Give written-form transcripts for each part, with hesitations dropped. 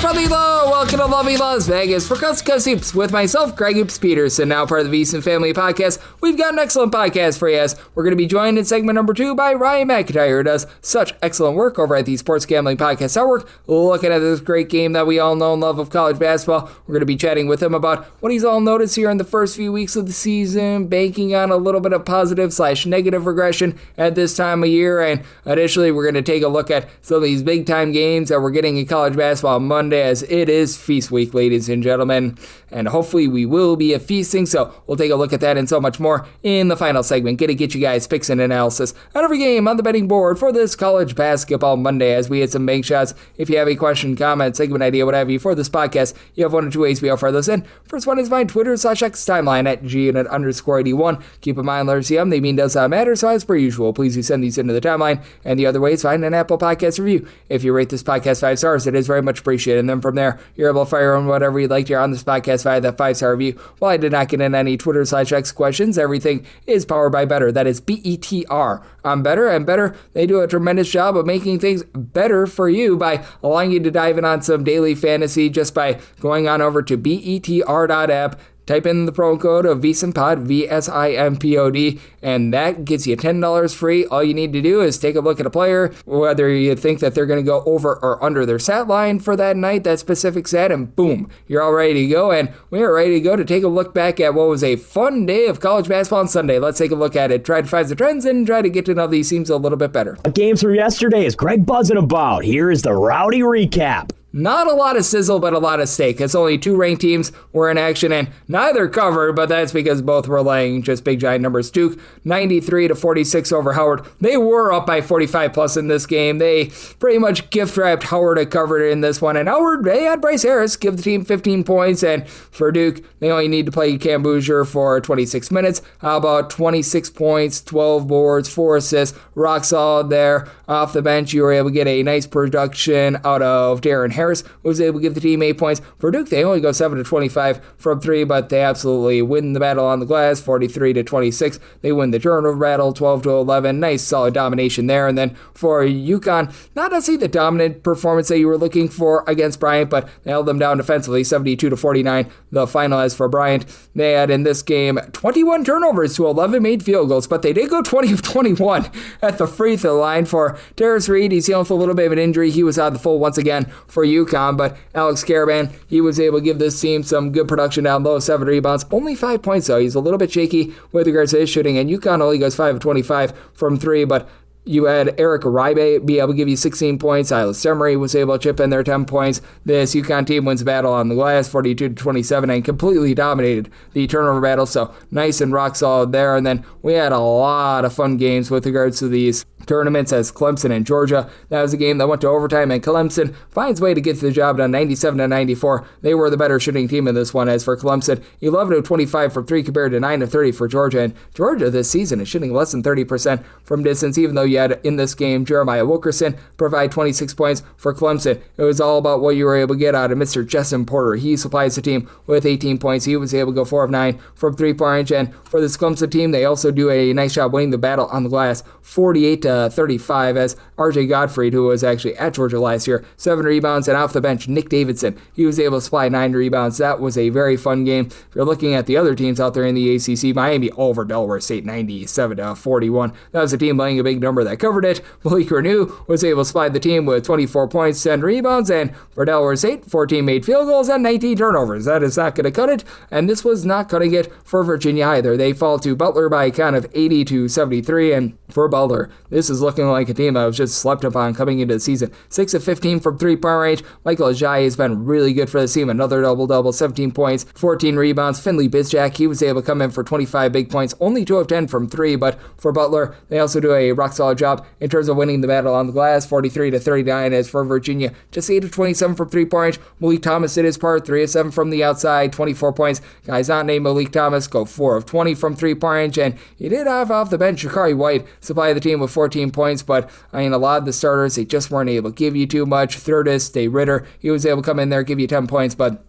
Hello, welcome to lovely Las Vegas for Coast to Coast Hoops with myself, Greg Hoops Peterson, now part of the VSiN Family Podcast. We've got an excellent podcast for you as we're going to be joined in segment number 2 by Ryan McIntyre, who does such excellent work over at the Sports Gambling Podcast Network, looking at this great game that we all know and love of college basketball. We're going to be chatting with him about what he's all noticed here in the first few weeks of the season, banking on a little bit of positive/negative regression at this time of year, and additionally, we're going to take a look at some of these big-time games that we're getting in college basketball on Monday, as it is feast week, ladies and gentlemen, and hopefully we will be a feasting, so we'll take a look at that and so much more in the final segment. Get you guys picks and analysis on every game on the betting board for this college basketball Monday as we hit some bank shots. If you have a question, comment, segment idea, what have you for this podcast, you have one or two ways we offer those in. First one is my Twitter/X timeline at @GUnit_81. Keep in mind, letters CM, they mean does not matter, so as per usual, please do send these into the timeline. And the other way is find an Apple Podcast review. If you rate this podcast 5 stars, it is very much appreciated. And then from there, you're able to fire on whatever you'd like to hear on this podcast via that 5-star review. While I did not get in any Twitter/X questions, everything is powered by Better. That is BETR. I'm Better, and Better, they do a tremendous job of making things better for you by allowing you to dive in on some daily fantasy just by going on over to BETR.app. Type in the promo code of VSIMPOD, VSIMPOD, and that gets you $10 free. All you need to do is take a look at a player, whether you think that they're going to go over or under their stat line for that night, that specific stat, and boom, you're all ready to go. And we are ready to go to take a look back at what was a fun day of college basketball on Sunday. Let's take a look at it, try to find the trends, and try to get to know these teams a little bit better. Games from yesterday is Greg buzzing about. Here is the rowdy recap. Not a lot of sizzle, but a lot of steak. It's only 2 ranked teams were in action, and neither covered, but that's because both were laying just big giant numbers. Duke, 93-46 over Howard. They were up by 45 plus in this game. They pretty much gift-wrapped Howard a cover in this one, and Howard, they had Bryce Harris give the team 15 points, and for Duke, they only need to play Cam Bouger for 26 minutes. How about 26 points, 12 boards, 4 assists, rock solid there. Off the bench, you were able to get a nice production out of Darren Harris, was able to give the team 8 points. For Duke, they only go 7-25 from 3, but they absolutely win the battle on the glass, 43-26. They win the turnover battle, 12-11. Nice, solid domination there. And then for UConn, not necessarily the dominant performance that you were looking for against Bryant, but they held them down defensively, 72-49. The final as for Bryant, they had in this game 21 turnovers to 11 made field goals, but they did go 20 of 21 at the free throw line. For Terrace Reed, he's dealing with a little bit of an injury. He was out the full once again for UConn, but Alex Caravan, he was able to give this team some good production down low, 7 rebounds, only 5 points though. He's a little bit shaky with regards to his shooting, and UConn only goes 5 of 25 from 3, but you had Eric Rybe be able to give you 16 points. Silas Emery was able to chip in their 10 points. This UConn team wins the battle on the glass, 42-27, and completely dominated the turnover battle. So nice and rock solid there. And then we had a lot of fun games with regards to these tournaments as Clemson and Georgia. That was a game that went to overtime, and Clemson finds a way to get the job done, 97-94. They were the better shooting team in this one. As for Clemson, 11 of 25 from 3 compared to 9 of 30 for Georgia. And Georgia this season is shooting less than 30% from distance, even though you had in this game Jeremiah Wilkerson provide 26 points for Clemson. It was all about what you were able to get out of Mr. Justin Porter. He supplies the team with 18 points. He was able to go 4 of 9 from 3-point range. And for this Clemson team, they also do a nice job winning the battle on the glass, 48-35, as RJ Godfrey, who was actually at Georgia last year, 7 rebounds, and off the bench, Nick Davidson, he was able to supply 9 rebounds. That was a very fun game. If you're looking at the other teams out there in the ACC, Miami over Delaware State, 97-41. That was a team laying a big number that covered it. Malik Renew was able to supply the team with 24 points, 10 rebounds, and for Delaware State, 14 made field goals and 19 turnovers. That is not going to cut it, and this was not cutting it for Virginia either. They fall to Butler by a count of 80-73, and for Butler, this is looking like a team that was just slept upon coming into the season. 6 of 15 from 3-point range. Michael Ajayi has been really good for the team. Another double-double, 17 points, 14 rebounds. Finley Bizjack, he was able to come in for 25 big points, only 2 of 10 from 3, but for Butler, they also do a rock-solid job in terms of winning the battle on the glass, 43-39. As for Virginia, just 8 of 27 from 3-point range. Malik Thomas did his part, 3 of 7 from the outside, 24 points. Guys not named Malik Thomas go 4 of 20 from 3-point range, and he did have off the bench Shakari White supply the team with 14 points, but I mean, a lot of the starters, they just weren't able to give you too much. Thurtis, Day Ritter, he was able to come in there, give you 10 points, but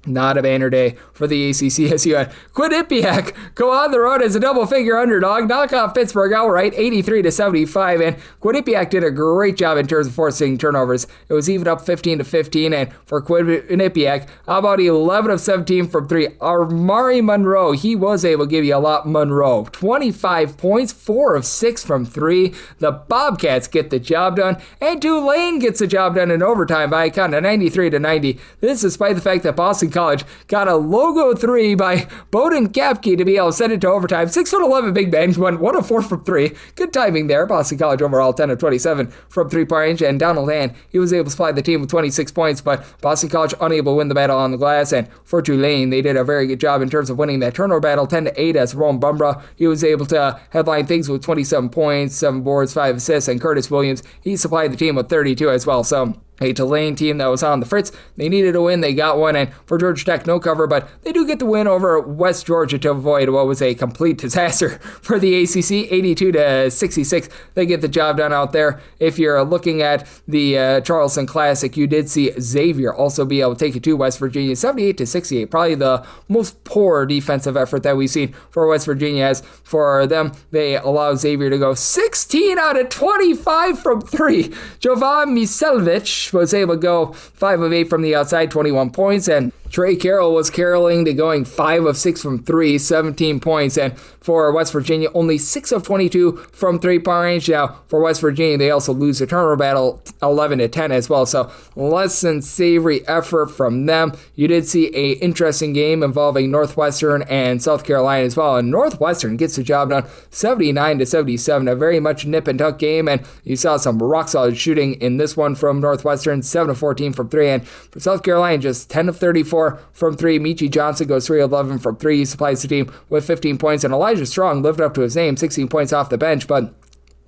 Not a banner day for the ACC as you had Quinnipiac go on the road as a double-figure underdog, knock off Pittsburgh outright, 83-75, and Quinnipiac did a great job in terms of forcing turnovers. It was even up 15-15, and for Quinnipiac, how about 11 of 17 from 3? Amari Monroe, he was able to give you a lot. Monroe, 25 points, 4 of 6 from 3. The Bobcats get the job done, and Tulane gets the job done in overtime by a count of 93-90. This despite the fact that Boston College got a logo 3 by Bowden Kapke to be able to send it to overtime. 6'11" big man went 1 of 4 from 3. Good timing there. Boston College overall 10 of 27 from 3-point range, and Donald Hand, he was able to supply the team with 26 points, but Boston College unable to win the battle on the glass. And for Tulane, they did a very good job in terms of winning that turnover battle 10-8 as Rome Bumbra, he was able to headline things with 27 points, 7 boards, 5 assists, and Curtis Williams, he supplied the team with 32 as well. So a Tulane team that was on the fritz. They needed a win. They got one. And for Georgia Tech, no cover, but they do get the win over West Georgia to avoid what was a complete disaster for the ACC, 82-66. They get the job done out there. If you're looking at the Charleston Classic, you did see Xavier also be able to take it to West Virginia, 78-68. Probably the most poor defensive effort that we've seen for West Virginia. As for them, they allowed Xavier to go 16 out of 25 from 3. Jovan Miselvich was able to go 5 of 8 from the outside, 21 points, and Trey Carroll was caroling to going 5 of 6 from 3, 17 points. And for West Virginia, only 6 of 22 from 3-point range. Now, for West Virginia, they also lose the turnover battle 11-10 as well. So, less than savory effort from them. You did see an interesting game involving Northwestern and South Carolina as well. And Northwestern gets the job done 79-77. A very much nip and tuck game. And you saw some rock solid shooting in this one from Northwestern, 7 of 14 from 3. And for South Carolina, just 10 of 34 from 3. Michi Johnson goes 3 of 11 from 3. He supplies the team with 15 points. And Elijah Strong lived up to his name, 16 points off the bench, but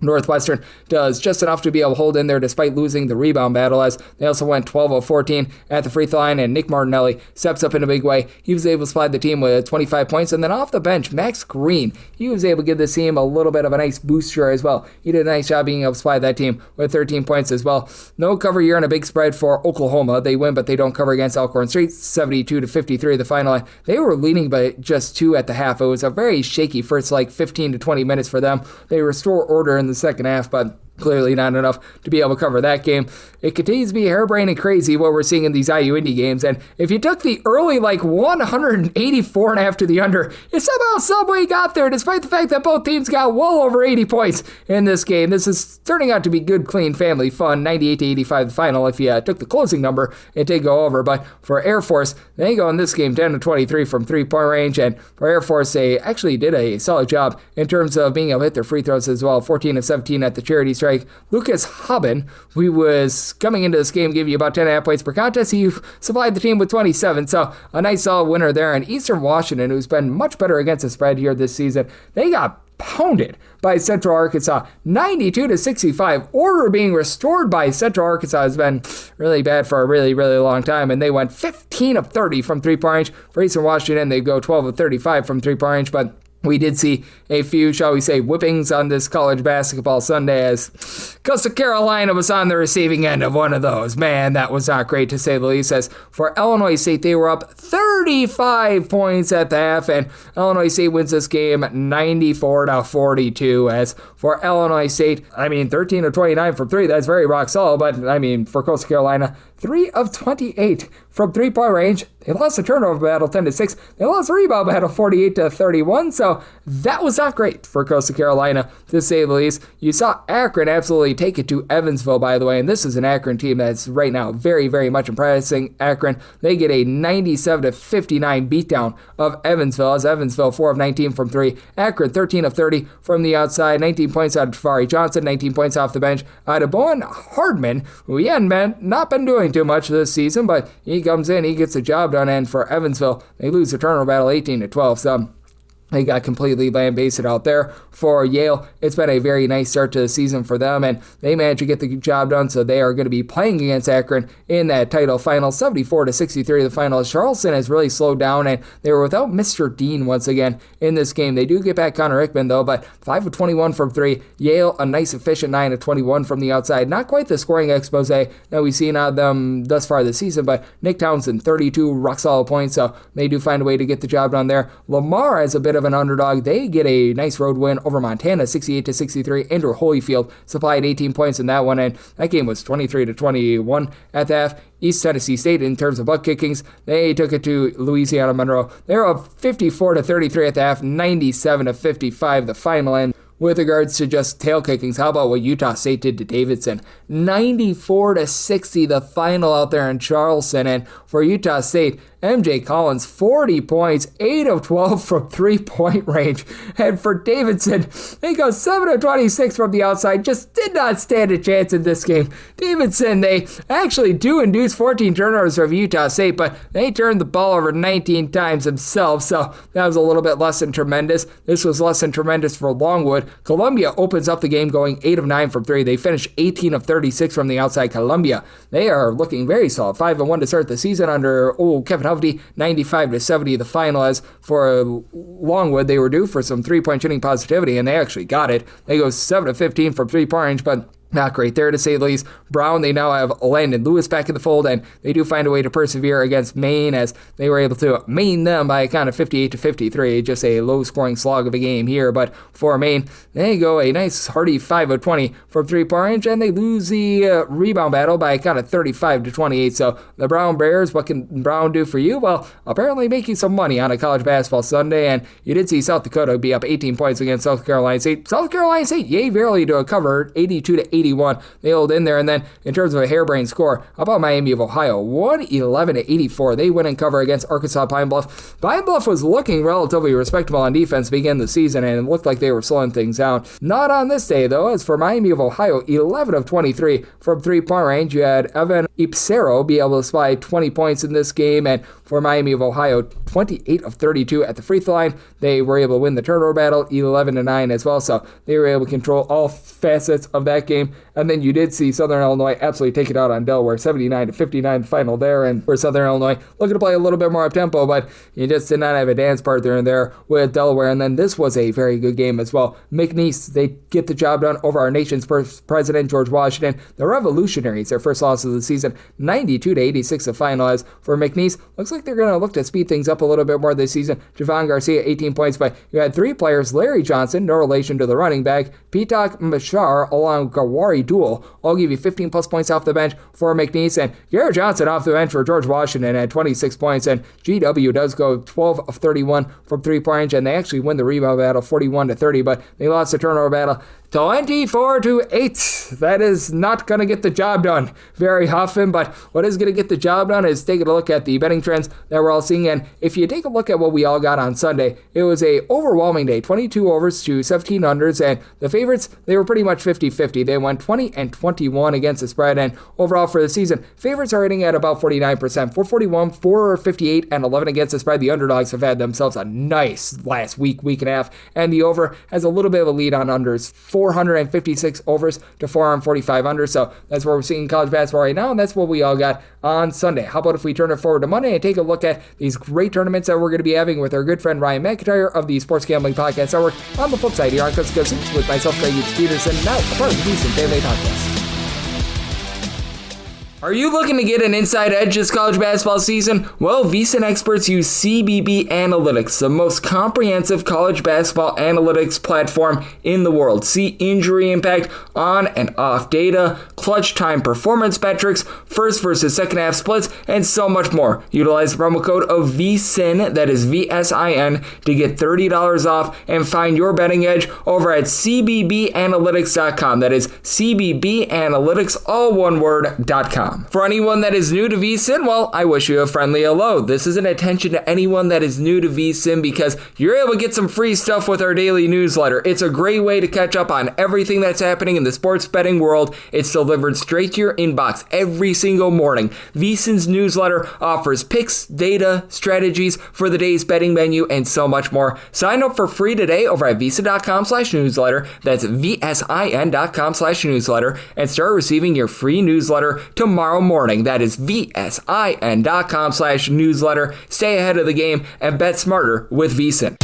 Northwestern does just enough to be able to hold in there despite losing the rebound battle, as they also went 12 of 14 at the free throw line, and Nick Martinelli steps up in a big way. He was able to supply the team with 25 points, and then off the bench, Max Green, he was able to give this team a little bit of a nice booster as well. He did a nice job being able to supply that team with 13 points as well. No cover here and a big spread for Oklahoma. They win, but they don't cover against Alcorn State, 72-53 the final line. They were leading by just 2 at the half. It was a very shaky first 15 to 20 minutes for them. They restore order in the second half, but clearly not enough to be able to cover that game. It continues to be harebrained and crazy what we're seeing in these IU Indy games, and if you took the early 184.5 to the under, you somehow someway got there despite the fact that both teams got well over 80 points in this game. This is turning out to be good, clean family fun, 98-85 the final if you took the closing number. It did go over, but for Air Force, they go in this game 10 of 23 from 3-point range, and for Air Force, they actually did a solid job in terms of being able to hit their free throws as well, 14 of 17 at the charity strike. Lucas Hobben, who was coming into this game, gave you about 10.5 points per contest. He supplied the team with 27, so a nice solid winner there. And Eastern Washington, who's been much better against the spread here this season, they got pounded by Central Arkansas, 92-65. Order being restored by Central Arkansas has been really bad for a really, really long time, and they went 15 of 30 from 3-point range. For Eastern Washington, they go 12 of 35 from 3-point range, but we did see a few, shall we say, whippings on this college basketball Sunday as Coastal Carolina was on the receiving end of one of those. Man, that was not great to say the least. As for Illinois State, they were up 35 points at the half, and Illinois State wins this game 94-42. As for Illinois State, 13 of 29 from 3, that's very rock solid, but for Coastal Carolina, 3 of 28 from 3-point range. They lost the turnover battle 10-6. They lost the rebound battle 48-31. So that was not great for Coastal Carolina, to say the least. You saw Akron absolutely take it to Evansville, by the way, and this is an Akron team that's right now very, very much impressing. Akron, they get a 97-59 beatdown of Evansville, as Evansville 4 of 19 from 3. Akron 13 of 30 from the outside, 19 points out of Tafari Johnson, 19 points off the bench out of Bowen Hardman, who he hadn't not been doing too much this season, but he comes in, he gets the job done, and for Evansville, they lose the turnover battle 18-12. So They got completely lambasted out there. For Yale, it's been a very nice start to the season for them, and they managed to get the job done, so they are going to be playing against Akron in that title final. 74-63 the final. Charleston has really slowed down, and they were without Mr. Dean once again in this game. They do get back Connor Hickman, though, but 5 of 21 from 3. Yale, a nice efficient 9 of 21 from the outside. Not quite the scoring expose that we've seen out of them thus far this season, but Nick Townsend, 32 rock solid points, so they do find a way to get the job done there. Lamar has a bit of an underdog. They get a nice road win over Montana, 68-63. Andrew Holyfield supplied 18 points in that one, and that game was 23-21 at the half. East Tennessee State, in terms of butt kickings, they took it to Louisiana Monroe. They were up 54-33 at the half, 97-55 the final end. With regards to just tail kickings, how about what Utah State did to Davidson? 94-60 the final out there in Charleston, and for Utah State, MJ Collins, 40 points, 8 of 12 from three-point range. And for Davidson, they go 7 of 26 from the outside. Just did not stand a chance in this game. Davidson, they actually do induce 14 turnovers from Utah State, but they turned the ball over 19 times themselves, so that was a little bit less than tremendous. This was less than tremendous for Longwood. Columbia opens up the game going 8 of 9 from 3. They finish 18 of 36 from the outside. Columbia, they are looking very solid. 5-1 to start the season under Kevin Hovde. 95-70 the final. As for Longwood, they were due for some three-point shooting positivity, and they actually got it. They go 7 of 15 from three-point range, but not great there, to say the least. Brown, they now have Landon Lewis back in the fold, and they do find a way to persevere against Maine, as they were able to main them by a count of 58-53. Just a low-scoring slog of a game here, but for Maine, they go a nice hearty 5 of 20 from three-point range, and they lose the rebound battle by a count of 35-28. So the Brown Bears, what can Brown do for you? Well, apparently making some money on a college basketball Sunday, and you did see South Dakota be up 18 points against South Carolina State. South Carolina State, yay, verily to a cover, 82-81. They hold in there, and then in terms of a harebrained score, how about Miami of Ohio? 111-84. They win and cover against Arkansas Pine Bluff. Pine Bluff was looking relatively respectable on defense to begin the season, and it looked like they were slowing things down. Not on this day, though, as for Miami of Ohio, 11 of 23 from three-point range. You had Evan Ipsero be able to supply 20 points in this game, and for Miami of Ohio, 28 of 32 at the free throw line. They were able to win the turnover battle, 11-9 as well, so they were able to control all facets of that game. And then you did see Southern Illinois absolutely take it out on Delaware, 79-59 the final there, and for Southern Illinois, looking to play a little bit more up-tempo, but you just did not have a dance partner in there with Delaware. And then this was a very good game as well. McNeese, they get the job done over our nation's first president, George Washington. The Revolutionaries, their first loss of the season, 92-86 the final. As for McNeese, looks like they're going to look to speed things up a little bit more this season. Javon Garcia, 18 points, but you had three players, Larry Johnson, no relation to the running back, Pitak Mashar, along Gawari Duel. I'll give you 15 plus points off the bench for McNeese, and Garrett Johnson off the bench for George Washington at 26 points, and GW does go 12 of 31 from three-point range, and they actually win the rebound battle 41-30, but they lost the turnover battle 24-8. That is not going to get the job done very often, but what is going to get the job done is taking a look at the betting trends that we're all seeing. And if you take a look at what we all got on Sunday, it was a overwhelming day, 22 overs to 17 unders, and the favorites, they were pretty much 50-50. They went 20-21 against the spread, and overall for the season, favorites are hitting at about 49%, 441, 458, and 11 against the spread. The underdogs have had themselves a nice last week and a half, and the over has a little bit of a lead on unders, 456 overs to 445 unders. So that's where we're seeing college basketball right now, and that's what we all got on Sunday. How about if we turn it forward to Monday and take a look at these great tournaments that we're going to be having with our good friend Ryan McIntyre of the Sports Gambling Podcast Network. On the flip side here on Coast to Coast with myself, Craig Peterson, now a part of the Decent Daily Podcast. Are you looking to get an inside edge this college basketball season? Well, VSiN experts use CBB Analytics, the most comprehensive college basketball analytics platform in the world. See injury impact, on and off data, clutch time performance metrics, first versus second half splits, and so much more. Utilize the promo code of VSiN, that is VSIN, to get $30 off and find your betting edge over at CBBAnalytics.com. That is CBBAnalytics, all one word, .com. VSIN.com. For anyone that is new to VSIN, well, I wish you a friendly hello. This is an attention to anyone that is new to VSIN because you're able to get some free stuff with our daily newsletter. It's a great way to catch up on everything that's happening in the sports betting world. It's delivered straight to your inbox every single morning. VSIN's newsletter offers picks, data, strategies for the day's betting menu, and so much more. Sign up for free today over at VSIN.com/newsletter. That's VSIN.com/newsletter and start receiving your free newsletter tomorrow morning. That is VSIN.com/newsletter. Stay ahead of the game and bet smarter with VSIN.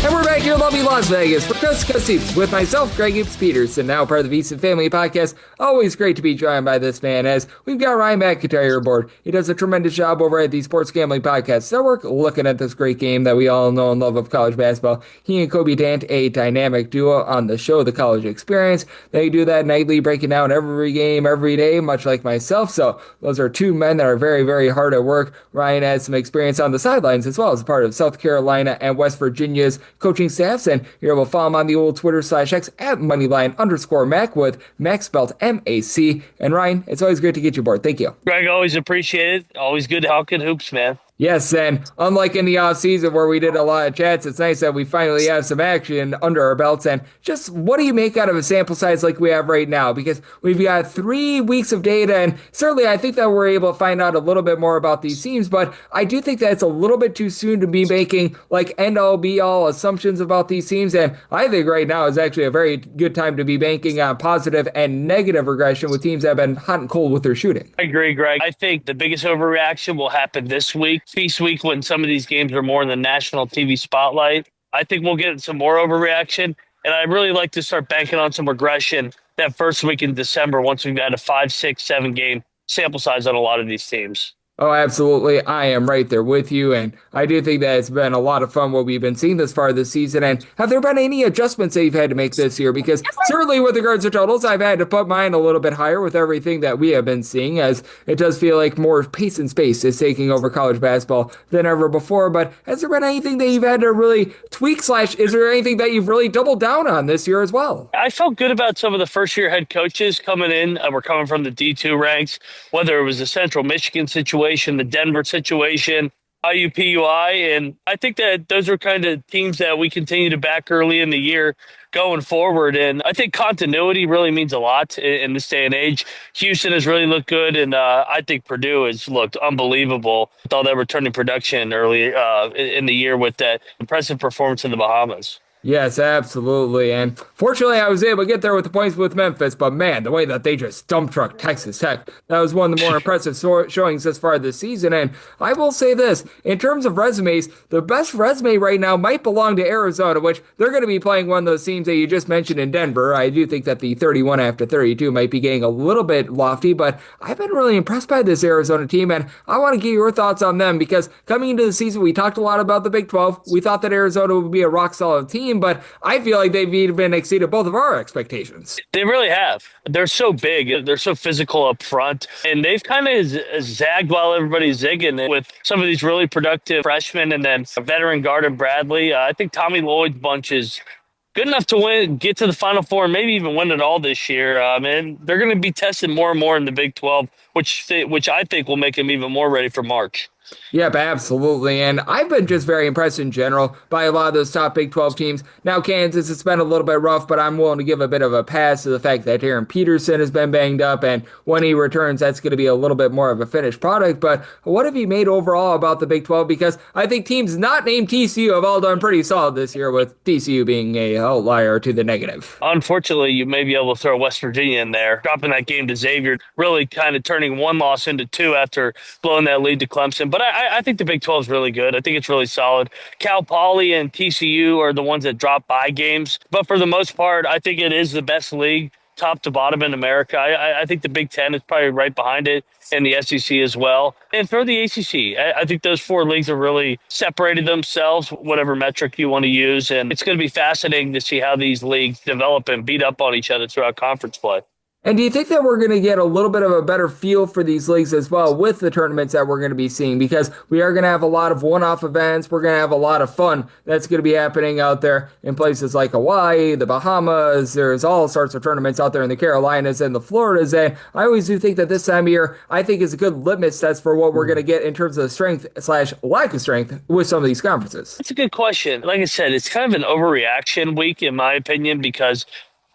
And we're back here in lovely Las Vegas for Coast to Coast Hoops with myself, Greg Hoops Peterson, now part of the VSiN Family Podcast. Always great to be joined by this man, as we've got Ryan McIntyre aboard. He does a tremendous job over at the Sports Gambling Podcast Network, looking at this great game that we all know and love of college basketball. He and Kobe Dant, a dynamic duo on the show, The College Experience. They do that nightly, breaking down every game, every day, much like myself. So those are two men that are very, very hard at work. Ryan has some experience on the sidelines as well as part of South Carolina and West Virginia's coaching staffs, and you're able to follow him on the old Twitter/X at Moneyline_Mac with Mac spelled M-A-C. And Ryan, it's always great to get you aboard. Thank you. Greg, always appreciate it. Always good talking hoops, man. Yes, and unlike in the offseason where we did a lot of chats, it's nice that we finally have some action under our belts. And just what do you make out of a sample size like we have right now? Because we've got 3 weeks of data, and certainly I think that we're able to find out a little bit more about these teams, but I do think that it's a little bit too soon to be making like end-all be-all assumptions about these teams. And I think right now is actually a very good time to be banking on positive and negative regression with teams that have been hot and cold with their shooting. I agree, Greg. I think the biggest overreaction will happen this week. Feast week, when some of these games are more in the national TV spotlight. I think we'll get some more overreaction, and I'd really like to start banking on some regression that first week in December once we've got a 5, 6, 7 game sample size on a lot of these teams. Oh, absolutely. I am right there with you, and I do think that it's been a lot of fun what we've been seeing this far this season. And have there been any adjustments that you've had to make this year? Because certainly with regards to totals, I've had to put mine a little bit higher with everything that we have been seeing, as it does feel like more pace and space is taking over college basketball than ever before. But has there been anything that you've had to really tweak / is there anything that you've really doubled down on this year as well? I felt good about some of the first-year head coaches coming in. We're coming from the D2 ranks, whether it was the Central Michigan situation, the Denver situation, IUPUI, and I think that those are kind of teams that we continue to back early in the year going forward. And I think continuity really means a lot in this day and age. Houston has really looked good, and I think Purdue has looked unbelievable with all that returning production early in the year with that impressive performance in the Bahamas. Yes, absolutely. And fortunately, I was able to get there with the points with Memphis. But man, the way that they just dump trucked Texas Tech, that was one of the more impressive showings thus far this season. And I will say this, in terms of resumes, the best resume right now might belong to Arizona, which they're going to be playing one of those teams that you just mentioned in Denver. I do think that the 31 after 32 might be getting a little bit lofty, but I've been really impressed by this Arizona team. And I want to get your thoughts on them, because coming into the season, we talked a lot about the Big 12. We thought that Arizona would be a rock solid team, but I feel like they've even exceeded both of our expectations. They really have. They're so big. They're so physical up front. And they've kind of zagged while everybody's zigging with some of these really productive freshmen, and then a veteran guard in Bradley. I think Tommy Lloyd's bunch is good enough to win, get to the Final Four, and maybe even win it all this year. And they're going to be tested more and more in the Big 12, which I think will make them even more ready for March. Yep, absolutely. And I've been just very impressed in general by a lot of those top Big 12 teams. Now, Kansas has been a little bit rough, but I'm willing to give a bit of a pass to the fact that Aaron Peterson has been banged up, and when he returns, that's going to be a little bit more of a finished product. But what have you made overall about the Big 12? Because I think teams not named TCU have all done pretty solid this year, with TCU being a outlier to the negative. Unfortunately, you may be able to throw West Virginia in there, dropping that game to Xavier, really kind of turning one loss into two after blowing that lead to Clemson. But I think the Big 12 is really good. I think it's really solid. Cal Poly and TCU are the ones that drop by games. But for the most part, I think it is the best league, top to bottom in America. I think the Big 10 is probably right behind it, and the SEC as well. And for the ACC, I think those four leagues have really separated themselves, whatever metric you want to use. And it's going to be fascinating to see how these leagues develop and beat up on each other throughout conference play. And do you think that we're going to get a little bit of a better feel for these leagues as well with the tournaments that we're going to be seeing? Because we are going to have a lot of one-off events. We're going to have a lot of fun that's going to be happening out there in places like Hawaii, the Bahamas. There's all sorts of tournaments out there in the Carolinas and the Floridas. And I always do think that this time of year, I think is a good litmus test for what we're going to get in terms of strength / lack of strength with some of these conferences. That's a good question. Like I said, it's kind of an overreaction week, in my opinion, because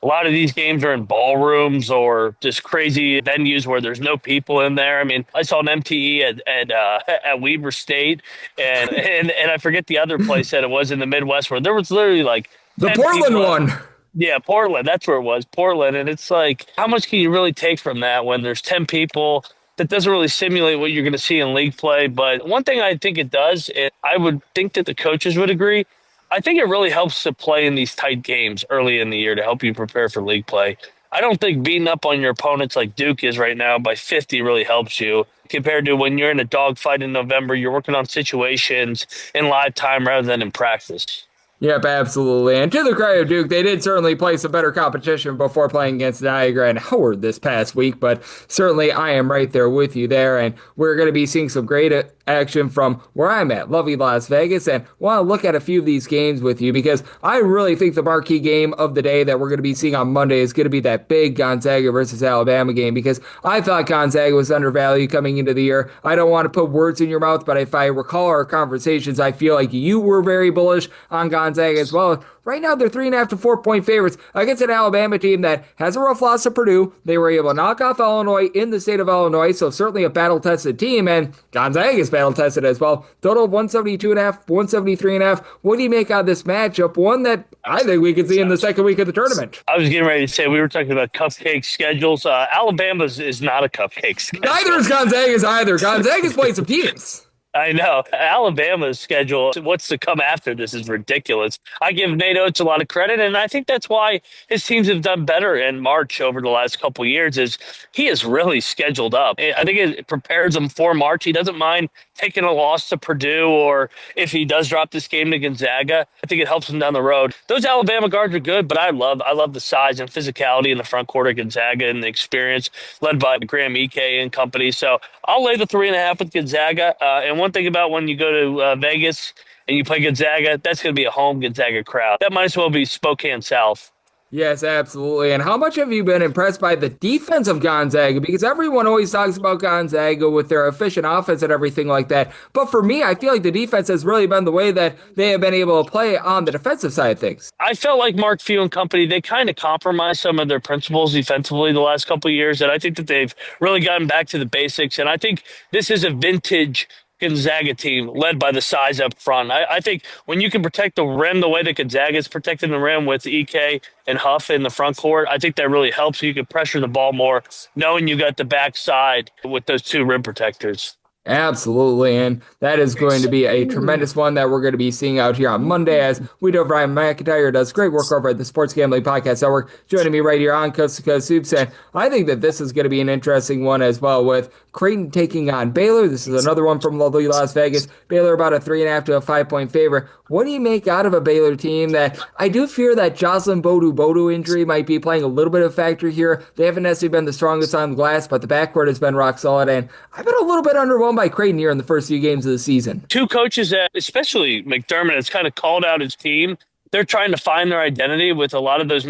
a lot of these games are in ballrooms or just crazy venues where there's no people in there. I mean, I saw an MTE at Weber State, and I forget the other place that it was in the Midwest where there was literally like The Portland one. Yeah, Portland. That's where it was, Portland. And it's like, how much can you really take from that when there's 10 people? That doesn't really simulate what you're going to see in league play. But one thing I think it does, and I would think that the coaches would agree, I think it really helps to play in these tight games early in the year to help you prepare for league play. I don't think beating up on your opponents like Duke is right now by 50 really helps you compared to when you're in a dogfight in November, you're working on situations in live time rather than in practice. Yep, absolutely. And to the credit of Duke, they did certainly play some better competition before playing against Niagara and Howard this past week, but certainly I am right there with you there, and we're going to be seeing some great action from where I'm at, lovely Las Vegas, and want to look at a few of these games with you because I really think the marquee game of the day that we're going to be seeing on Monday is going to be that big Gonzaga versus Alabama game because I thought Gonzaga was undervalued coming into the year. I don't want to put words in your mouth, but if I recall our conversations, I feel like you were very bullish on Gonzaga as well. Right now, they're 3.5 to 4 point favorites against an Alabama team that has a rough loss to Purdue. They were able to knock off Illinois in the state of Illinois, so certainly a battle-tested team, and Gonzaga is battle-tested as well. Total of 172.5, 173.5. What do you make out of this matchup? One that I think we could see in the second week of the tournament. I was getting ready to say, we were talking about cupcake schedules. Alabama's is not a cupcake schedule. Neither is Gonzaga's either. Gonzaga's played some teams. I know. Alabama's schedule, what's to come after this is ridiculous. I give Nate Oates a lot of credit, and I think that's why his teams have done better in March over the last couple of years is he is really scheduled up. I think it prepares him for March. He doesn't mind taking a loss to Purdue, or if he does drop this game to Gonzaga, I think it helps him down the road. Those Alabama guards are good, but I love the size and physicality in the front court of Gonzaga and the experience led by Graham Ike and company. So I'll lay the 3.5 with Gonzaga. And one thing about when you go to Vegas and you play Gonzaga, that's going to be a home Gonzaga crowd. That might as well be Spokane South. Yes, absolutely. And how much have you been impressed by the defense of Gonzaga? Because everyone always talks about Gonzaga with their efficient offense and everything like that. But for me, I feel like the defense has really been the way that they have been able to play on the defensive side of things. I felt like Mark Few and company, they kind of compromised some of their principles defensively the last couple of years. And I think that they've really gotten back to the basics. And I think this is a vintage Gonzaga team led by the size up front. I think when you can protect the rim the way that Gonzaga is protecting the rim with Ike and Huff in the front court, I think that really helps. You can pressure the ball more knowing you got the backside with those two rim protectors. Absolutely, and that is going to be a tremendous one that we're going to be seeing out here on Monday as we know Ryan McIntyre does great work over at the Sports Gambling Podcast Network, joining me right here on Coast to Coast Hoops, and I think that this is going to be an interesting one as well with Creighton taking on Baylor. This is another one from lovely Las Vegas. Baylor about a 3.5 to a 5 point favorite. What do you make out of a Baylor team that I do fear that Jocelyn Bodu injury might be playing a little bit of a factor here? They haven't necessarily been the strongest on the glass, but the backcourt has been rock solid, and I've been a little bit underwhelmed by Creighton here in the first few games of the season. Two coaches that, especially McDermott, has kind of called out his team. They're trying to find their identity with a lot of those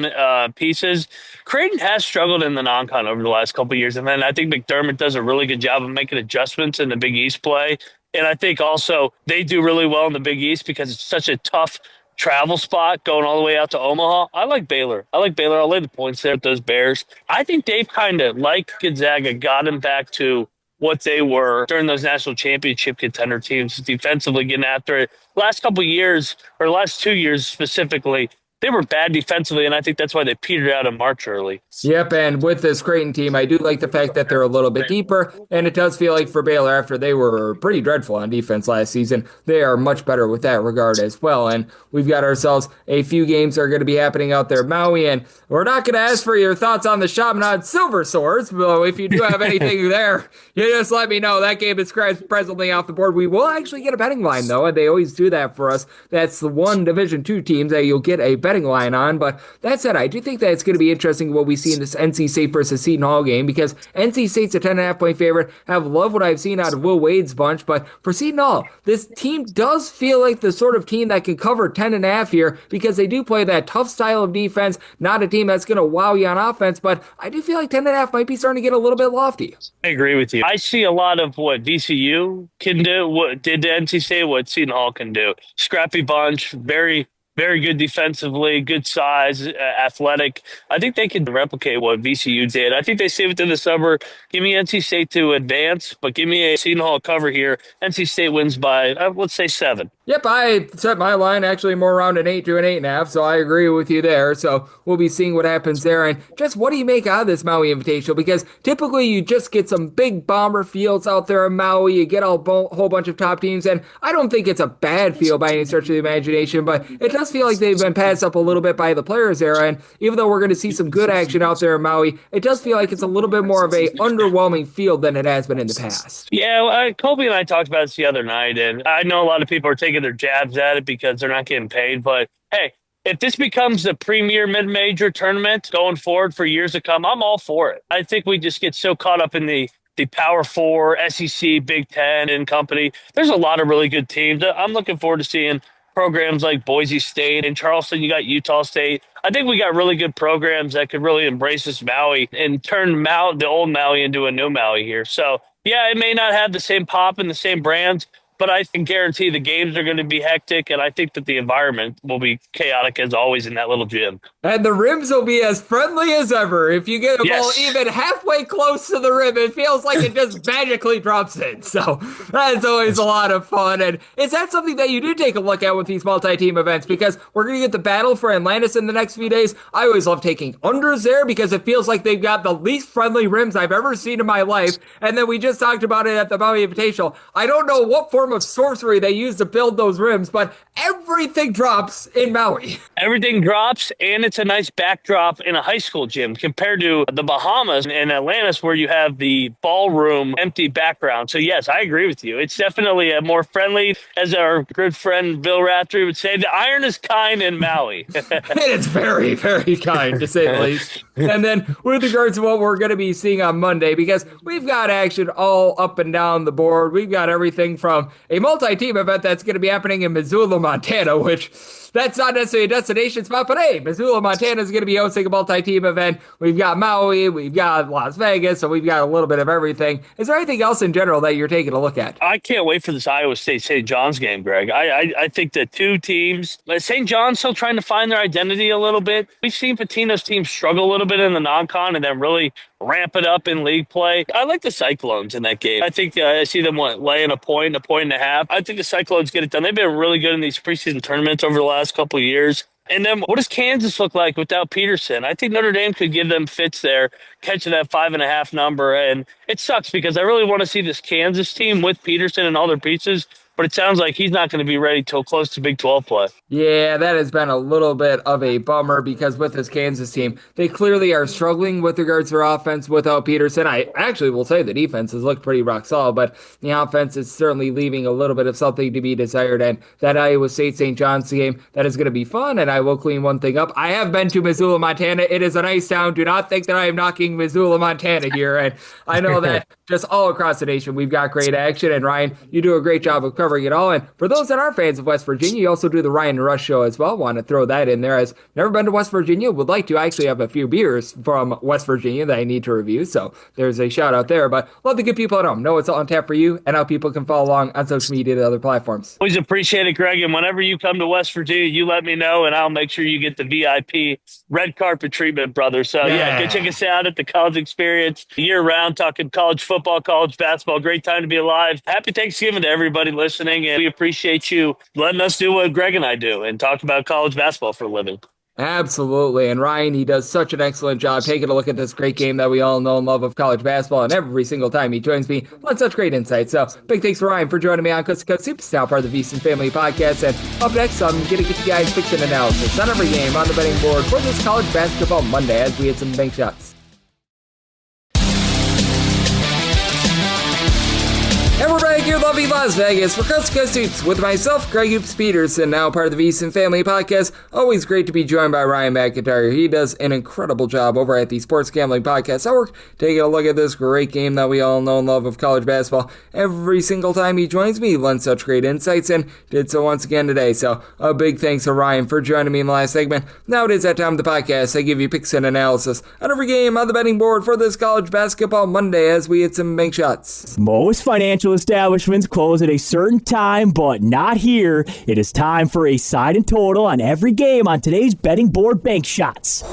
pieces. Creighton has struggled in the non-con over the last couple of years, and then I think McDermott does a really good job of making adjustments in the Big East play. And I think also they do really well in the Big East because it's such a tough travel spot going all the way out to Omaha. I like Baylor. I'll lay the points there with those Bears. I think they've kind of, like Gonzaga, gotten back to what they were during those national championship contender teams, defensively getting after it. Last couple of years, or last 2 years specifically, they were bad defensively, and I think that's why they petered out in March early. Yep, and with this Creighton team, I do like the fact that they're a little bit deeper, and it does feel like for Baylor, after they were pretty dreadful on defense last season, they are much better with that regard as well. And we've got ourselves a few games that are going to be happening out there, Maui, and we're not going to ask for your thoughts on the Chaminade Silver Swords, but if you do have anything there, you just let me know. That game is presently off the board. We will actually get a betting line, though, and they always do that for us. That's the one Division II teams that you'll get a betting betting line on. But that said, I do think that it's going to be interesting what we see in this NC State versus Seton Hall game, because NC State's a 10.5-point favorite. I've loved what I've seen out of Will Wade's bunch, but for Seton Hall, this team does feel like the sort of team that can cover 10.5 here, because they do play that tough style of defense, not a team that's going to wow you on offense, but I do feel like 10.5 might be starting to get a little bit lofty. I agree with you. I see a lot of what VCU can do, what did NC State, what Seton Hall can do. Scrappy bunch, very good defensively, good size, athletic. I think they can replicate what VCU did. I think they stay within the suburb. Give me NC State to advance, but give me a Seton Hall cover here. NC State wins by, let's say, 7. Yep, I set my line actually more around an 8 to an 8.5, so I agree with you there. So we'll be seeing what happens there. And just what do you make out of this Maui Invitational? Because typically you just get some big bomber fields out there in Maui. You get a whole bunch of top teams, and I don't think it's a bad field by any stretch of the imagination, but it does feel like they've been passed up a little bit by the players there. And even though we're going to see some good action out there in Maui, it does feel like it's a little bit more of a underwhelming field than it has been in the past. Yeah, Colby and I talked about this the other night, and I know a lot of people are taking their jabs at it because they're not getting paid. But hey, if this becomes the premier mid-major tournament going forward for years to come, I'm all for it. I think we just get so caught up in the Power 4, SEC, Big Ten, and company. There's a lot of really good teams. I'm looking forward to seeing programs like Boise State and Charleston. You got Utah State. I think we got really good programs that could really embrace this Maui and turn the old Maui into a new Maui here. So, yeah, it may not have the same pop and the same brands, but I can guarantee the games are going to be hectic, and I think that the environment will be chaotic as always in that little gym. And the rims will be as friendly as ever. If you get a ball even halfway close to the rim, it feels like it just magically drops in. So that's always a lot of fun. And is that something that you do take a look at with these multi-team events? Because we're going to get the battle for Atlantis in the next few days. I always love taking unders there because it feels like they've got the least friendly rims I've ever seen in my life. And then we just talked about it at the Maui Invitational. I don't know what form of sorcery they use to build those rims, but everything drops in Maui. Everything drops, and it's a nice backdrop in a high school gym compared to the Bahamas and Atlantis where you have the ballroom empty background. So yes, I agree with you. It's definitely a more friendly, as our good friend Bill Rathry would say, the iron is kind in Maui. It's very, very kind, to say the least. And then with regards to what we're going to be seeing on Monday, because we've got action all up and down the board. We've got everything from a multi-team event that's going to be happening in Missoula, Montana, which that's not necessarily a destination spot, but hey, Missoula, Montana is going to be hosting a multi-team event. We've got Maui, we've got Las Vegas, so we've got a little bit of everything. Is there anything else in general that you're taking a look at? I can't wait for this Iowa State St. John's game, Greg. I think the two teams, St. John's still trying to find their identity a little bit. We've seen Patino's team struggle a little bit in the non-con and then really ramp it up in league play. I like the Cyclones in that game. I think I see them laying a point and a half. I think the Cyclones get it done. They've been really good in these preseason tournaments over the last couple of years. And then what does Kansas look like without Peterson? I think Notre Dame could give them fits there, catching that 5.5 number. And it sucks because I really want to see this Kansas team with Peterson and all their pieces. But it sounds like he's not going to be ready till close to Big 12 play. Yeah, that has been a little bit of a bummer because with this Kansas team, they clearly are struggling with regards to their offense without Peterson. I actually will say the defense has looked pretty rock solid, but the offense is certainly leaving a little bit of something to be desired. And that Iowa State St. John's game, that is going to be fun. And I will clean one thing up. I have been to Missoula, Montana. It is a nice town. Do not think that I am knocking Missoula, Montana here. And I know that just all across the nation, we've got great action. And Ryan, you do a great job of covering it all. And for those that are fans of West Virginia, you also do the Ryan Rush show as well. Want to throw that in there as never been to West Virginia. Would like to. I actually have a few beers from West Virginia that I need to review. So there's a shout out there. But love the good people at home. Know it's all on tap for you and how people can follow along on social media and other platforms. Always appreciate it, Greg. And whenever you come to West Virginia, you let me know and I'll make sure you get the VIP red carpet treatment, brother. So yeah, go check us out at the College Experience year round, talking college football, college basketball. Great time to be alive. Happy Thanksgiving to everybody listening. And we appreciate you letting us do what Greg and I do and talk about college basketball for a living. Absolutely. And Ryan, he does such an excellent job taking a look at this great game that we all know and love of college basketball. And every single time he joins me on such great insights. So big thanks to Ryan for joining me on Coast to Coast Hoops, now part of the VSiN Family Podcast. And up next, I'm going to get you guys fixed an analysis on every game on the betting board for this college basketball Monday as we hit some bank shots. And we're back here lovely Las Vegas for Coast to Coast Hoops with myself, Greg Hoops Peterson, now part of the VSiN Family Podcast. Always great to be joined by Ryan McIntyre. He does an incredible job over at the Sports Gambling Podcast Network, taking a look at this great game that we all know and love of college basketball. Every single time he joins me, he lends such great insights and did so once again today. So a big thanks to Ryan for joining me in the last segment. Now it is that time of the podcast. I give you picks and analysis on every game on the betting board for this college basketball Monday as we hit some bank shots. Most financial establishments close at a certain time, but not here. It is time for a side and total on every game on today's betting board bank shots.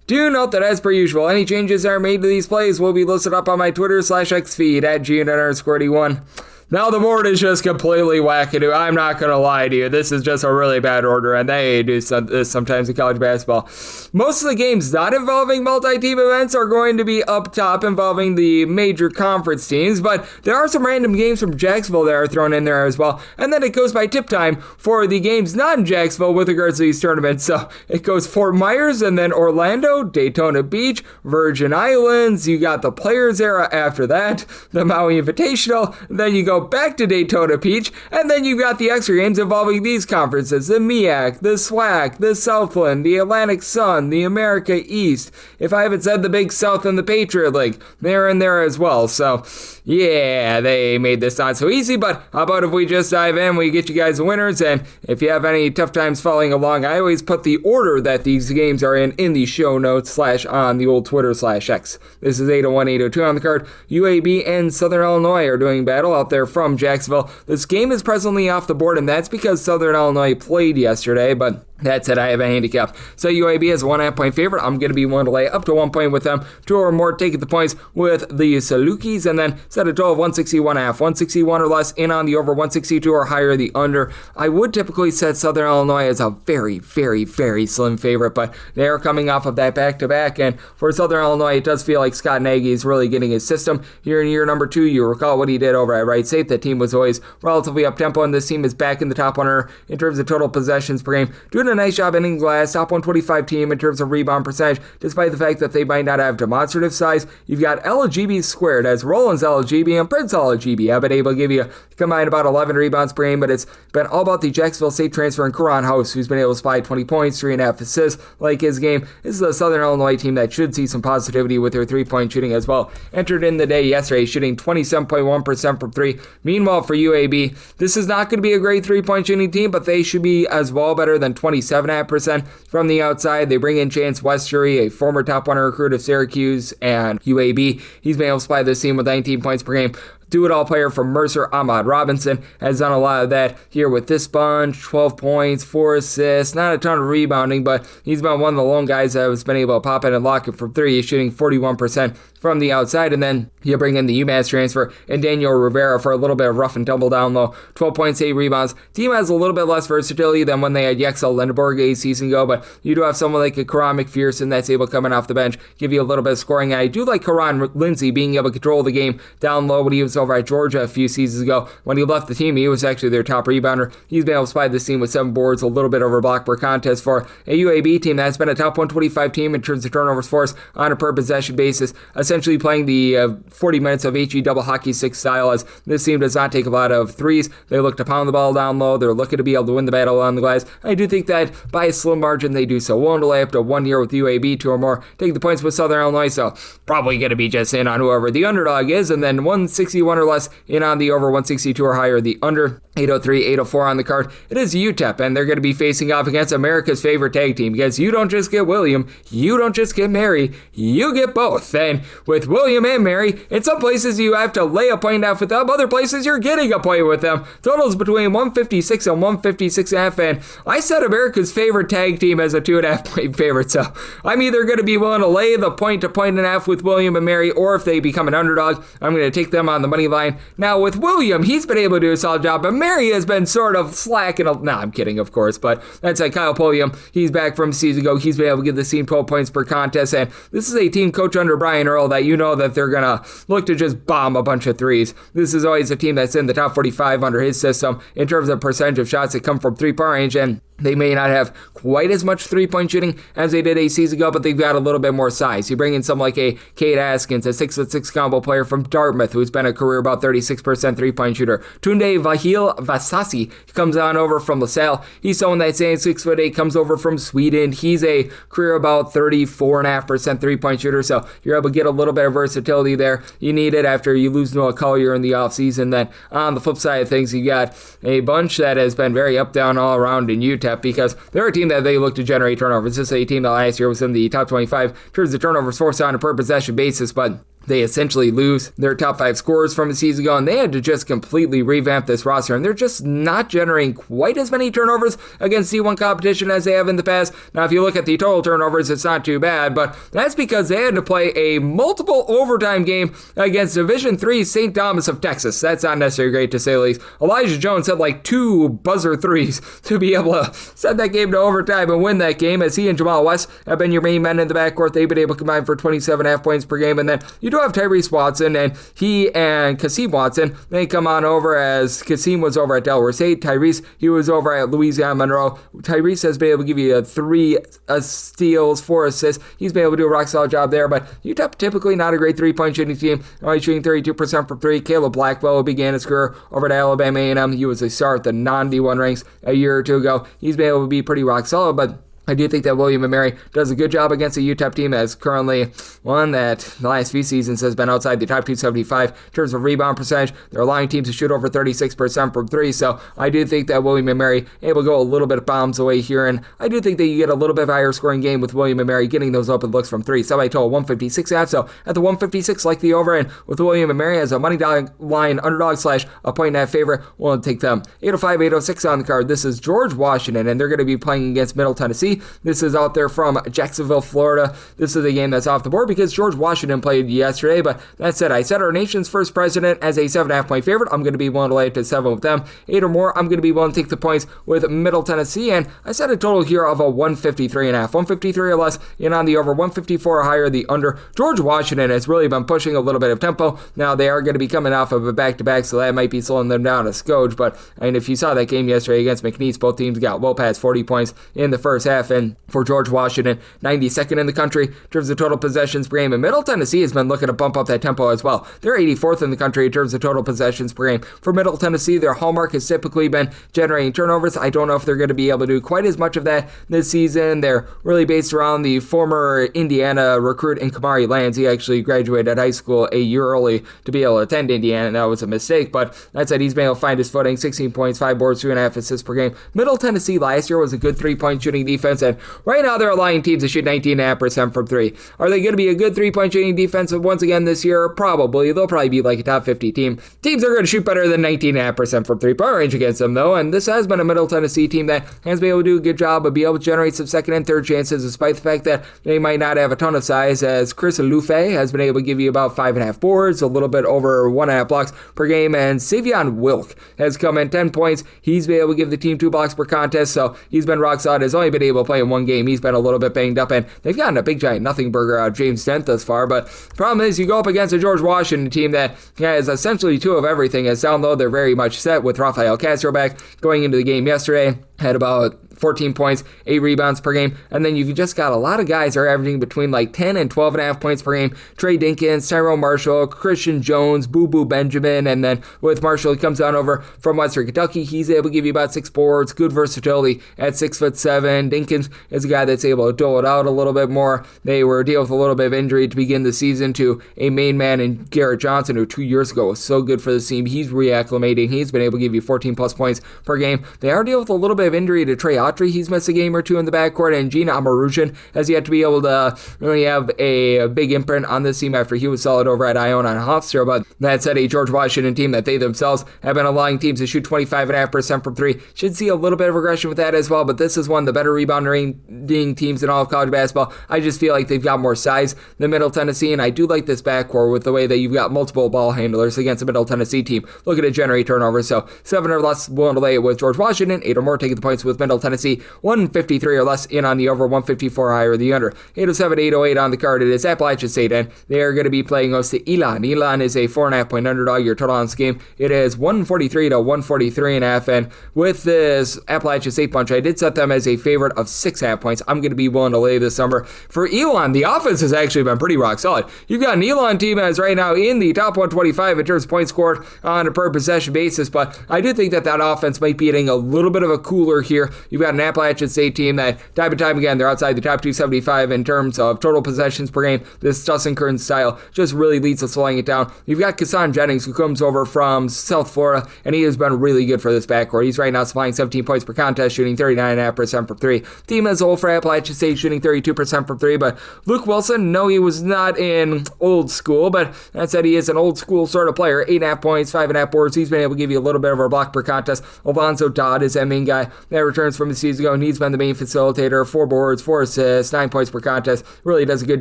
Do note that as per usual, any changes that are made to these plays will be listed up on my Twitter/X feed at @GN_81. Now the board is just completely wackadoo. I'm not going to lie to you. This is just a really bad order, and they do this sometimes in college basketball. Most of the games not involving multi-team events are going to be up top involving the major conference teams, but there are some random games from Jacksonville that are thrown in there as well. And then it goes by tip time for the games not in Jacksonville with regards to these tournaments. So it goes Fort Myers and then Orlando, Daytona Beach, Virgin Islands. You got the Players Era after that, the Maui Invitational. Then you go back to Daytona Beach, and then you've got the extra games involving these conferences, the MEAC, the SWAC, the Southland, the Atlantic Sun, the America East. If I haven't said the Big South and the Patriot League, they're in there as well. So, yeah, they made this not so easy, but how about if we just dive in, we get you guys the winners, and if you have any tough times following along, I always put the order that these games are in the show notes / on the old Twitter/X. This is 801-802 on the card. UAB and Southern Illinois are doing battle out there from Jacksonville. This game is presently off the board, and that's because Southern Illinois played yesterday, but that said, I have a handicap. So UAB is a 1.5 point favorite. I'm going to be willing to lay up to 1 point with them. 2 or more, take the points with the Salukis, and then set a total of 161.5. 161 or less in on the over, 162 or higher the under. I would typically set Southern Illinois as a very, very, very slim favorite, but they are coming off of that back-to-back, and for Southern Illinois, it does feel like Scott Nagy is really getting his system. Here in year number 2, you recall what he did over at Wright State. That team was always relatively up-tempo, and this team is back in the top 100 in terms of total possessions per game. Doing a nice job ending glass, top 125 team in terms of rebound percentage, despite the fact that they might not have demonstrative size. You've got LGB squared as Rollins LGB and Prince LGB have been able to give you combined about 11 rebounds per game, but it's been all about the Jacksonville State transfer and Karan House, who's been able to supply 20 points, 3.5 assists, like his game. This is a Southern Illinois team that should see some positivity with their three-point shooting as well. Entered in the day yesterday, shooting 27.1% from three. Meanwhile, for UAB, this is not going to be a great three-point shooting team, but they should be as well better than 27.5% from the outside. They bring in Chance Westery, a former top 100 recruit of Syracuse and UAB. He's been able to supply this team with 19 points per game. Do-it-all player from Mercer, Ahmad Robinson, has done a lot of that here with this bunch. 12 points, 4 assists, not a ton of rebounding, but he's been one of the lone guys that has been able to pop in and lock it from three. He's shooting 41% from the outside, and then you bring in the UMass transfer and Daniel Rivera for a little bit of rough and tumble down low. 12 points, 8 rebounds. Team has a little bit less versatility than when they had Yexel Lindenberg a season ago, but you do have someone like a Karan McPherson that's able to come in off the bench, give you a little bit of scoring. And I do like Karan Lindsey being able to control the game down low when he was over at Georgia a few seasons ago. When he left the team, he was actually their top rebounder. He's been able to supply this team with 7 boards, a little bit over block per contest for a UAB team that's been a top 125 team in terms of turnovers forced on a per possession basis, essentially playing the 40 minutes of HE double hockey stick style, as this team does not take a lot of threes. They look to pound the ball down low. They're looking to be able to win the battle on the glass. I do think that by a slim margin they do so. Willing to lay up to 1 year with UAB, 2 or more. Take the points with Southern Illinois, so probably going to be just in on whoever the underdog is, and then 161 or less in on the over, 162 or higher the under. 803, 804 on the card. It is UTEP, and they're going to be facing off against America's favorite tag team, because you don't just get William, you don't just get Mary, you get both. And with William and Mary, in some places you have to lay a point out with them, other places you're getting a point with them. Totals between 156 and 156.5, and I set America's favorite tag team as a 2.5 point favorite, so I'm either going to be willing to lay the point to 1.5 with William and Mary, or if they become an underdog, I'm going to take them on the money line. Now with William, he's been able to do a solid job, but Mary has been sort of slacking. I'm kidding, of course, but that's like Kyle Pulliam. He's back from a season ago. He's been able to give the team 12 points per contest, and this is a team coach under Brian Earl that you know that they're going to look to just bomb a bunch of threes. This is always a team that's in the top 45 under his system in terms of percentage of shots that come from three-point range, and They may not have quite as much three-point shooting as they did a season ago, but they've got a little bit more size. You bring in someone like a Cade Askins, a 6'6" combo player from Dartmouth, who's been a career about 36% three-point shooter. Tunde Vahil Vasasi comes on over from LaSalle. He's someone that's saying 6'8", comes over from Sweden. He's a career about 34.5% three-point shooter, so you're able to get a little bit of versatility there. You need it after you lose Noah Collier in the offseason. Then on the flip side of things, you got a bunch that has been very up-down all around in UTEP, because they're a team that they look to generate turnovers. This is a team that last year was in the top 25 in terms of turnovers forced on a per possession basis, but they essentially lose their top 5 scorers from a season ago, and they had to just completely revamp this roster, and they're just not generating quite as many turnovers against D1 competition as they have in the past. Now, if you look at the total turnovers, it's not too bad, but that's because they had to play a multiple overtime game against Division III St. Thomas of Texas. That's not necessarily great, to say the least. Elijah Jones had like 2 buzzer threes to be able to send that game to overtime and win that game, as he and Jamal West have been your main men in the backcourt. They've been able to combine for 27.5 points per game, and then you do have Tyrese Watson, and he and Kasim Watson, they come on over, as Kasim was over at Delaware State. Tyrese, he was over at Louisiana Monroe. Tyrese has been able to give you 3 steals, 4 assists. He's been able to do a rock solid job there, but UTEP typically not a great three-point shooting team, only shooting 32% from 3. Caleb Blackwell began his career over at Alabama A&M. He was a star at the non-D1 ranks a year or two ago. He's been able to be pretty rock solid, but I do think that William & Mary does a good job against a UTEP team that's currently one that the last few seasons has been outside the top 275 in terms of rebound percentage. They're allowing teams to shoot over 36% from 3, so I do think that William & Mary able to go a little bit of bombs away here, and I do think that you get a little bit of higher scoring game with William & Mary getting those open looks from 3. Somebody told 156.5, so at the 156, like the over, and with William & Mary as a money line underdog / a point and a half favorite, we'll take them. 805-806 on the card. This is George Washington, and they're going to be playing against Middle Tennessee. This is out there from Jacksonville, Florida. This is a game that's off the board because George Washington played yesterday, but that said, I set our nation's first president as a 7.5 point favorite. I'm going to be willing to lay it to 7 with them. 8 or more, I'm going to be willing to take the points with Middle Tennessee, and I set a total here of a 153.5. 153 or less, in on the over. 154 or higher, the under. George Washington has really been pushing a little bit of tempo. Now, they are going to be coming off of a back-to-back, so that might be slowing them down a skoge, but I mean, if you saw that game yesterday against McNeese, both teams got well past 40 points in the first half, and for George Washington, 92nd in the country in terms of total possessions per game. And Middle Tennessee has been looking to bump up that tempo as well. They're 84th in the country in terms of total possessions per game. For Middle Tennessee, their hallmark has typically been generating turnovers. I don't know if they're going to be able to do quite as much of that this season. They're really based around the former Indiana recruit in Kamari Lands. He actually graduated high school a year early to be able to attend Indiana, and that was a mistake, but that said, he's been able to find his footing. 16 points, 5 boards, 2.5 assists per game. Middle Tennessee last year was a good three-point shooting defense, and right now they're allowing teams to shoot 19.5% from 3. Are they going to be a good three-point shooting defense once again this year? Probably. They'll probably be like a top 50 team. Teams are going to shoot better than 19.5% from 3-point range against them, though, and this has been a Middle Tennessee team that has been able to do a good job of being able to generate some second and third chances, despite the fact that they might not have a ton of size, as Chris Lufe has been able to give you about 5.5 boards, a little bit over 1.5 blocks per game, and Savion Wilk has come in 10 points. He's been able to give the team 2 blocks per contest, so he's been rock solid. Has only been able to play in 1 game. He's been a little bit banged up, and they've gotten a big giant nothing burger out of James Dent thus far, but the problem is you go up against a George Washington team that has essentially 2 of everything, as down low they're very much set with Rafael Castro back going into the game yesterday. Had about 14 points, 8 rebounds per game, and then you've just got a lot of guys that are averaging between like 10 and 12.5 points per game. Trey Dinkins, Tyrone Marshall, Christian Jones, Boo Boo Benjamin, and then with Marshall, he comes down over from Western Kentucky. He's able to give you about 6 boards, good versatility at 6'7". Dinkins is a guy that's able to dole it out a little bit more. They were dealing with a little bit of injury to begin the season to a main man in Garrett Johnson, who 2 years ago was so good for the team. He's reacclimating. He's been able to give you 14 plus points per game. They are dealing with a little bit of injury to Trey Autry. He's missed a game or 2 in the backcourt, and Gina Amarushin has yet to be able to really have a big imprint on this team after he was solid over at Iona and Hofstra. But that said, a George Washington team that they themselves have been allowing teams to shoot 25.5% from 3. Should see a little bit of regression with that as well, but this is one of the better rebounding teams in all of college basketball. I just feel like they've got more size than Middle Tennessee, and I do like this backcourt with the way that you've got multiple ball handlers against a Middle Tennessee team looking to generate turnovers. So 7 or less willing to lay it with George Washington, 8 or more taking taking the points with Middle Tennessee, 153 or less in on the over, 154 higher the under. 807, 808 on the card. It is Appalachian St, and they are going to be playing host to Elon. Elon is a 4.5-point underdog. Your total on this game, it is 143 to 143.5, and with this Appalachian St bunch, I did set them as a favorite of 6.5 points. I'm going to be willing to lay this number. For Elon, the offense has actually been pretty rock solid. You've got an Elon team as right now in the top 125 in terms of points scored on a per possession basis, but I do think that offense might be getting a little bit of a cooler here. You've got an Appalachian St team that time and time again, they're outside the top 275 in terms of total possessions per game. This Dustin Kern style just really leads to slowing it down. You've got Kassan Jennings, who comes over from South Florida, and he has been really good for this backcourt. He's right now supplying 17 points per contest, shooting 39.5% from three. Team as a whole for Appalachian State shooting 32% from three, but Luke Wilson, no, he was not in old school, but that said, he is an old school sort of player. 8.5 points, 5.5 boards. He's been able to give you a little bit of a block per contest. Alonzo Dodd is that main guy that returns from the season ago, and he's been the main facilitator. 4 boards, 4 assists, 9 points per contest. Really does a good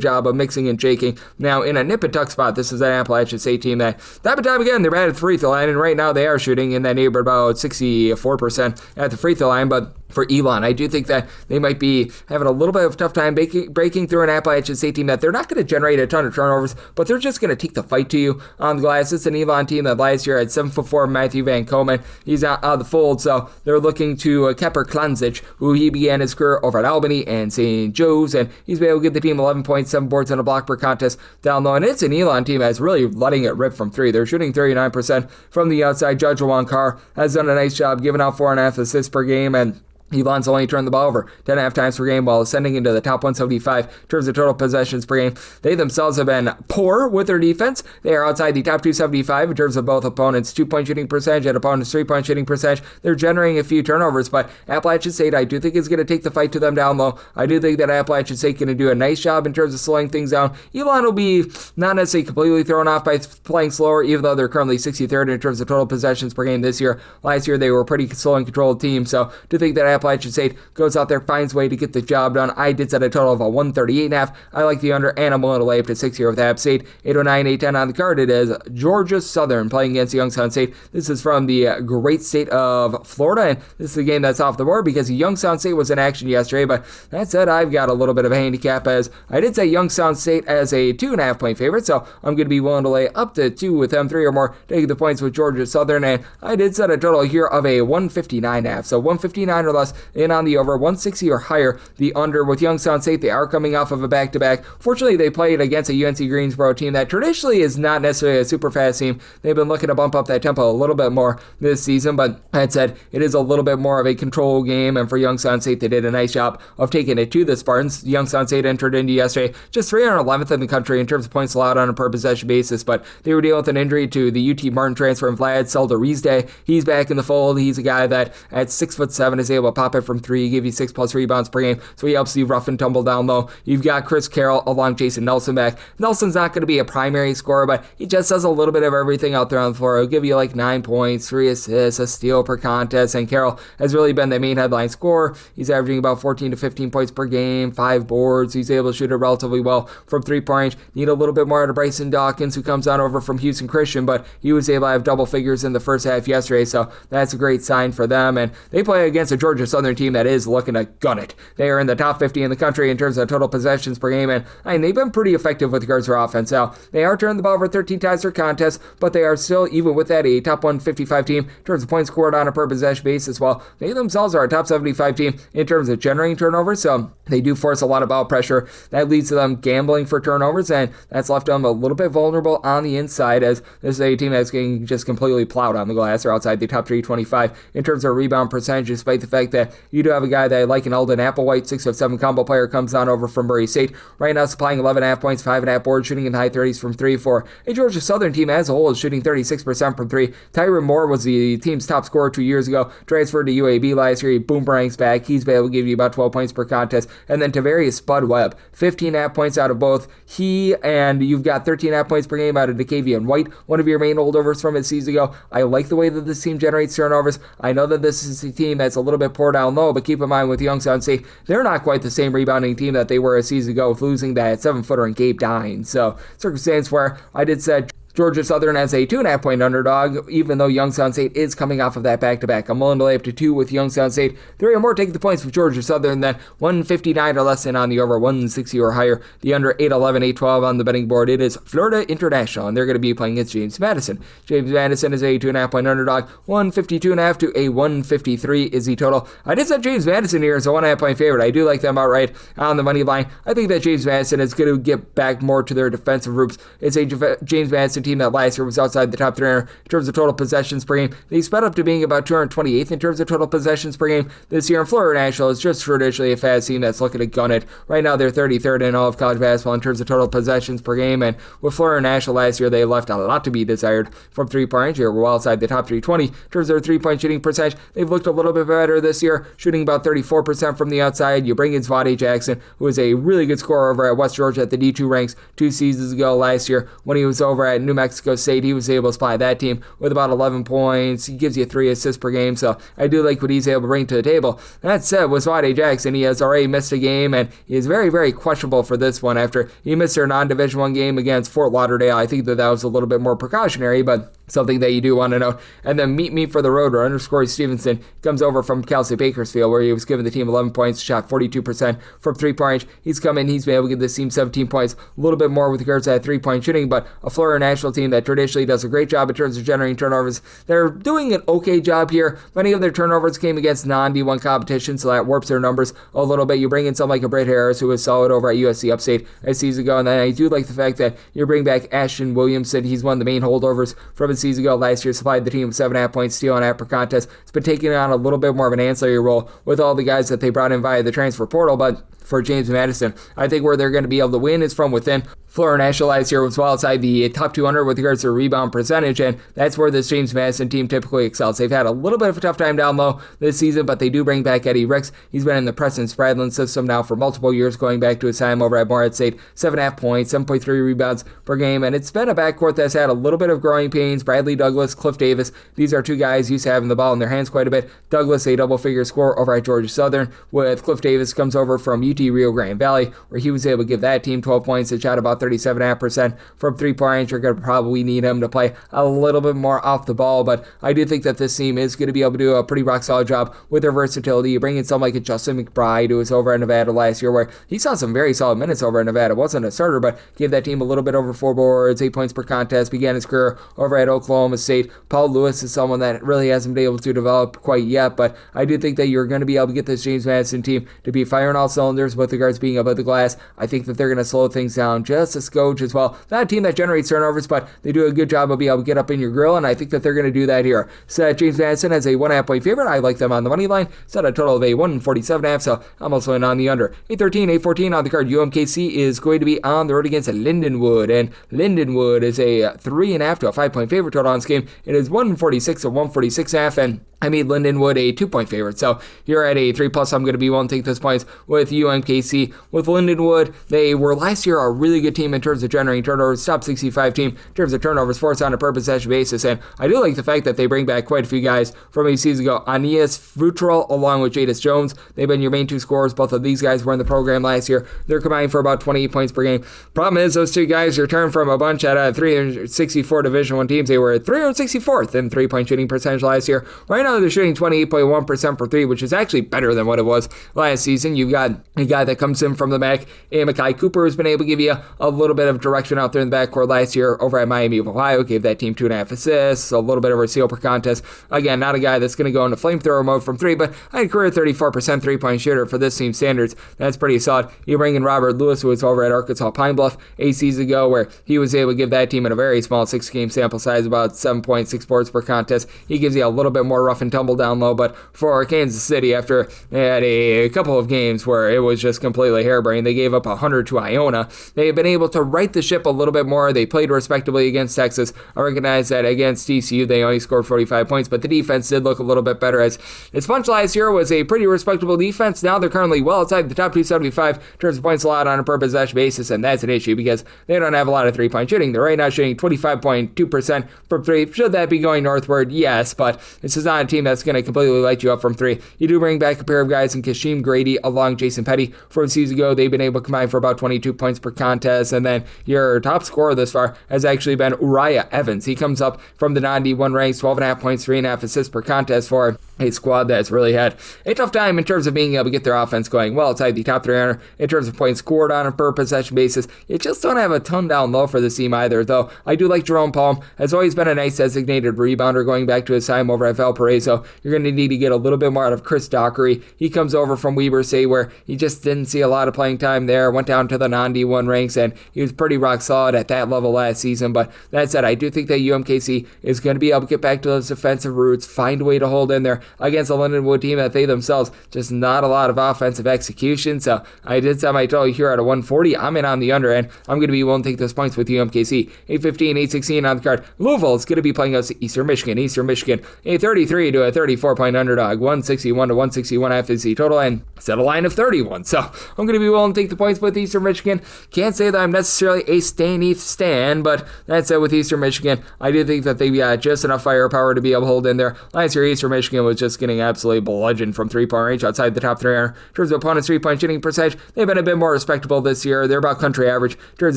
job of mixing and shaking. Now, in a nip and tuck spot, this is an Appalachian State team that time and time again, they're bad at the free throw line, and right now they are shooting in that neighborhood about 64% at the free throw line, but for Elon, I do think that they might be having a little bit of a tough time breaking through an Appalachian State team that they're not going to generate a ton of turnovers, but they're just going to take the fight to you on the glass. It's an Elon team that last year had 7'4" Matthew Van Komen. He's out of the fold, so they're looking to Kepper Klanzic, who he began his career over at Albany and St. Joe's, and he's been able to give the team 11 points, 7 boards, and a block per contest down low, and it's an Elon team that's really letting it rip from three. They're shooting 39% from the outside. Judge Juwan Carr has done a nice job giving out 4.5 assists per game, and Elon's only turned the ball over 10.5 times per game while ascending into the top 175 in terms of total possessions per game. They themselves have been poor with their defense. They are outside the top 275 in terms of both opponents' 2-point shooting percentage and opponents' 3-point shooting percentage. They're generating a few turnovers, but Appalachian State, I do think, is going to take the fight to them down low. I do think that Appalachian State going to do a nice job in terms of slowing things down. Elon will be not necessarily completely thrown off by playing slower, even though they're currently 63rd in terms of total possessions per game this year. Last year, they were a pretty slow and controlled team, so I do think that Appalachian State goes out there, finds a way to get the job done. I did set a total of a 138.5. I like the under, and I'm willing to lay up to 6 here with App State. 809, 810 on the card. It is Georgia Southern playing against Youngstown State. This is from the great state of Florida, and this is a game that's off the board because Youngstown State was in action yesterday, but that said, I've got a little bit of a handicap as I did say Youngstown State as a 2.5 point favorite, so I'm going to be willing to lay up to 2 with them, 3 or more, taking the points with Georgia Southern, and I did set a total here of a 159.5, so 159 or less in on the over, 160 or higher the under with Youngstown State. They are coming off of a back-to-back. Fortunately, they played against a UNC Greensboro team that traditionally is not necessarily a super fast team. They've been looking to bump up that tempo a little bit more this season, but that said, it is a little bit more of a control game, and for Youngstown State, they did a nice job of taking it to the Spartans. Youngstown State entered into yesterday just 311th in the country in terms of points allowed on a per possession basis, but they were dealing with an injury to the UT Martin transfer and Vlad Selderizde. He's back in the fold. He's a guy that at 6'7" is able to pop it from three, give you 6+ rebounds per game, so he helps you rough and tumble down low. You've got Chris Carroll along Jason Nelson back. Nelson's not going to be a primary scorer, but he just does a little bit of everything out there on the floor. He'll give you like 9 points, 3 assists, a steal per contest, and Carroll has really been the main headline scorer. He's averaging about 14 to 15 points per game, 5 boards. He's able to shoot it relatively well from 3-point range. Need a little bit more out of Bryson Dawkins, who comes on over from Houston Christian, but he was able to have double figures in the first half yesterday, so that's a great sign for them, and they play against a Georgia Southern team that is looking to gun it. They are in the top 50 in the country in terms of total possessions per game, and they've been pretty effective with regards to their offense. Now, they are turning the ball over 13 times per contest, but they are still, even with that, a top 155 team in terms of points scored on a per possession basis, while they themselves are a top 75 team in terms of generating turnovers, so they do force a lot of ball pressure. That leads to them gambling for turnovers, and that's left them a little bit vulnerable on the inside, as this is a team that's getting just completely plowed on the glass. They're outside the top 325 in terms of rebound percentage, despite the fact that you do have a guy that I like, an Alden Applewhite, 6'7" combo player, comes on over from Boise St. Right now supplying 11.5 points, 5.5 boards, shooting in the high 30s from 3 for a Georgia Southern team as a whole is shooting 36% from 3. Tyron Moore was the team's top scorer 2 years ago, transferred to UAB last year. He boomerangs back. He's been able to give you about 12 points per contest. And then Tavarius Spud Webb, 15.5 points out of both he, and you've got 13.5 points per game out of DeKavian White, one of your main holdovers from a season ago. I like the way that this team generates turnovers. I know that this is a team that's a little bit poor down low, but keep in mind with Youngstown State, they're not quite the same rebounding team that they were a season ago, with losing that 7-footer and Gabe Dine. So, circumstance where I did set Georgia Southern as a 2.5-point underdog, even though Youngstown State is coming off of that back-to-back. I'm willing to lay up to 2 with Youngstown State. 3 or more take the points with Georgia Southern, then 159 or less than on the over, 160 or higher. The under 811, 812 on the betting board. It is Florida International, and they're going to be playing against James Madison. James Madison is a 2.5-point underdog. 152.5 to a 153 is the total. I did set James Madison here as a 1.5-point favorite. I do like them outright on the money line. I think that James Madison is going to get back more to their defensive roots. It's a James Madison team that last year was outside the top 300 in terms of total possessions per game. They sped up to being about 228th in terms of total possessions per game this year. And Florida National is just traditionally a fast team that's looking to gun it. Right now, they're 33rd in all of college basketball in terms of total possessions per game. And with Florida National last year, they left a lot to be desired from three-point range. We're well outside the top 320 in terms of their three-point shooting percentage. They've looked a little bit better this year, shooting about 34% from the outside. You bring in Zwade Jackson, who is a really good scorer over at West Georgia at the D2 ranks 2 seasons ago last year. When he was over at New Mexico State, he was able to supply that team with about 11 points. He gives you 3 assists per game, so I do like what he's able to bring to the table. That said, with Zwade Jackson, he has already missed a game, and he is very, very questionable for this one after he missed their non-Division I game against Fort Lauderdale. I think that was a little bit more precautionary, but something that you do want to know. And then meet me for the road, where _ Stevenson comes over from Cal State Bakersfield, where he was giving the team 11 points, shot 42% from three-point range. He's come in, he's been able to give this team 17 points, a little bit more with regards to that three-point shooting, but a Florida National team that traditionally does a great job in terms of generating turnovers. They're doing an okay job here. Many of their turnovers came against non-D1 competition, so that warps their numbers a little bit. You bring in someone like a Brett Harris, who was solid over at USC Upstate a season ago, and then I do like the fact that you bring back Ashton Williamson. He's one of the main holdovers from a season ago last year, supplied the team with 7.5 points, steal and half per contest. It's been taking on a little bit more of an ancillary role with all the guys that they brought in via the transfer portal, but for James Madison, I think where they're going to be able to win is from within. Florida National last year was well outside the top 200 with regards to rebound percentage, and that's where this James Madison team typically excels. They've had a little bit of a tough time down low this season, but they do bring back Eddie Ricks. He's been in the Preston Spradlin system now for multiple years, going back to his time over at Morehead State. 7.5 points, 7.3 rebounds per game, and it's been a backcourt that's had a little bit of growing pains. Bradley Douglas, Cliff Davis, these are two guys used to having the ball in their hands quite a bit. Douglas, a double-figure scorer over at Georgia Southern, with Cliff Davis comes over from UT Rio Grande Valley, where he was able to give that team 12 points and shot about 37.5% from three-point range. You're going to probably need him to play a little bit more off the ball, but I do think that this team is going to be able to do a pretty rock-solid job with their versatility. You bring in someone like a Justin McBride, who was over at Nevada last year, where he saw some very solid minutes over at Nevada. Wasn't a starter, but gave that team a little bit over 4 boards, 8 points per contest, began his career over at Oklahoma State. Paul Lewis is someone that really hasn't been able to develop quite yet, but I do think that you're going to be able to get this James Madison team to be firing all cylinders with regards to being above the glass. I think that they're going to slow things down just a skoch as well. Not a team that generates turnovers, but they do a good job of being able to get up in your grill, and I think that they're going to do that here. Set James Madison as a 1.5-point favorite. I like them on the money line. Set a total of a 147.5, so I'm also in on the under. 813, 814 on the card. UMKC is going to be on the road against Lindenwood, and Lindenwood is a 3.5 to a 5-point favorite total on this game. It is 146 to 146.5, and I made Lindenwood a 2-point favorite. So here at a 3+, I'm going to be willing to take those points with UMKC. With Lindenwood, they were last year a really good team in terms of generating turnovers, top 65 team in terms of turnovers forced on a per possession basis. And I do like the fact that they bring back quite a few guys from a season ago. Aeneas Futrell along with Jadis Jones. They've been your main two scorers. Both of these guys were in the program last year. They're combined for about 28 points per game. Problem is, those two guys returned from a bunch at 364 Division I teams. They were 364th in three-point shooting percentage last year. Right now, they're shooting 28.1% for three, which is actually better than what it was last season. You've got a guy that comes in from the back, Amakai Cooper, has been able to give you a little bit of direction out there in the backcourt last year over at Miami of Ohio. Gave that team 2.5 assists, a little bit of a steal per contest. Again, not a guy that's going to go into flamethrower mode from three, but I had a career 34% three-point shooter for this team's standards. That's pretty solid. You bring in Robert Lewis, who was over at Arkansas Pine Bluff a season ago, where he was able to give that team in a very small 6-game sample size about 7.6 boards per contest. He gives you a little bit more rough and tumble down low, but for Kansas City, after they had a couple of games where it was just completely harebrained, they gave up 100 to Iona. They have been able to right the ship a little bit more. They played respectably against Texas. I recognize that against TCU, they only scored 45 points, but the defense did look a little bit better, as its punch last year was a pretty respectable defense. Now they're currently well outside the top 275 in terms of points allowed on a per possession basis, and that's an issue because they don't have a lot of three-point shooting. They're right now shooting 25.2% from three. Should that be going northward? Yes, but this is not a a team that's going to completely light you up from three. You do bring back a pair of guys in Kashim Grady along Jason Petty from a season ago. They've been able to combine for about 22 points per contest. And then your top scorer this far has actually been Uriah Evans. He comes up from the non-D1 ranks, 12.5 points, 3.5 assists per contest for a squad that's really had a tough time in terms of being able to get their offense going well outside the top 300 in terms of points scored on a per possession basis. You just don't have a ton down low for this team either, though I do like Jerome Palm. Has always been a nice designated rebounder going back to his time over at Valparaiso. You're going to need to get a little bit more out of Chris Dockery. He comes over from Weber State where he just didn't see a lot of playing time there, went down to the non-D1 ranks, and he was pretty rock solid at that level last season. But that said, I do think that UMKC is going to be able to get back to those defensive roots, find a way to hold in there against a Lindenwood team that they themselves just not a lot of offensive execution. So I did set my total here at a 140. I'm in on the under, and I'm going to be willing to take those points with UMKC. 815, 816 on the card. Louisville is going to be playing us Eastern Michigan. Eastern Michigan, a 33 to a 34-point underdog, 161 to 161 FNC total, and set a line of 31. So I'm going to be willing to take the points with Eastern Michigan. Can't say that I'm necessarily a Stany stan, but that said, with Eastern Michigan, I do think that they've got just enough firepower to be able to hold in there. Last year, Eastern Michigan was just getting absolutely bludgeoned from three-point range outside the top 300. In terms of opponents' three-point shooting percentage, they've been a bit more respectable this year. They're about country average in terms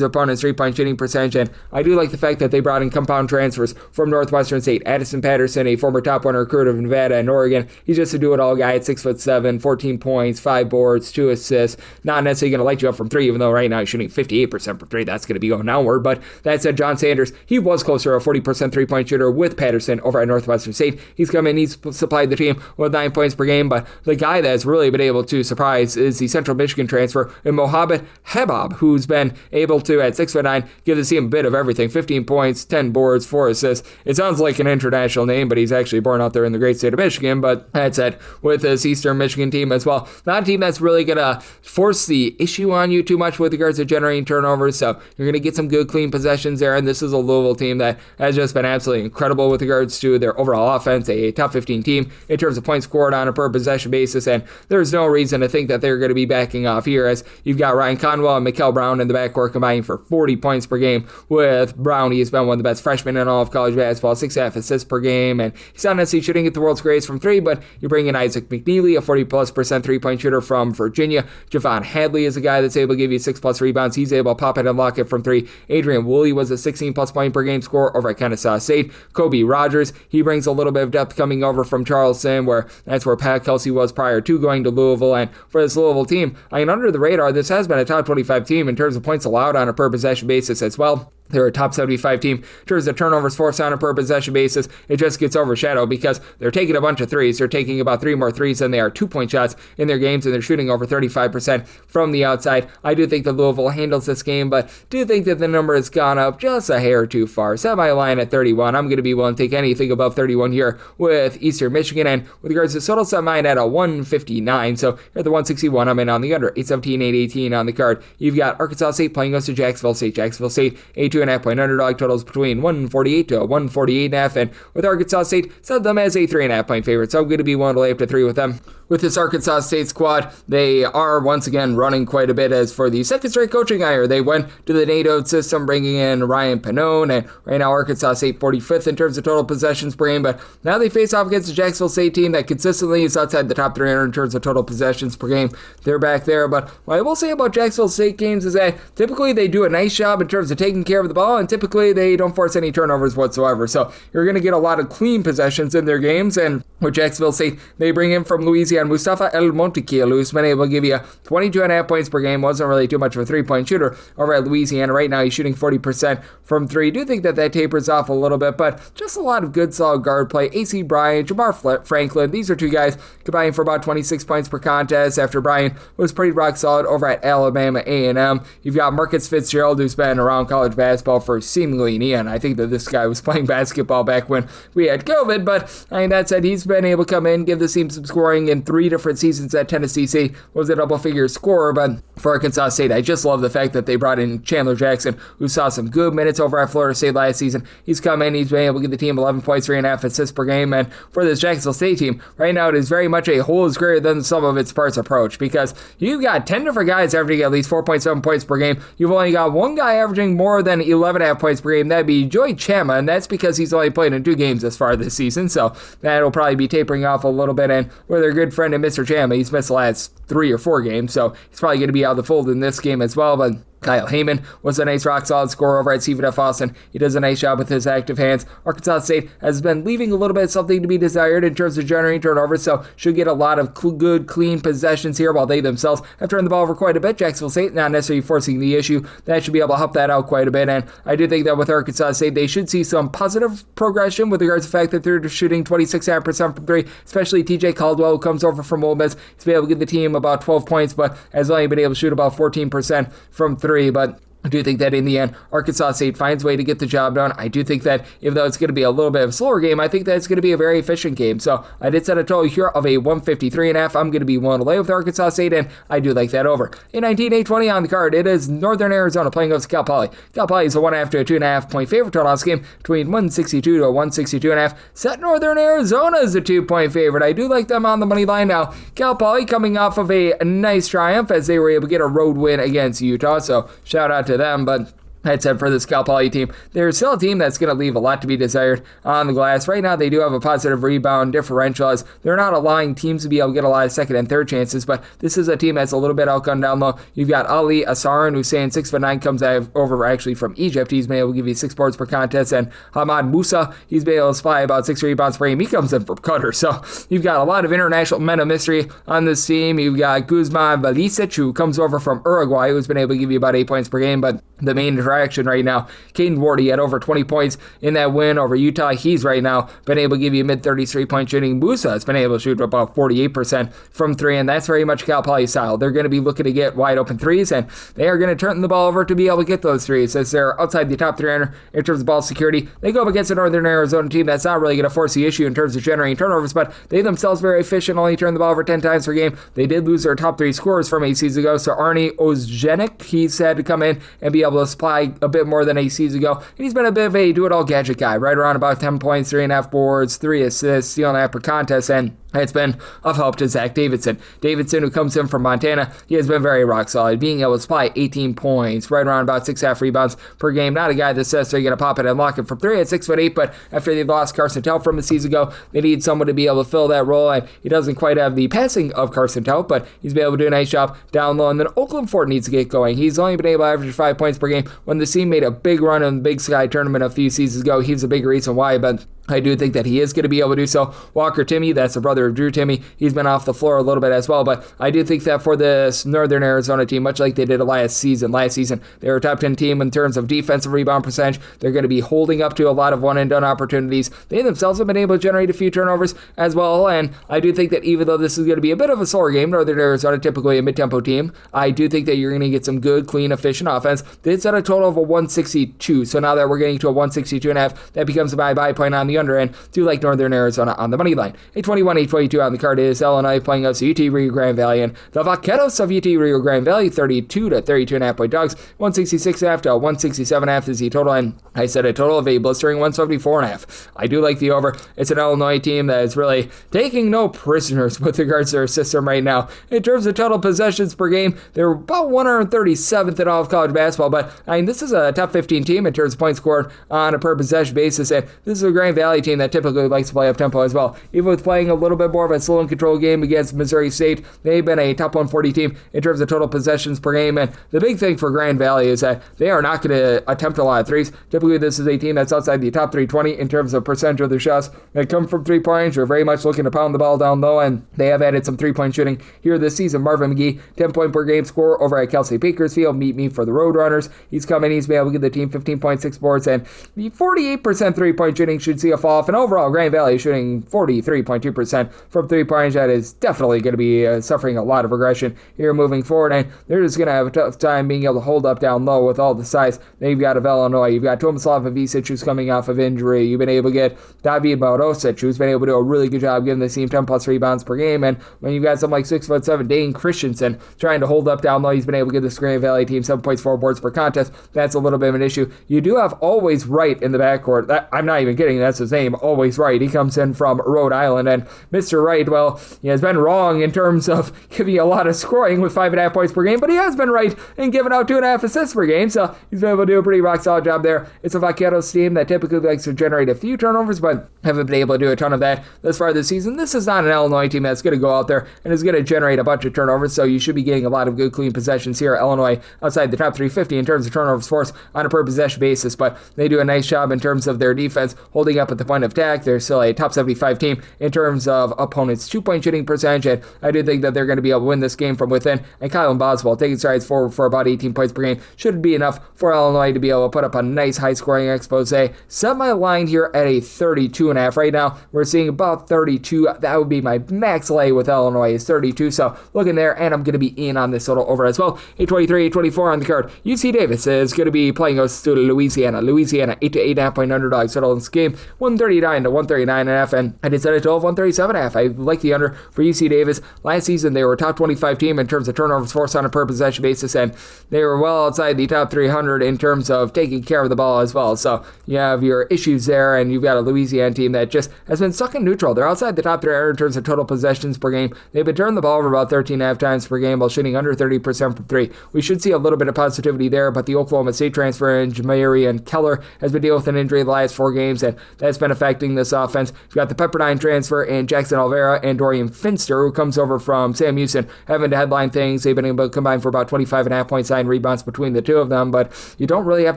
of opponents' three-point shooting percentage, and I do like the fact that they brought in compound transfers from Northwestern State. Addison Patterson, a former top 1 recruit of Nevada and Oregon. He's just a do-it-all guy at 6'7", 14 points, 5 boards, 2 assists. Not necessarily going to light you up from three, even though right now he's shooting 58% from three. That's going to be going downward. But that said, John Sanders, he was closer to a 40% three-point shooter with Patterson over at Northwestern State. He's come in, he's supplied the team with 9 points per game, but the guy that's really been able to surprise is the Central Michigan transfer in Mohamed Habab, who's been able to, at 6'9", give the team a bit of everything. 15 points, 10 boards, 4 assists. It sounds like an international name, but he's actually born out there in the great state of Michigan. But that said, with this Eastern Michigan team as well, not a team that's really going to force the issue on you too much with regards to generating turnovers, so you're going to get some good clean possessions there, and this is a Louisville team that has just been absolutely incredible with regards to their overall offense, a top 15 team in terms of points scored on a per possession basis, and there's no reason to think that they're going to be backing off here, as you've got Ryan Conwell and Mikkel Brown in the backcourt combining for 40 points per game. With Brown, he's been one of the best freshmen in all of college basketball, 6.5 assists per game, and he's not necessarily shooting at the world's greatest from three, but you bring in Isaac McNeely, a 40+% three-point shooter from Virginia. Javon Hadley is a guy that's able to give you 6+ rebounds. He's able to pop it and lock it from three. Adrian Woolley was a 16+ point per game scorer over at Kennesaw St. Kobe Rogers, he brings a little bit of depth coming over from Charleston, where that's where Pat Kelsey was prior to going to Louisville. And for this Louisville team, under the radar, this has been a top 25 team in terms of points allowed on a per possession basis as well. They're a top 75 team in terms of turnovers forced on a per possession basis. It just gets overshadowed because they're taking a bunch of threes. They're taking about 3 more threes than they are 2-point shots in their games, and they're shooting over 35% from the outside. I do think that Louisville handles this game, but do think that the number has gone up just a hair too far. Set my line at 31. I'm going to be willing to take anything above 31 here with Eastern Michigan, and with regards to total, set mine at a 159. So here at the 161, I'm in on the under. 817, 818 on the card. You've got Arkansas State playing us to Jacksonville St. Jacksonville State, a 2.5 point underdog, totals between 148 to 148.5, and with Arkansas State, set them as a 3.5 point favorite, so I'm going to be willing to lay up to 3 with them. With this Arkansas State squad, they are once again running quite a bit as for the second straight coaching hire. They went to the NATO system, bringing in Ryan Pannone, and right now Arkansas State 45th in terms of total possessions per game, but now they face off against the Jacksonville State team that consistently is outside the top 300 in terms of total possessions per game. They're back there, but what I will say about Jacksonville State games is that typically they do a nice job in terms of taking care of the ball, and typically they don't force any turnovers whatsoever, so you're going to get a lot of clean possessions in their games. And with Jacksonville State, they bring in from Louisiana Mustafa El Montequiel, who's been able to give you 22.5 points per game. Wasn't really too much of a three-point shooter over at Louisiana. Right now he's shooting 40% from three. Do think that tapers off a little bit, but just a lot of good solid guard play. A.C. Bryant, Jamar Franklin, these are two guys combining for about 26 points per contest after Bryant was pretty rock solid over at Alabama A&M. You've got Marcus Fitzgerald, who's been around college basketball for seemingly an eon. I think that this guy was playing basketball back when we had COVID, but that said, he's been able to come in, give the team some scoring in 3 different seasons at Tennessee State. Was a double-figure scorer, but for Arkansas State, I just love the fact that they brought in Chandler Jackson, who saw some good minutes over at Florida State last season. He's come in, he's been able to give the team 11 points, 3.5 assists per game, and for this Jacksonville State team, right now it is very much a whole is greater than the sum of its parts approach, because you've got 10 different guys averaging at least 4.7 points per game. You've only got one guy averaging more than again, 11.5 points per game. That'd be Joy Chama, and that's because he's only played in 2 games this far this season, so that'll probably be tapering off a little bit. And with our good friend and Mr. Chama, he's missed the last 3 or 4 games, so he's probably going to be out of the fold in this game as well. But Kyle Heyman was a nice rock-solid scorer over at CVF Austin. He does a nice job with his active hands. Arkansas State has been leaving a little bit of something to be desired in terms of generating turnovers, so should get a lot of good, clean possessions here while they themselves have turned the ball over quite a bit. Jacksonville St not necessarily forcing the issue. That should be able to help that out quite a bit, and I do think that with Arkansas State, they should see some positive progression with regards to the fact that they're shooting 26.5% from 3, especially TJ Caldwell, who comes over from Ole Miss. He's been able to give the team about 12 points, but has only been able to shoot about 14% from 3, but I do think that in the end, Arkansas State finds a way to get the job done. I do think that even though it's going to be a little bit of a slower game, I think that it's going to be a very efficient game. So I did set a total here of a 153.5. I'm going to be willing to lay with Arkansas State, and I do like that over. In 19-8-20 on the card, it is Northern Arizona playing against Cal Poly. Cal Poly is a 1.5 to a 2.5 point favorite total on this game between 162 to a 162.5. Set Northern Arizona as a 2-point favorite. I do like them on the money line now. Cal Poly coming off of a nice triumph as they were able to get a road win against Utah, so shout out to them, but I'd said for this Cal Poly team, they're still a team that's going to leave a lot to be desired on the glass. Right now, they do have a positive rebound differential as they're not allowing teams to be able to get a lot of second and third chances, but this is a team that's a little bit outgunned down low. You've got Ali Asaran, who's saying 6'9", comes over actually from Egypt. He's been able to give you 6 boards per contest, and Hamad Musa, he's been able to supply about 6 rebounds per game. He comes in from Qatar, so you've got a lot of international men of mystery on this team. You've got Guzman Velicic, who comes over from Uruguay, who's been able to give you about 8 points per game, but the main interaction right now, Caden Ward, he had over 20 points in that win over Utah. He's right now been able to give you mid-33 point shooting. Musa has been able to shoot about 48% from 3, and that's very much Cal Poly style. They're going to be looking to get wide open threes, and they are going to turn the ball over to be able to get those threes as they're outside the top 300 in terms of ball security. They go up against a Northern Arizona team that's not really going to force the issue in terms of generating turnovers, but they themselves very efficient, only turn the ball over 10 times per game. They did lose their top 3 scorers from 8 seasons ago, so Arnie Ozjenik, he's had to come in and be able to supply a bit more than 8 seasons ago, and he's been a bit of a do-it-all gadget guy, right around about 10 points, 3.5 boards, 3 assists, steal and a half per contest, and it's been of help to Zach Davidson. Davidson, who comes in from Montana, he has been very rock solid, being able to supply 18 points, right around about 6.5 rebounds per game. Not a guy that says they're going to pop it and lock it from 3 at 6'8", but after they lost Carson Tell from a season ago, they need someone to be able to fill that role, and he doesn't quite have the passing of Carson Tell, but he's been able to do a nice job down low. And then Oakland Fort needs to get going. He's only been able to average 5 points per game. When the team made a big run in the Big Sky tournament a few seasons ago, he's a big reason why, but I do think that he is going to be able to do so. Walker Timmy, that's the brother of Drew Timmy, he's been off the floor a little bit as well, but I do think that for this Northern Arizona team, much like they did last season, they were a top 10 team in terms of defensive rebound percentage. They're going to be holding up to a lot of one-and-done opportunities. They themselves have been able to generate a few turnovers as well, and I do think that even though this is going to be a bit of a slower game, Northern Arizona typically a mid-tempo team, I do think that you're going to get some good, clean, efficient offense. They set a total of a 162, so now that we're getting to a 162.5, that becomes a buy point on the under end. Do like Northern Arizona on the money line. 821, 822 on the card is Illinois playing us UT Rio Grande Valley, and the Vaqueros of UT Rio Grande Valley 32 to 32.5 point dogs. 166.5 to 167.5 is the total, and I said a total of a blistering 174.5. I do like the over. It's an Illinois team that is really taking no prisoners with regards to their system right now. In terms of total possessions per game, they're about 137th in all of college basketball, but I mean, this is a top 15 team in terms of points scored on a per possession basis, and this is a Grand Valley team that typically likes to play up tempo as well. Even with playing a little bit more of a slow and control game against Missouri State, they've been a top 140 team in terms of total possessions per game, and the big thing for Grand Valley is that they are not going to attempt a lot of threes. Typically, this is a team that's outside the top 320 in terms of percentage of their shots that come from 3-point range. They're very much looking to pound the ball down low, and they have added some 3-point shooting here this season. Marvin McGee, 10-point per game scorer over at Cal State Bakersfield. Meet me for the Roadrunners. He's come in, he's been able to give the team 15.6 boards, and the 48% 3-point shooting should see a fall off, and overall Grand Valley is shooting 43.2% from 3-point range. That is definitely going to be suffering a lot of regression here moving forward, and they're just going to have a tough time being able to hold up down low with all the size they've got of Illinois. You've got Tomislav Ivicic, who's coming off of injury. You've been able to get David Marosic, who's been able to do a really good job giving the team 10 plus rebounds per game, and when you've got something like 6'7" Dane Christensen trying to hold up down low, he's been able to give this Grand Valley team 7.4 boards per contest. That's a little bit of an issue. You do have Always Right in the backcourt. I'm not even kidding. That's his name, always right. He comes in from Rhode Island, and Mr. Wright, well, he has been wrong in terms of giving a lot of scoring with 5.5 points per game, but he has been right in giving out 2.5 assists per game, so he's been able to do a pretty rock solid job there. It's a Vaqueros team that typically likes to generate a few turnovers, but haven't been able to do a ton of that thus far this season. This is not an Illinois team that's going to go out there and is going to generate a bunch of turnovers, so you should be getting a lot of good clean possessions here. Illinois outside the top 350 in terms of turnovers forced on a per possession basis, but they do a nice job in terms of their defense holding up at the point of attack. They're still a top 75 team in terms of opponents' 2-point shooting percentage, and I do think that they're going to be able to win this game from within. And Kyle Boswell taking strides forward for about 18 points per game should be enough for Illinois to be able to put up a nice high-scoring expose. Set my line here at a 32.5. Right now, we're seeing about 32. That would be my max lay with Illinois is 32. So looking there, and I'm going to be in on this total over as well. 823, 824 on the card. UC Davis is going to be playing host to Louisiana. Louisiana 8 to 8.5 point underdog total in this game. 139 to 139.5, and I did set a total of 137.5. I like the under for UC Davis. Last season, they were a top 25 team in terms of turnovers forced on a per possession basis, and they were well outside the top 300 in terms of taking care of the ball as well. So you have your issues there, and you've got a Louisiana team that just has been stuck in neutral. They're outside the top 300 in terms of total possessions per game. They've been turning the ball over about 13.5 times per game while shooting under 30% from three. We should see a little bit of positivity there, but the Oklahoma State transfer in Jamarian Keller has been dealing with an injury the last 4 games, and that's been affecting this offense. You've got the Pepperdine transfer in Jackson Alvera and Dorian Finster, who comes over from Sam Houston, having to headline things. They've been able to combine for about 25.5 points, 9 rebounds between the two of them, but you don't really have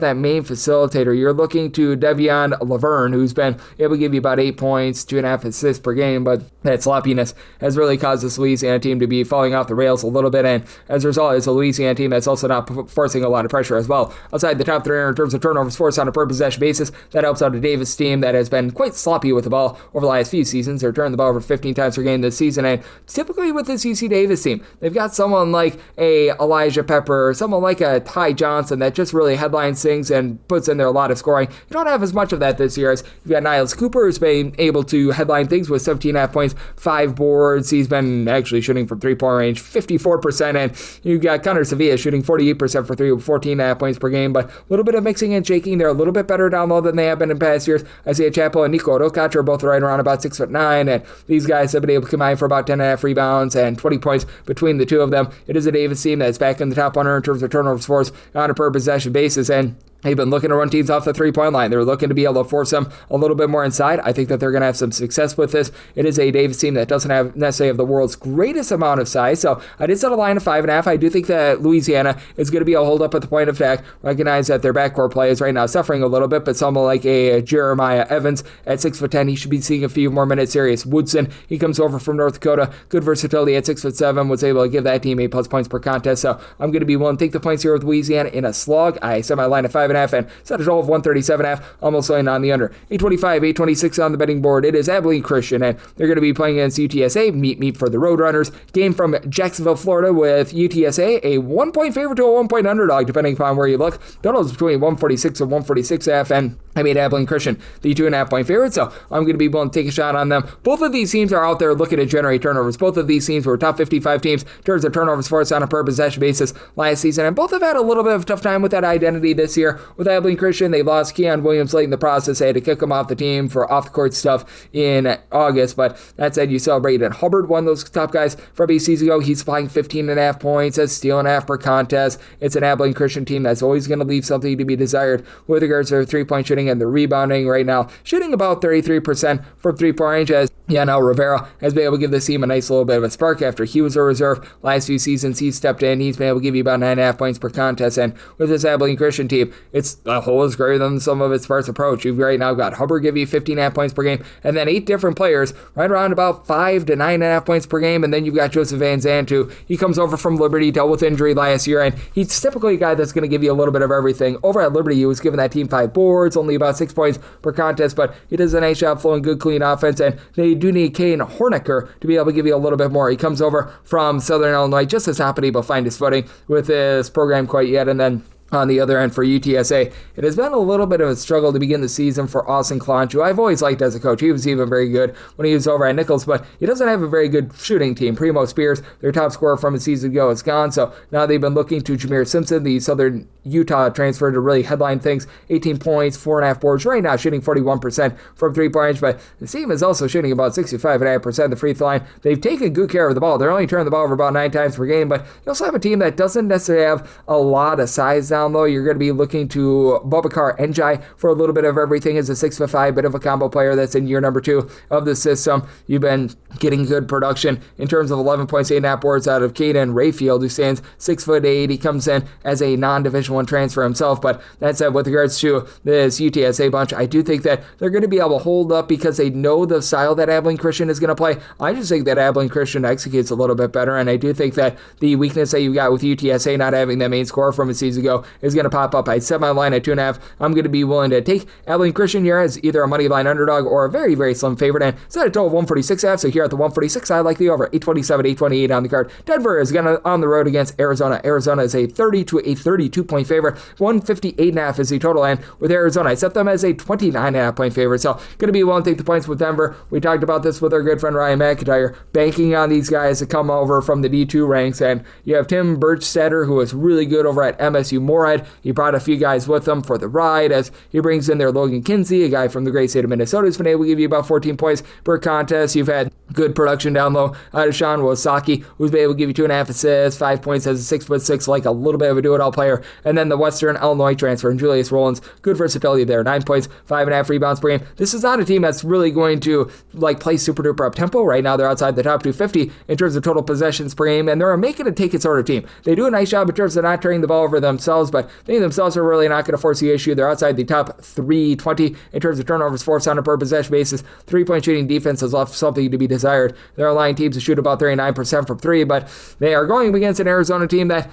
that main facilitator. You're looking to Devion Laverne, who's been able to give you about 8 points, 2.5 assists per game, but that sloppiness has really caused this Louisiana team to be falling off the rails a little bit, and as a result, it's a Louisiana team that's also not forcing a lot of pressure as well. Outside the top 300 in terms of turnovers forced on a per possession basis, that helps out a Davis team that has been quite sloppy with the ball over the last few seasons. They're turning the ball over 15 times per game this season, and typically with this UC Davis team, they've got someone like a Elijah Pepper, someone like a Ty Johnson that just really headlines things and puts in there a lot of scoring. You don't have as much of that this year as you've got Niles Cooper, who's been able to headline things with 17.5 points, 5 boards. He's been actually shooting from 3-point range 54%, and you've got Connor Sevilla shooting 48% for 3 with 14.5 points per game, but a little bit of mixing and shaking. They're a little bit better down low than they have been in past years. Isaiah Chappell and Nico Rokac are both right around about 6'9", and these guys have been able to combine for about 10.5 rebounds and 20 points between the two of them. It is a Davis team that's back in the top 100 in terms of turnovers forced on a per possession basis, and they've been looking to run teams off the 3-point line. They're looking to be able to force them a little bit more inside. I think that they're going to have some success with this. It is a Davis team that doesn't have necessarily have the world's greatest amount of size, so I did set a line of 5.5. I do think that Louisiana is going to be able to hold up at the point of attack. Recognize that their backcourt play is right now suffering a little bit, but someone like a Jeremiah Evans at 6'10", he should be seeing a few more minutes. Sirius Woodson, he comes over from North Dakota. Good versatility at 6'7", was able to give that team 8+ points per contest, so I'm going to be willing to take the points here with Louisiana in a slug. I set my line of 5.5 and set a total of 137.5, almost laying on the under. 825, 826 on the betting board. It is Abilene Christian, and they're going to be playing against UTSA. Meet for the Roadrunners. Game from Jacksonville, Florida, with UTSA a 1-point favorite to a 1-point underdog, depending upon where you look. Totals between 146 and 146.5, and I made Abilene Christian the 2.5-point favorite, so I'm going to be willing to take a shot on them. Both of these teams are out there looking to generate turnovers. Both of these teams were top 55 teams in terms of turnovers forced on a per possession basis last season, and both have had a little bit of a tough time with that identity this year. With Abilene Christian, they lost Keon Williams late in the process. They had to kick him off the team for off-the-court stuff in August, but that said, you celebrated Hubbard, one of those top guys from BC's ago. He's supplying 15.5 points, a steal and a half per contest. It's an Abilene Christian team that's always going to leave something to be desired with regards to their 3-point shooting and the rebounding right now, shooting about 33% from 3-point range, as Yanel Rivera has been able to give this team a nice little bit of a spark after he was a reserve. Last few seasons, he stepped in. He's been able to give you about 9.5 points per contest, and with this Abilene Christian team, it's a whole is greater than some of its parts approach. You've right now got Hubbard give you 15.5 points per game, and then 8 different players right around about 5 to 9.5 points per game, and then you've got Joseph Van Zandt, who he comes over from Liberty, dealt with injury last year, and he's typically a guy that's going to give you a little bit of everything. Over at Liberty, he was giving that team 5 boards, only about 6 points per contest, but he does a nice job flowing good, clean offense, and they do need Kane Hornicker to be able to give you a little bit more. He comes over from Southern Illinois, just as not been able to find his footing with his program quite yet, and then On the other end for UTSA, it has been a little bit of a struggle to begin the season for Austin Klonch, who I've always liked as a coach. He was even very good when he was over at Nichols, but he doesn't have a very good shooting team. Primo Spears, their top scorer from a season ago, is gone, so now they've been looking to Jameer Simpson, the Southern Utah transfer, to really headline things. 18 points, 4.5 boards, right now shooting 41% from three-point range, but the team is also shooting about 65.5% the free throw line. They've taken good care of the ball. They're only turning the ball over about 9 times per game, but you also have a team that doesn't necessarily have a lot of size down low. You're going to be looking to Bubakar Njai for a little bit of everything as a 6'5", bit of a combo player that's in year number 2 of the system. You've been getting good production in terms of 11 points, 8.5 boards out of Caden Rayfield, who stands 6'8". He comes in as a non-Division I transfer himself, but that said, with regards to this UTSA bunch, I do think that they're going to be able to hold up because they know the style that Abilene Christian is going to play. I just think that Abilene Christian executes a little bit better, and I do think that the weakness that you got with UTSA not having that main scorer from a season ago is going to pop up. I'd set my line at 2.5. I'm going to be willing to take Abilene Christian here as either a money line underdog or a very, very slim favorite, and set a total of 146.5. So here at the 146, I like the over. 827, 828 on the card. Denver is going to on the road against Arizona. Arizona is a 30 to a 32 point favorite. 158.5 is the total, and with Arizona, I set them as a 29.5 point favorite. So going to be willing to take the points with Denver. We talked about this with our good friend Ryan McIntyre, banking on these guys to come over from the D2 ranks, and you have Tim Birchstetter, who is really good over at MSU Moorhead. He brought a few guys with him for the ride as he brings in their Logan Kinsey, a guy from the great state of Minnesota, who's been able to give you about 14 points per contest. You've had good production down low out of Sean Wasaki, who's been able to give you 2.5 assists, 5 points as a 6'6", like a little bit of a do-it-all player. And then the Western Illinois transfer and Julius Rollins, good versatility there. 9 points, 5.5 rebounds per game. This is not a team that's really going to play super duper up tempo. Right now they're outside the top 250 in terms of total possessions per game, and they're making a take it sort of team. They do a nice job in terms of not turning the ball over themselves, but they themselves are really not going to force the issue. They're outside the top 320 in terms of turnovers forced on a per possession basis. 3-point shooting defense has left something to be desired. They're allowing teams to shoot about 39% from 3, but they are going against an Arizona team that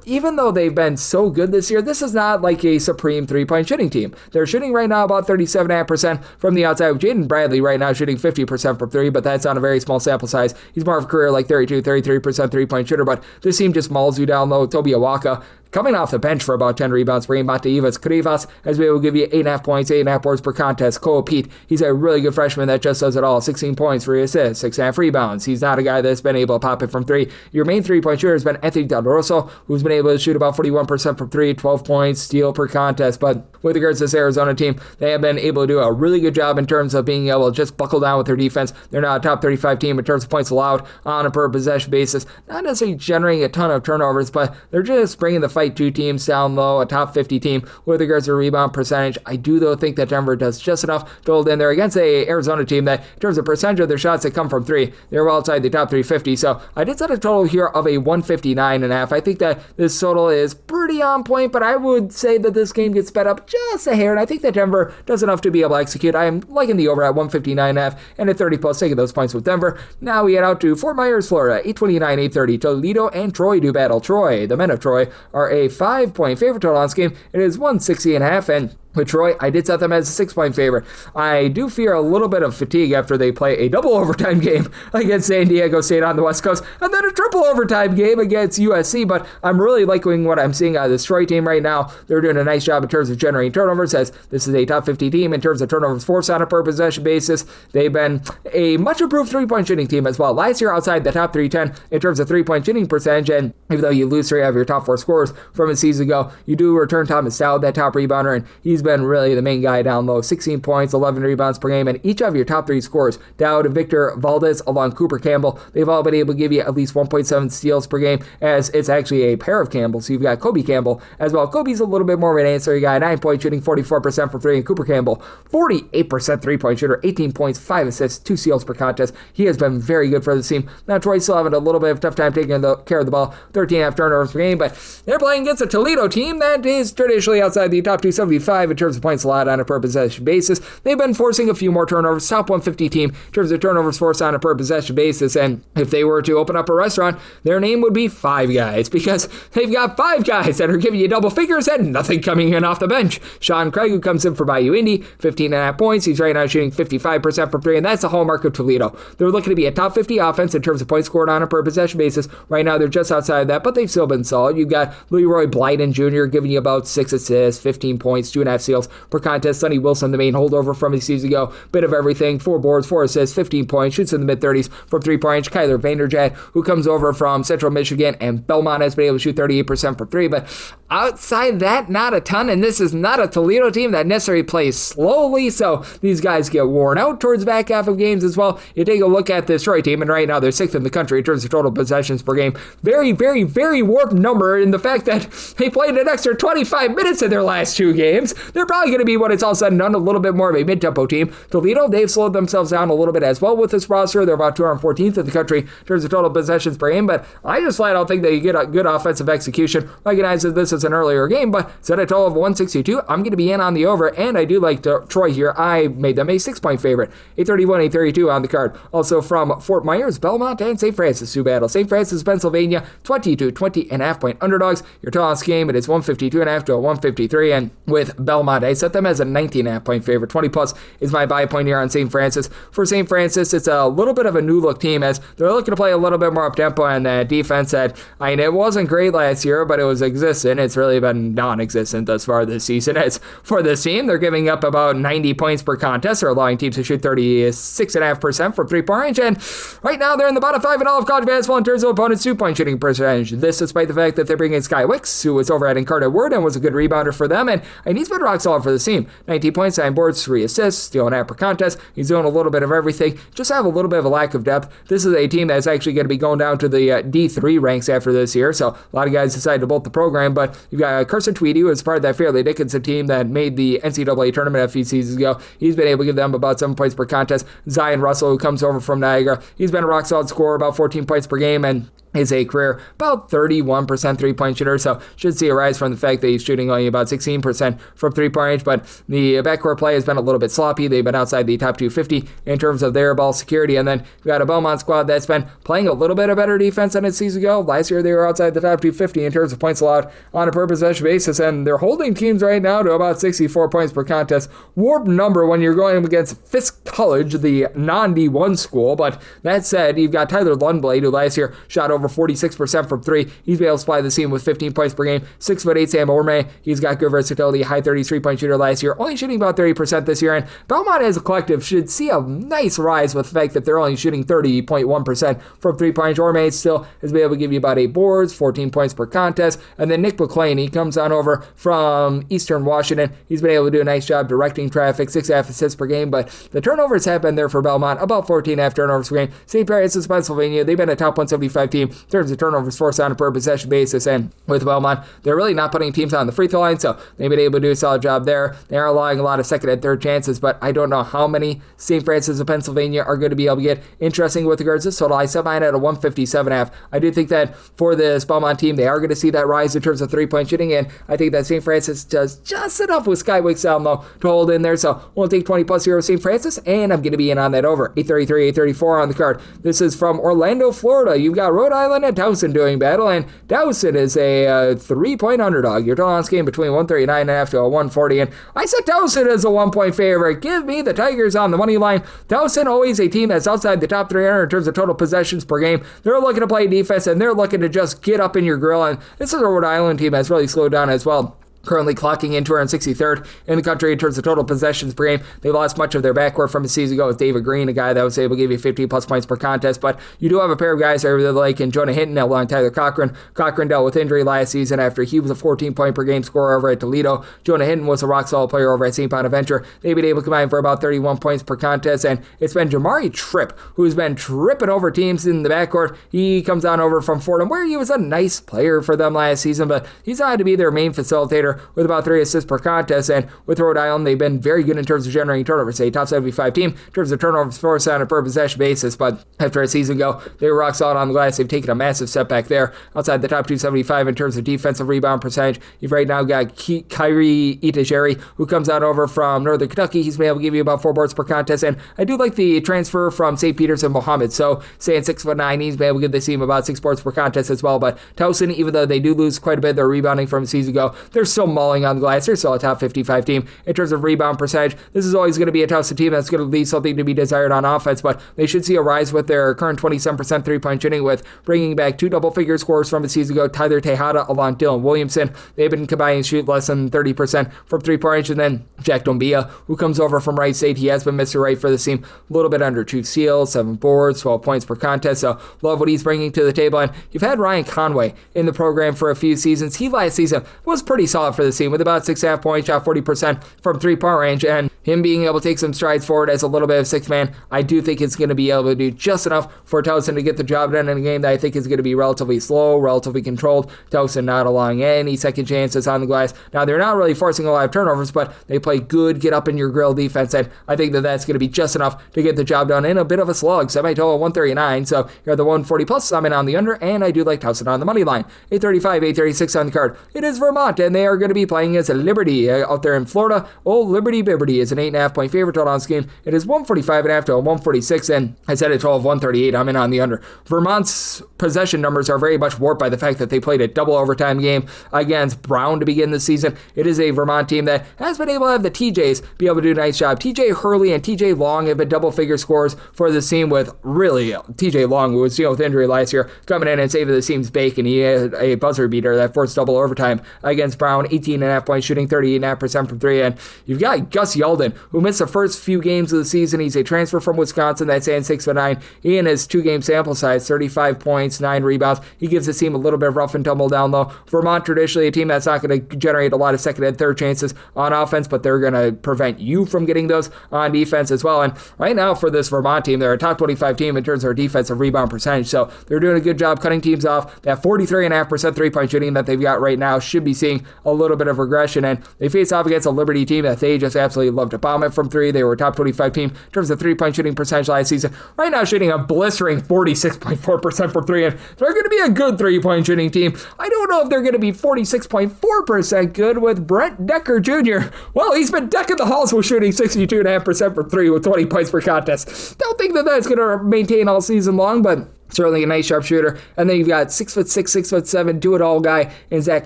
even though they've been so good this year, this is not like a supreme 3-point shooting team. They're shooting right now about 37.5% from the outside, with Jaden Bradley right now shooting 50% from 3, but that's on a very small sample size. He's more of a career 32, 33% 3-point shooter, but this team just mauls you down low. Toby Awaka coming off the bench for about 10 rebounds per game. Mateivas Krivas has been able to give you 8.5 points, 8.5 boards per contest. Cole Pete, he's a really good freshman that just does it all. 16 points, 3 assists, 6.5 rebounds. He's not a guy that's been able to pop it from 3. Your main 3-point shooter has been Anthony Del Rosso, who's been able to shoot about 41% from 3, 12 points, steal per contest. But with regards to this Arizona team, they have been able to do a really good job in terms of being able to just buckle down with their defense. They're now a top 35 team in terms of points allowed on a per possession basis. Not necessarily generating a ton of turnovers, but they're just bringing the fight to teams down low, a top 50 team with regards to rebound percentage. I do, though, think that Denver does just enough to hold in there against a Arizona team that, in terms of percentage of their shots that come from 3, they're well outside the top 350. So I did set a total here of a 159.5. I think that this total is pretty on point, but I would say that this game gets sped up just a hair, and I think that Denver does enough to be able to execute. I am liking the over at 159.5 and at 30 plus, taking those points with Denver. Now we head out to Fort Myers, Florida, 829, 830. Toledo and Troy do battle. Troy, the men of Troy, are a 5-point favorite total on this game. It is 160.5, and with Troy, I did set them as a 6-point favorite. I do fear a little bit of fatigue after they play a double overtime game against San Diego State on the West Coast, and then a triple overtime game against USC, but I'm really liking what I'm seeing out of this Troy team right now. They're doing a nice job in terms of generating turnovers, as this is a top 50 team in terms of turnovers forced on a per possession basis. They've been a much improved 3-point shooting team as well. Last year outside the top 310 in terms of 3-point shooting percentage, and even though you lose 3 of your top 4 scorers from a season ago, you do return Thomas Dowd, that top rebounder, and he's been really the main guy down low. 16 points, 11 rebounds per game, and each of your top 3 scorers, Dowd, Victor Valdez, along Cooper Campbell, they've all been able to give you at least 1.7 steals per game, as it's actually a pair of Campbell. So you've got Kobe Campbell as well. Kobe's a little bit more of an ancillary guy, 9-point shooting, 44% from 3, and Cooper Campbell, 48% 3-point shooter, 18 points, 5 assists, 2 steals per contest. He has been very good for the team. Now Troy's still having a little bit of a tough time taking care of the ball, 13.5 turnovers per game, but they're playing against a Toledo team that is traditionally outside the top 275 in in terms of points allowed on a per possession basis. They've been forcing a few more turnovers, top 150 team in terms of turnovers forced on a per possession basis, and if they were to open up a restaurant, their name would be Five Guys, because they've got 5 guys that are giving you double figures and nothing coming in off the bench. Sean Craig, who comes in for Bayou Indy, 15.5 points. He's right now shooting 55% from 3, and that's the hallmark of Toledo. They're looking to be a top 50 offense in terms of points scored on a per possession basis. Right now, they're just outside of that, but they've still been solid. You've got Leroy Blyden Jr. giving you about 6 assists, 15 points, 2.5 steals per contest. Sonny Wilson, the main holdover from a season ago, bit of everything, 4 boards, 4 assists, 15 points, shoots in the mid-30s from 3-point range. Kyler Vanderjagt, who comes over from Central Michigan and Belmont, has been able to shoot 38% from 3, but outside that, not a ton, and this is not a Toledo team that necessarily plays slowly, so these guys get worn out towards the back half of games as well. You take a look at this Troy team, and right now they're 6th in the country in terms of total possessions per game. Very, very, very warped number in the fact that they played an extra 25 minutes in their last 2 games. They're probably going to be, when it's all said and done, a little bit more of a mid-tempo team. Toledo, they've slowed themselves down a little bit as well with this roster. They're about 214th in the country in terms of total possessions per game, but I just flat out think that you get a good offensive execution. Recognize that this is an earlier game, but set a total of 162. I'm going to be in on the over, and I do like Troy here. I made them a 6-point favorite. 831, 832 on the card. Also from Fort Myers, Belmont, and St. Francis to battle. St. Francis, Pennsylvania, 20.5 point underdogs. Your total game, it is 152.5 to a 153, and with Belmont, I set them as a 19.5 point favorite. 20 plus is my buy point here on St. Francis. For St. Francis, it's a little bit of a new look team as they're looking to play a little bit more up tempo, and that defense that, I mean, it wasn't great last year, but it was existent. It's really been non-existent thus far this season. As for this team, they're giving up about 90 points per contest. They're allowing teams to shoot 36.5% from 3-point range, and right now they're in the bottom 5 in all of college basketball in terms of opponents' 2-point shooting percentage. This despite the fact that they're bringing Sky Wicks, who was over at Incarnate Word and was a good rebounder for them, and he's been rock solid for the team. 19 points, 9 boards, 3 assists, stealing half per contest. He's doing a little bit of everything. Just have a little bit of a lack of depth. This is a team that's actually going to be going down to the D3 ranks after this year, so a lot of guys decided to bolt the program, but you've got Carson Tweedy, who is part of that Fair Dickinson team that made the NCAA tournament a few seasons ago. He's been able to give them about 7 points per contest. Zion Russell, who comes over from Niagara, he's been a rock solid scorer, about 14 points per game, and is a career about 31% 3-point shooter, so should see a rise from the fact that he's shooting only about 16% from 3-point range, but the backcourt play has been a little bit sloppy. They've been outside the top 250 in terms of their ball security, and then we've got a Belmont squad that's been playing a little bit of better defense than it season ago. Last year they were outside the top 250 in terms of points allowed on a per possession basis, and they're holding teams right now to about 64 points per contest. Warp number when you're going up against Fisk College, the non-D1 school, but that said, you've got Tyler Lundblade, who last year shot over 46% from 3. He's been able to supply the team with 15 points per game. 6'8" Sam Orme. He's got good versatility. High 30s 3-point shooter last year. Only shooting about 30% this year. And Belmont as a collective should see a nice rise with the fact that they're only shooting 30.1% from 3-point range. Orme still has been able to give you about 8 boards, 14 points per contest. And then Nick McClain, he comes on over from Eastern Washington. He's been able to do a nice job directing traffic, 6.5 assists per game. But the turnovers have been there for Belmont, about 14.5 turnovers per game. St. Francis, Pennsylvania, they've been a top 175 team in terms of turnovers forced on a per possession basis, and with Belmont, they're really not putting teams on the free throw line, so they've been able to do a solid job there. They are allowing a lot of second and third chances, but I don't know how many St. Francis of Pennsylvania are going to be able to get. Interesting with regards to this total, I set mine at a 157.5. I do think that for this Belmont team, they are going to see that rise in terms of 3-point shooting, and I think that St. Francis does just enough with Sky Wicks down low to hold in there, so we'll take 20 plus here with St. Francis, and I'm going to be in on that over. 833, 834 on the card. This is from Orlando, Florida. You've got Rhode Island and Towson doing battle, and Towson is a 3-point underdog. Your total on this game between 139.5 to a 140, and I set Towson as a 1-point favorite. Give me the Tigers on the money line. Towson, always a team that's outside the top 300 in terms of total possessions per game. They're looking to play defense, and they're looking to just get up in your grill, and this is a Rhode Island team that's really slowed down as well. Currently clocking in 263rd in the country in terms of total possessions per game. They lost much of their backcourt from a season ago with David Green, a guy that was able to give you 50 plus points per contest, but you do have a pair of guys I really like in Jonah Hinton along Tyler Cochran. Cochran dealt with injury last season after he was a 14-point per game scorer over at Toledo. Jonah Hinton was a rock-solid player over at St. Bonaventure. They've been able to combine for about 31 points per contest, and it's been Jamari Tripp who's been tripping over teams in the backcourt. He comes on over from Fordham, where he was a nice player for them last season, but he's not to be their main facilitator leader with about 3 assists per contest. And with Rhode Island, they've been very good in terms of generating turnovers. A top 75 team in terms of turnovers forced on a per possession basis. But after a season ago, they were rock solid on the glass. They've taken a massive setback there. Outside the top 275 in terms of defensive rebound percentage, you've right now got Kyrie Itajeri, who comes out over from Northern Kentucky. He's been able to give you about 4 boards per contest. And I do like the transfer from St. Peter's and Mohammed. So saying 6'9", he's been able to give the team about 6 boards per contest as well. But Towson, even though they do lose quite a bit, they're rebounding from a season ago, they're still mauling on the glass. They're still a top 55 team in terms of rebound percentage. This is always going to be a Towson team that's going to leave something to be desired on offense, but they should see a rise with their current 27% three-point shooting, with bringing back 2 double-figure scorers from a season ago, Tyler Tejada, along Dylan Williamson. They've been combining to shoot less than 30% from three-point range, and then Jack Dombia, who comes over from Wright State. He has been Mr. Right for the team, a little bit under 2 steals, 7 boards, 12 points per contest, so love what he's bringing to the table. And you've had Ryan Conway in the program for a few seasons. He last season was pretty solid for the team with about 6.5 points, shot 40% from three-point range, and him being able to take some strides forward as a little bit of sixth man, I do think it's going to be able to do just enough for Towson to get the job done in a game that I think is going to be relatively slow, relatively controlled. Towson not allowing any second chances on the glass. Now, they're not really forcing a lot of turnovers, but they play good, get up in your grill defense, and I think that that's going to be just enough to get the job done in a bit of a slug. Semi-total 139, so you're the 140 plus. I'm in on the under, and I do like Towson on the money line. 835, 836 on the card. It is Vermont, and they are going to be playing as Liberty out there in Florida. Oh, Liberty Bibberty is an 8.5 point favorite total on this game. It is 145.5 to 146, and I said a total of 138. I'm in on the under. Vermont's possession numbers are very much warped by the fact that they played a double overtime game against Brown to begin the season. It is a Vermont team that has been able to have the TJs be able to do a nice job. TJ Hurley and TJ Long have been double-figure scorers for this team, with really TJ Long, who was dealing with injury last year, coming in and saving the team's bacon. He had a buzzer beater that forced double overtime against Brown, 18.5 points, shooting 38.5% from 3. And you've got Gus Yeldon, who missed the first few games of the season. He's a transfer from Wisconsin that's in 6'9". He in his 2-game sample size, 35 points, 9 rebounds. He gives the team a little bit of rough and tumble down low. Vermont, traditionally a team that's not going to generate a lot of second and third chances on offense, but they're going to prevent you from getting those on defense as well. And right now for this Vermont team, they're a top 25 team in terms of their defensive rebound percentage, so they're doing a good job cutting teams off. That 43.5% three-point shooting that they've got right now should be seeing a little bit of regression, and they face off against a Liberty team that they just absolutely love to bomb it from 3. They were a top 25 team in terms of three-point shooting percentage last season. Right now shooting a blistering 46.4% from 3, and they're going to be a good three-point shooting team. I don't know if they're going to be 46.4% good with Brent Decker Jr. Well, he's been decking the halls with shooting 62.5% from 3 with 20 points per contest. Don't think that that's going to maintain all season long, but certainly a nice sharpshooter. And then you've got 6'6", 6'7", do-it-all guy in Zach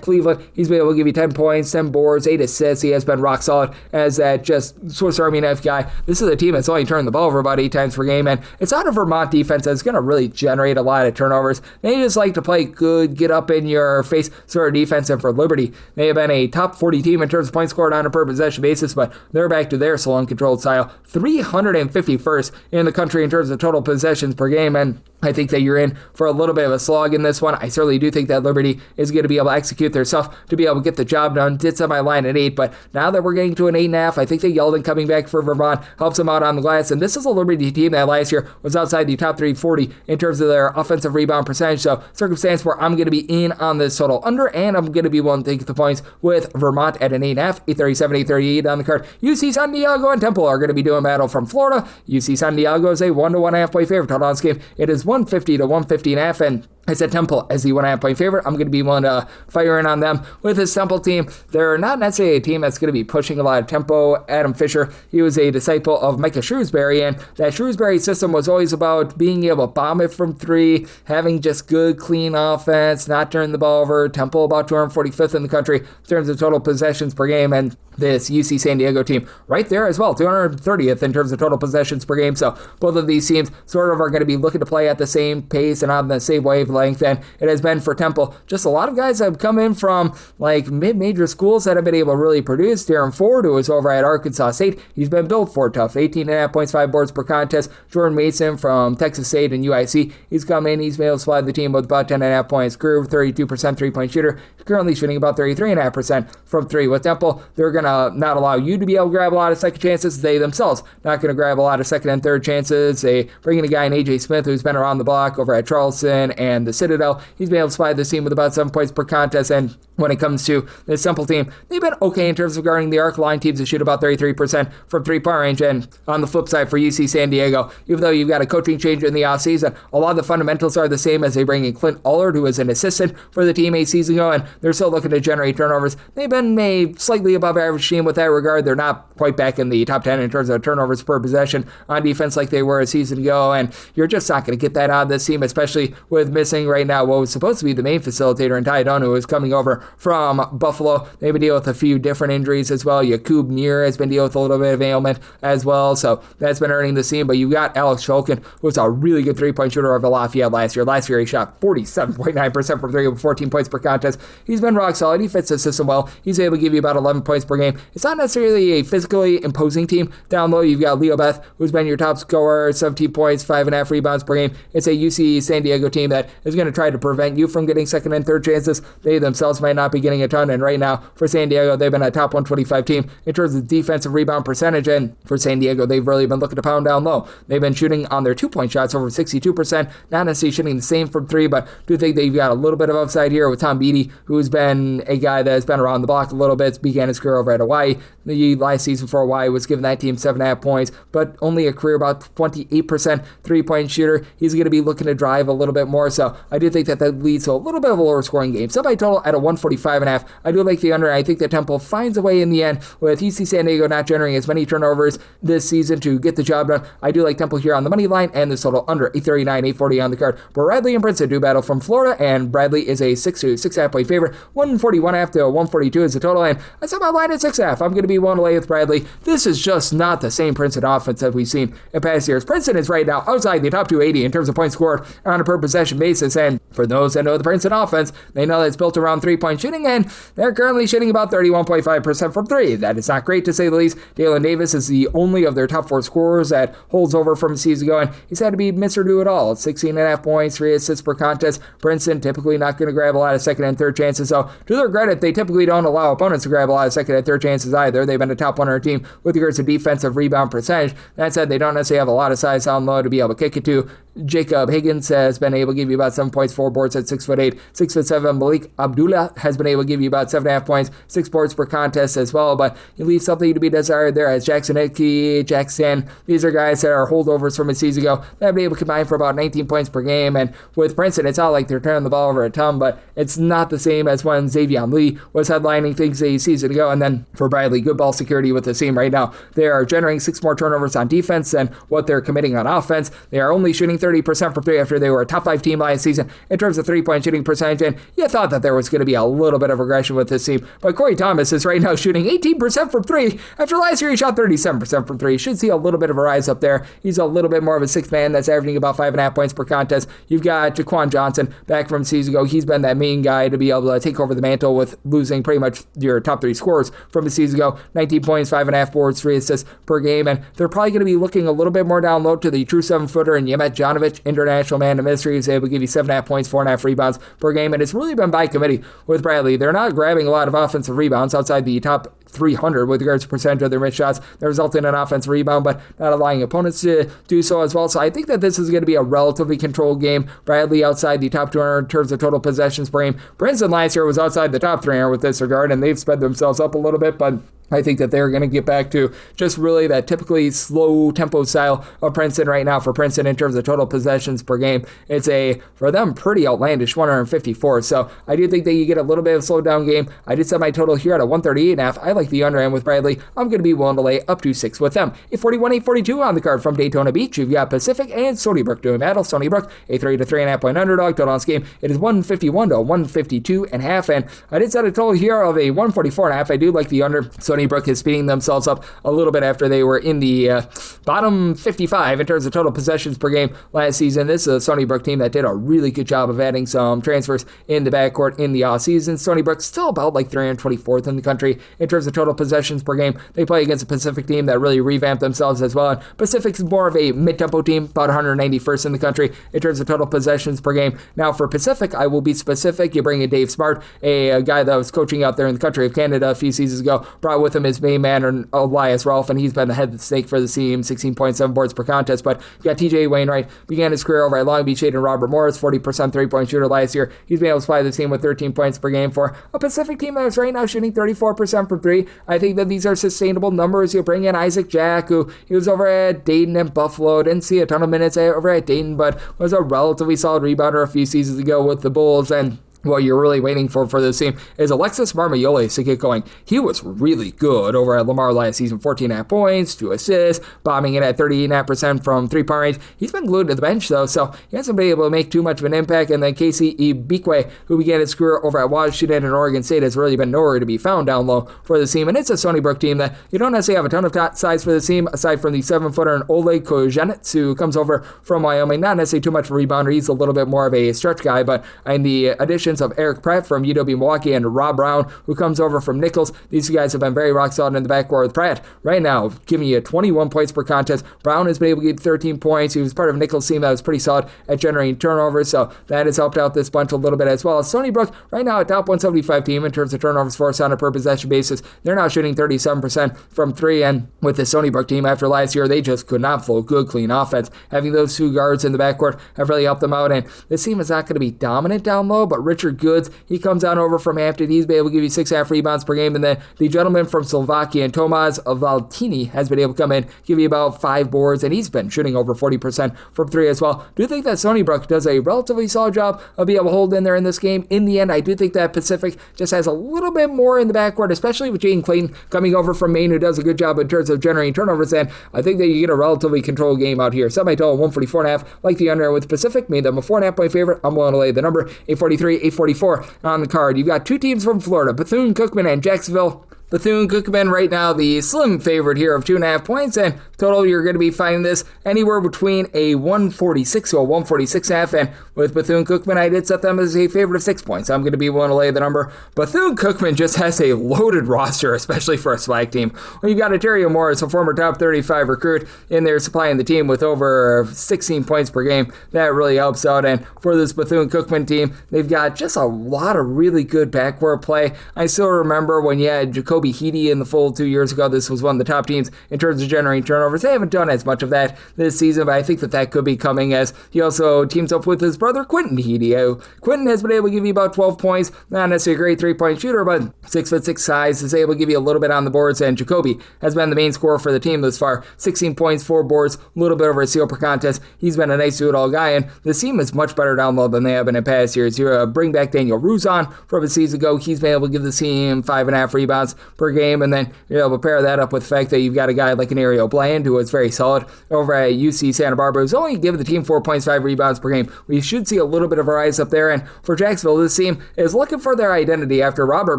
Cleveland. He's been able to give you 10 points, 10 boards, 8 assists. He has been rock solid as that just Swiss Army knife guy. This is a team that's only turned the ball over about 8 times per game, and it's not a Vermont defense that's going to really generate a lot of turnovers. They just like to play good, get up in your face sort of defense. And for Liberty, they have been a top 40 team in terms of points scored on a per possession basis, but they're back to their slow and controlled style. 351st in the country in terms of total possessions per game, and I think that you're in for a little bit of a slog in this one. I certainly do think that Liberty is going to be able to execute their stuff to be able to get the job done. Did set my line at 8, but now that we're getting to an 8.5, I think that Yeldon coming back for Vermont helps them out on the glass. And this is a Liberty team that last year was outside the top 340 in terms of their offensive rebound percentage. So circumstance where I'm going to be in on this total under, and I'm going to be willing to take the points with Vermont at an 8.5, 837, 838 on the card. UC San Diego and Temple are going to be doing battle from Florida. UC San Diego is a 1 to 1.5 point favorite total on this game. It is 150 to 150.5, and I said Temple as the 1.5 point favorite. I'm going to be willing to fire in on them with this Temple team. They're not necessarily a team that's going to be pushing a lot of tempo. Adam Fisher, he was a disciple of Micah Shrewsbury, and that Shrewsbury system was always about being able to bomb it from 3, having just good, clean offense, not turning the ball over. Temple about 245th in the country in terms of total possessions per game, and this UC San Diego team right there as well, 230th in terms of total possessions per game. So both of these teams sort of are going to be looking to play at the same pace and on the same wavelength, and it has been for Temple. Just a lot of guys have come in from like mid-major schools that have been able to really produce. Darren Ford, who was over at Arkansas State, he's been built for tough, 18.5 points, 5 boards per contest. Jordan Mason from Texas State and UIC, he's come in, he's been able to supply the team with about 10.5 points. Groove, 32% three-point shooter, currently shooting about 33.5% from 3. With Temple, they're going to not allow you to be able to grab a lot of second chances. They themselves not going to grab a lot of second and third chances. They bring in a guy in AJ Smith who's been around the block over at Charleston and the Citadel. He's been able to supply this team with about 7 points per contest, and when it comes to this Temple team, they've been okay in terms of guarding the arc. Line teams that shoot about 33% from three-point range. And on the flip side for UC San Diego, even though you've got a coaching change in the offseason, a lot of the fundamentals are the same as they bring in Clint Allard, who was an assistant for the team a season ago, and they're still looking to generate turnovers. They've been a slightly above average team with that regard. They're not quite back in the top 10 in terms of turnovers per possession on defense like they were a season ago, and you're just not going to get that out of this team, especially with missing right now what was supposed to be the main facilitator in Ty Dunn, who is coming over from Buffalo. They've been dealing with a few different injuries as well. Yakub Neer has been dealing with a little bit of ailment as well, so that's been hurting the team. But you've got Alex Shulkin, who was a really good three-point shooter over Lafayette last year. Last year he shot 47.9% from three with 14 points per contest. He's been rock solid. He fits the system well. He's able to give you about 11 points per game. It's not necessarily a physically imposing team. Down low, you've got Leo Beth, who's been your top scorer, 17 points, 5.5 rebounds per game. It's a UC San Diego team that is going to try to prevent you from getting second and third chances. They themselves might not be getting a ton, and right now for San Diego, they've been a top 125 team in terms of defensive rebound percentage, and for San Diego, they've really been looking to pound down low. They've been shooting on their two-point shots over 62%, not necessarily shooting the same from three, but do think they've got a little bit of upside here with Tom Beatty, who's been a guy that has been around the block a little bit, began his career over at Hawaii. The last season for Hawaii was giving that team 7.5 points, but only a career about 28% three-point shooter. He's going to be looking to drive a little bit more, so I do think that leads to a little bit of a lower scoring game. Semi total at a 145.5. I do like the under. I think that Temple finds a way in the end with UC San Diego not generating as many turnovers this season to get the job done. I do like Temple here on the money line and this total under 839, 840 on the card. Bradley and Princeton do battle from Florida, and Bradley is a 6.5 point favorite. 141.5 to 142 is the total, and I set my line at 6.5. I'm going to be one away with Bradley. This is just not the same Princeton offense that we've seen in past years. Princeton is right now outside the top 280 in terms of points scored on a per possession basis, and for those that know the Princeton offense, they know that it's built around three-point shooting, and they're currently shooting about 31.5% from three. That is not great, to say the least. Dalen Davis is the only of their top four scorers that holds over from a season ago, and he's had to be Mr. Do It All. 16.5 points, 3 assists per contest. Princeton typically not going to grab a lot of second and third chances, so to their credit, they typically don't allow opponents to grab a lot of second and third chances either. They've been a top 100 team with regards to defensive rebound percentage. That said, they don't necessarily have a lot of size down low to be able to kick it to. Jacob Higgins has been able to give you about 7 points, 4 boards at 6'8", 6'7". Malik Abdullah has been able to give you about 7.5 points, 6 boards per contest as well, but you leave something to be desired there as Jackson Hickey, Jackson. These are guys that are holdovers from a season ago that have been able to combine for about 19 points per game, and with Princeton, it's not like they're turning the ball over a ton, but it's not the same as when Xavier Lee was headlining things a season ago. And then for Bradley, good ball security with the team right now. They are generating 6 more turnovers on defense than what they're committing on offense. They are only shooting 30% from three after they were a top 5 team last season in terms of three-point shooting percentage, and you thought that there was going to be a little bit of regression with this team, but Corey Thomas is right now shooting 18% from three. After last year, he shot 37% from three. Should see a little bit of a rise up there. He's a little bit more of a sixth man that's averaging about 5.5 points per contest. You've got Jaquan Johnson back from season ago. He's been that main guy to be able to take over the mantle with losing pretty much your top 3 scorers from a season ago. 19 points, 5.5 boards, 3 assists per game, and they're probably going to be looking a little bit more down low to the true 7-footer and Yemet Janovic, international man of mystery, is able to give you 7.5 points, 4.5 rebounds per game, and it's really been by committee with Bradley. They're not grabbing a lot of offensive rebounds outside the top 300 with regards to percentage of their missed shots. That result in an offensive rebound, but not allowing opponents to do so as well. So I think that this is going to be a relatively controlled game. Bradley outside the top 200 in terms of total possessions per game. Princeton last year was outside the top 300 with this regard, and they've sped themselves up a little bit, but I think that they're going to get back to just really that typically slow tempo style of Princeton right now. For Princeton in terms of total possessions per game, it's for them, pretty outlandish 154. So I do think that you get a little bit of a slowed down game. I did set my total here at a 138.5. I like the under end with Bradley. I'm going to be willing to lay up to 6 with them. A 41-842 on the card from Daytona Beach. You've got Pacific and Stony Brook doing battle. Stony Brook, a 3 to 3.5 point underdog. Total on this game, it is 151 to 152.5. And I did set a total here of a 144.5. I do like the under. Stony Brook is speeding themselves up a little bit after they were in the bottom 55 in terms of total possessions per game last season. This is a Stony Brook team that did a really good job of adding some transfers in the backcourt in the offseason. Stony Brook still about like 324th in the country in terms of total possessions per game. They play against a Pacific team that really revamped themselves as well. And Pacific's more of a mid-tempo team, about 191st in the country in terms of total possessions per game. Now for Pacific, I will be specific. You bring in Dave Smart, a guy that was coaching out there in the country of Canada a few seasons ago, brought with him his main man, Elias Ralph, and he's been the head of the snake for the team, 16.7 boards per contest. But you got TJ Wainwright, began his career over at Long Beach State, and Robert Morris, 40% three-point shooter last year. He's been able to supply the team with 13 points per game for a Pacific team that is right now shooting 34% from three. I think that these are sustainable numbers. You bring in Isaac Jack, who he was over at Dayton and Buffalo. Didn't see a ton of minutes over at Dayton, but was a relatively solid rebounder a few seasons ago with the Bulls. And what you're really waiting for this team is Alexis Marmayoles to get going. He was really good over at Lamar last season, 14.5 points, 2 assists, bombing it at 38.5% from three-point range. He's been glued to the bench, though, so he hasn't been able to make too much of an impact. And then Casey Ibikwe, who began his career over at Washington and Oregon State, has really been nowhere to be found down low for the team. And it's a Stony Brook team that you don't necessarily have a ton of top size for the team, aside from the 7-footer and Oleg Kojenets, who comes over from Wyoming. Not necessarily too much of a rebounder. He's a little bit more of a stretch guy, but in the additions of Eric Pratt from UW-Milwaukee and Rob Brown, who comes over from Nichols. These guys have been very rock solid in the backcourt with Pratt. Right now, giving you 21 points per contest. Brown has been able to get 13 points. He was part of Nichols' team that was pretty solid at generating turnovers, so that has helped out this bunch a little bit as well. Stony Brook, right now, a top 175 team in terms of turnovers forced on a per possession basis. They're now shooting 37% from three, and with the Stony Brook team after last year, they just could not flow good, clean offense. Having those two guards in the backcourt have really helped them out, and this team is not going to be dominant down low, but Richard Goods, he comes on over from Hampton. He's been able to give you 6.5 rebounds per game. And then the gentleman from Slovakia, Tomas Valtini, has been able to come in, give you about 5 boards, and he's been shooting over 40% from three as well. Do think that Stony Brook does a relatively solid job of being able to hold in there in this game. In the end, I do think that Pacific just has a little bit more in the backcourt, especially with Jaden Clayton coming over from Maine, who does a good job in terms of generating turnovers. And I think that you get a relatively controlled game out here. Semi-total 144.5, like the under with Pacific. Made them a 4.5 point favorite. I'm willing to lay the number 843, 844 on the card. You've got two teams from Florida, Bethune, Cookman, and Jacksonville. Bethune Cookman right now the slim favorite here of 2.5 points, and total you're going to be finding this anywhere between a 146 to a 146.5, and with Bethune Cookman I did set them as a favorite of 6 points. I'm going to be willing to lay the number. Bethune Cookman just has a loaded roster, especially for a swag team. Well, you've got Ontario Morris, a former top 35 recruit, in there supplying the team with over 16 points per game. That really helps out, and for this Bethune Cookman team, they've got just a lot of really good backcourt play. I still remember when you had Jacoby Heedy in the fold 2 years ago. This was one of the top teams in terms of generating turnovers. They haven't done as much of that this season, but I think that could be coming as he also teams up with his brother Quentin Heedy. Quentin has been able to give you about 12 points. Not necessarily a great three-point shooter, but 6'6" size is able to give you a little bit on the boards, and Jacoby has been the main scorer for the team thus far. 16 points, 4 boards, a little bit over a steal per contest. He's been a nice do-it-all guy, and the team is much better down low than they have been in past years. You bring back Daniel Ruzon from a season ago. He's been able to give the team 5.5 rebounds per game, and then you're able to pair that up with the fact that you've got a guy like an Ariel Bland, who was very solid over at UC Santa Barbara, who's only given the team 4.5 rebounds per game. We should see a little bit of a rise up there, and for Jacksonville, this team is looking for their identity after Robert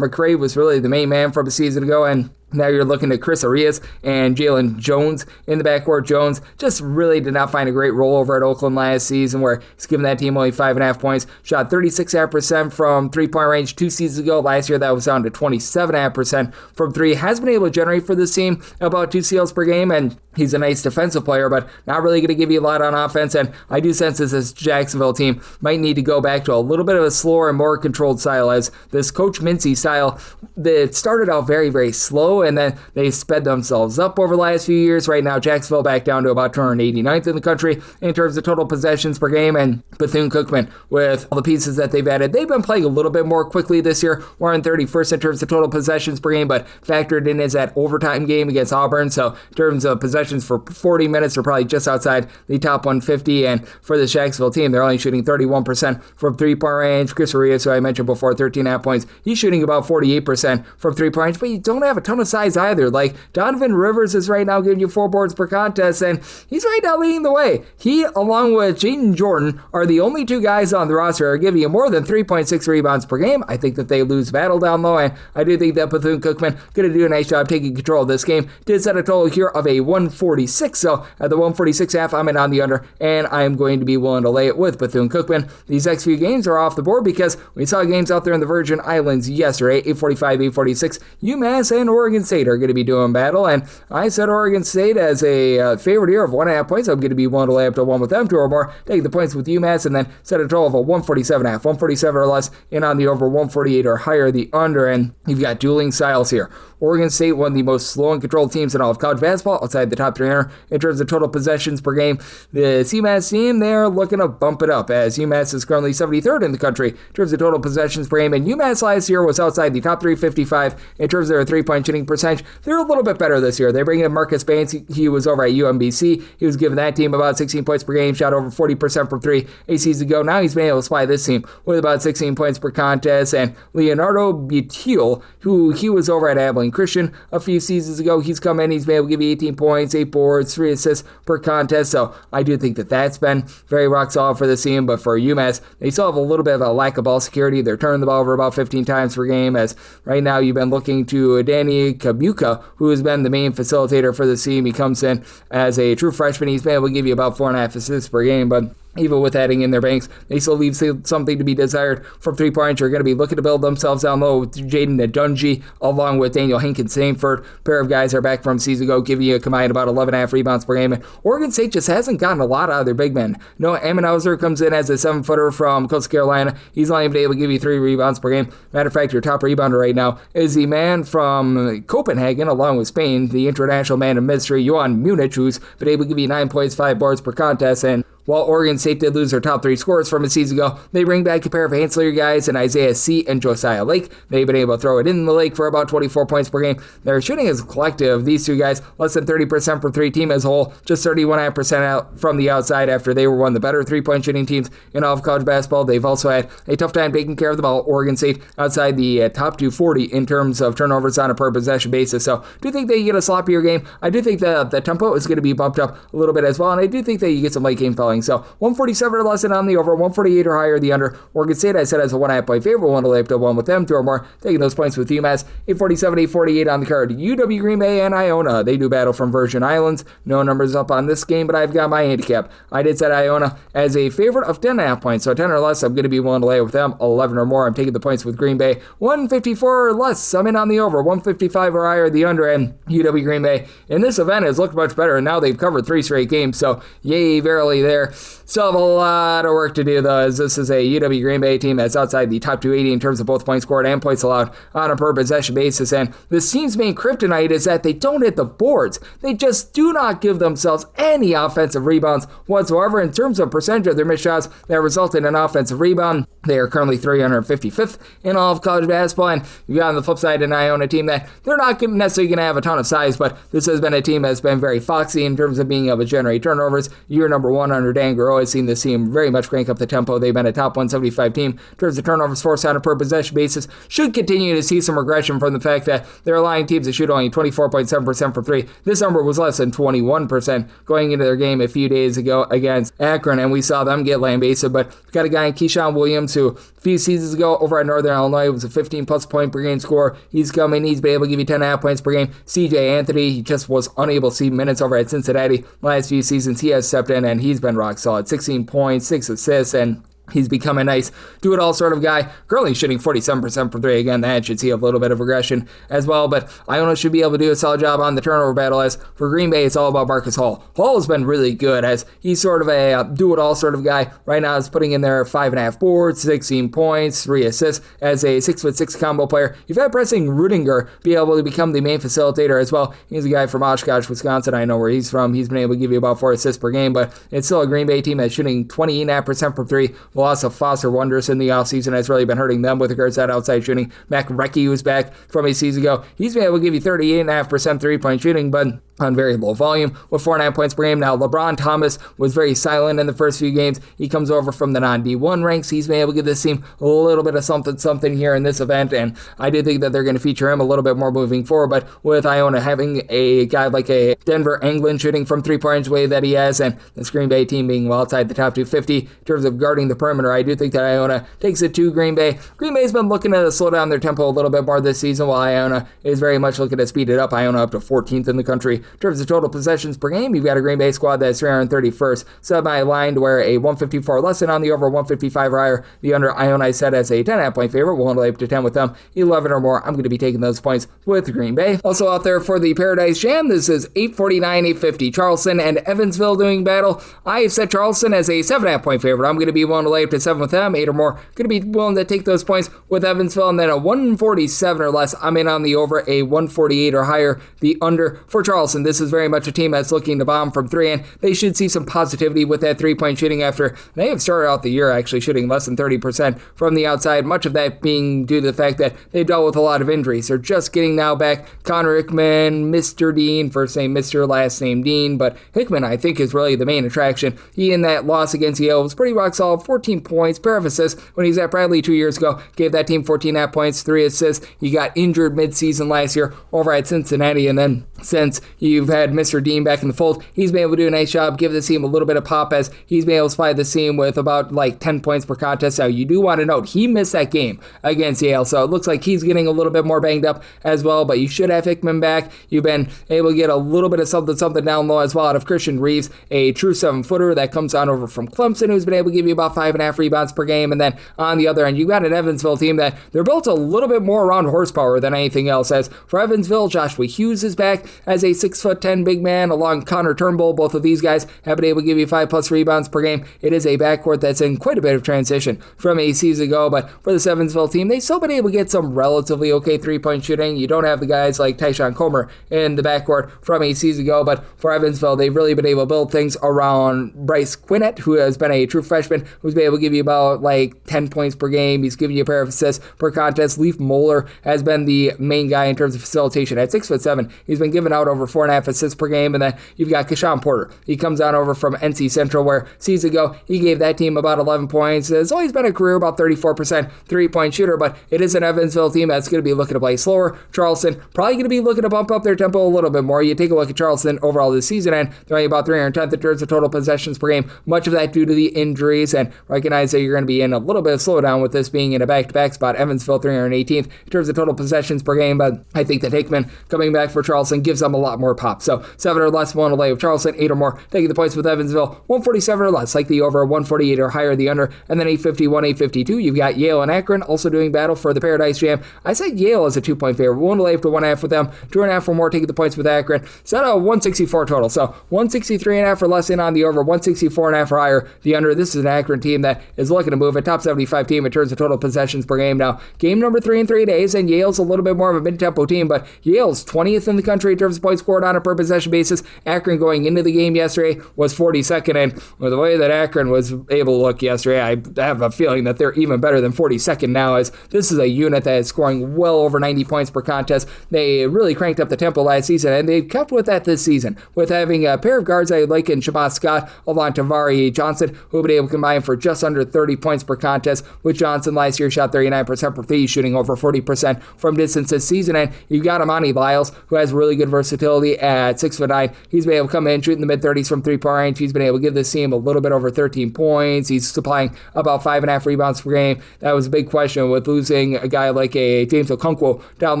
McRae was really the main man from a season ago, and now you're looking at Chris Arias and Jalen Jones in the backcourt. Jones just really did not find a great role over at Oakland last season, where he's given that team only 5.5 points. Shot 36.5% from three-point range 2 seasons ago. Last year, that was down to 27.5% from three. Has been able to generate for this team about 2 steals per game, and he's a nice defensive player, but not really going to give you a lot on offense. And I do sense this Jacksonville team might need to go back to a little bit of a slower and more controlled style, as this Coach Mincy style that started out very, very slow, and then they sped themselves up over the last few years. Right now, Jacksonville back down to about 289th in the country in terms of total possessions per game, and Bethune-Cookman, with all the pieces that they've added, they've been playing a little bit more quickly this year. We're in 31st in terms of total possessions per game, but factored in is that overtime game against Auburn, so in terms of possessions for 40 minutes, they're probably just outside the top 150, and for the Jacksonville team, they're only shooting 31% from three-point range. Chris Arias, who I mentioned before, 13.5 points, he's shooting about 48% from three-point range, but you don't have a ton of size either. Like, Donovan Rivers is right now giving you 4 boards per contest, and he's right now leading the way. He, along with Jaden Jordan, are the only 2 guys on the roster who are giving you more than 3.6 rebounds per game. I think that they lose battle down low, and I do think that Bethune-Cookman going to do a nice job taking control of this game. Did set a total here of a 1 146. So at the 146.5, I'm in on the under, and I am going to be willing to lay it with Bethune Cookman. These next few games are off the board because we saw games out there in the Virgin Islands yesterday. 8:45, 8:46. UMass and Oregon State are going to be doing battle, and I said Oregon State as a favorite here of 1.5 points. I'm going to be willing to lay up to 1 with them, 2 or more. Take the points with UMass, and then set a total of a 147.5. 147 or less, in on the over. 148 or higher, the under, and you've got dueling styles here. Oregon State, one of the most slow and controlled teams in all of college basketball, outside the top 300 in terms of total possessions per game. The UMass team, they're looking to bump it up, as UMass is currently 73rd in the country in terms of total possessions per game, and UMass last year was outside the top 355 in terms of their three-point shooting percentage. They're a little bit better this year. They bring in Marcus Baines. He was over at UMBC. He was giving that team about 16 points per game, shot over 40% from three a season ago. Now he's been able to supply this team with about 16 points per contest, and Leonardo Butil, who he was over at Abilene Christian a few seasons ago, he's come in, he's been able to give you 18 points, 8 boards, 3 assists per contest, so I do think that that's been very rock solid for the team. But for UMass, they still have a little bit of a lack of ball security. They're turning the ball over about 15 times per game, as right now you've been looking to Danny Kabuka, who has been the main facilitator for the team. He comes in as a true freshman. He's been able to give you about 4.5 assists per game, but even with adding in their banks, they still leave something to be desired from three-point. You're going to be looking to build themselves down low with Jaden Adunji, along with Daniel Hankins-Samford. Pair of guys are back from season ago, giving you a combined about 11.5 rebounds per game. And Oregon State just hasn't gotten a lot out of their big men. Noah Ammenhauser comes in as a 7-footer from Coastal Carolina. He's only been able to give you 3 rebounds per game. Matter of fact, your top rebounder right now is the man from Copenhagen, along with Spain, the international man of mystery, Johan Munich, who's been able to give you 9 points, 5 boards per contest. And while Oregon State did lose their top 3 scorers from a season ago, they bring back a pair of ancillary guys in Isaiah C. and Josiah Lake. They've been able to throw it in the lake for about 24 points per game. They're shooting as a collective, these two guys, less than 30% for 3 team as a whole, just 31.5% out from the outside after they were one of the better 3-point shooting teams in all of college basketball. They've also had a tough time taking care of the ball. Oregon State outside the top 240 in terms of turnovers on a per possession basis. So I do think that you get a sloppier game. I do think the tempo is going to be bumped up a little bit as well, and I do think that you get some late game fouling. So 147 or less on the over, 148 or higher the under. Oregon State, I said, as a 1.5 point favorite, one to lay up to 1 with them, 2 or more. Taking those points with UMass. 847, 848 on the card. UW Green Bay and Iona. They do battle from Virgin Islands. No numbers up on this game, but I've got my handicap. I did set Iona as a favorite of 10.5 points. So 10 or less, I'm going to be willing to lay with them. 11 or more, I'm taking the points with Green Bay. 154 or less, I'm in on the over. 155 or higher the under. And UW Green Bay in this event has looked much better, and now they've covered 3 straight games. So yay, verily there. Still have a lot of work to do, though, as this is a UW Green Bay team that's outside the top 280 in terms of both points scored and points allowed on a per-possession basis. And this team's main kryptonite is that they don't hit the boards. They just do not give themselves any offensive rebounds whatsoever. In terms of percentage of their missed shots that result in an offensive rebound, they are currently 355th in all of college basketball. And you've got on the flip side an Iona team that they're not necessarily going to have a ton of size, but this has been a team that's been very foxy in terms of being able to generate turnovers. Year number 1 under Dan Garo has seen this team very much crank up the tempo. They've been a top 175 team in terms of turnovers forced on a per possession basis. Should continue to see some regression from the fact that they're allowing teams to shoot only 24.7% from 3. This number was less than 21% going into their game a few days ago against Akron, and we saw them get lambasted. But we've got a guy in Keyshawn Williams who a few seasons ago over at Northern Illinois was a 15-plus point per game scorer. He's come in, he's been able to give you 10.5 points per game. CJ Anthony, he just was unable to see minutes over at Cincinnati last few seasons. He has stepped in, and he's been rock solid. 16 points, 6 assists, and he's become a nice do-it-all sort of guy. Currently shooting 47% from 3. Again, that should see a little bit of regression as well, but Iona should be able to do a solid job on the turnover battle. As for Green Bay, it's all about Marcus Hall. Hall has been really good, as he's sort of a do-it-all sort of guy. Right now, he's putting in there 5.5 boards, 16 points, 3 assists. As a 6'6" combo player, you've had Preston Rudinger be able to become the main facilitator as well. He's a guy from Oshkosh, Wisconsin. I know where he's from. He's been able to give you about 4 assists per game, but it's still a Green Bay team that's shooting 28.5% from 3. The loss of Foster Wonders in the offseason has really been hurting them with regards to that outside shooting. Mac Recchi, who's back from a season ago, he's been able to give you 38.5% 3-point shooting, but on very low volume with 4.5 points per game. Now, LeBron Thomas was very silent in the first few games. He comes over from the non-D1 ranks. He's been able to give this team a little bit of something here in this event, and I do think that they're going to feature him a little bit more moving forward. But with Iona having a guy like a Denver Anglin shooting from 3 points the way that he has, and this Green Bay team being well outside the top 250 in terms of guarding the perimeter. I do think that Iona takes it to Green Bay. Green Bay's been looking to slow down their tempo a little bit more this season, while Iona is very much looking to speed it up. Iona up to 14th in the country in terms of total possessions per game. You've got a Green Bay squad that's 331st, semi-aligned, where a 154 less than on the over, 155 or higher. The under Iona is set as a 10.5 point favorite. We'll lay up to 10 with them. 11 or more, I'm going to be taking those points with Green Bay. Also out there for the Paradise Jam, this is 849, 850. Charleston and Evansville doing battle. I have set Charleston as a 7.5 point favorite. I'm going to be willing to lay up to 7 with them. 8 or more, going to be willing to take those points with Evansville. And then a 147 or less, I'm in on the over, a 148 or higher, the under for Charleston. This is very much a team that's looking to bomb from three, and they should see some positivity with that three-point shooting after they have started out the year actually shooting less than 30% from the outside, much of that being due to the fact that they've dealt with a lot of injuries. They're just getting now back Connor Hickman, Mr. Dean, first name Mr., last name Dean, but Hickman I think is really the main attraction. He in that loss against Yale was pretty rock solid, 14 points, pair of assists when he was at Bradley 2 years ago, gave that team 14.5 points, 3 assists. He got injured mid-season last year over at Cincinnati, and then since you've had Mr. Dean back in the fold, he's been able to do a nice job, give the team a little bit of pop as he's been able to supply the team with about like 10 points per contest. Now, you do want to note, he missed that game against Yale, so it looks like he's getting a little bit more banged up as well, but you should have Hickman back. You've been able to get a little bit of something down low as well out of Christian Reeves, a true 7-footer that comes on over from Clemson, who's been able to give you about 5.5 rebounds per game. And then on the other end, you've got an Evansville team that they're built a little bit more around horsepower than anything else. As for Evansville, Joshua Hughes is back as a 6'10" big man along Connor Turnbull. Both of these guys have been able to give you 5+ rebounds per game. It is a backcourt that's in quite a bit of transition from a season ago, but for this Evansville team, they've still been able to get some relatively okay three-point shooting. You don't have the guys like Tyshawn Comer in the backcourt from a season ago, but for Evansville, they've really been able to build things around Bryce Quinnett, who has been a true freshman, who's been able to give you about like 10 points per game. He's giving you a pair of assists per contest. Leaf Moeller has been the main guy in terms of facilitation. At 6'7", he's been giving out over 4.5 assists per game. And then you've got Kashawn Porter. He comes on over from NC Central, where season ago he gave that team about 11 points. It's always been a career about 34% three-point shooter, but it is an Evansville team that's going to be looking to play slower. Charleston probably going to be looking to bump up their tempo a little bit more. You take a look at Charleston overall this season, and they're only about 310th in terms of total possessions per game. Much of that due to the injuries, and recognize that you're going to be in a little bit of slowdown with this being in a back-to-back spot. Evansville 318th in terms of total possessions per game, but I think that Hickman coming back for Charleston gives them a lot more pop. So 7 or less, one to lay with Charleston, 8 or more taking the points with Evansville. 147 or less, like the over, 148 or higher, the under, and then 851, 852. You've got Yale and Akron also doing battle for the Paradise Jam. I said Yale as a 2-point favorite. One to lay up to 1.5 with them, 2.5 or more taking the points with Akron. Set a 164 total. So 163.5 or less in on the over, 164.5 or higher, the under. This is an Akron team that is looking to move a top 75 team in terms of total possessions per game. Now, game number 3 in 3 days, and Yale's a little bit more of a mid-tempo team, but Yale's 20th in the country in terms of points scored on a per possession basis. Akron going into the game yesterday was 42nd, and with the way that Akron was able to look yesterday, I have a feeling that they're even better than 42nd now, as this is a unit that is scoring well over 90 points per contest. They really cranked up the tempo last season, and they've kept with that this season, with having a pair of guards I like in Shabazz Scott along Tavari Johnson, who have been able to combine for just under 30 points per contest. With Johnson last year shot 39% from three, shooting over 40% from distance this season, and you've got Amani Lyles, who has really good versatility at 6'9". He's been able to come in, shoot in the mid-30s from three-point range. He's been able to give this team a little bit over 13 points. He's supplying about 5.5 rebounds per game. That was a big question with losing a guy like a James Okonkwo down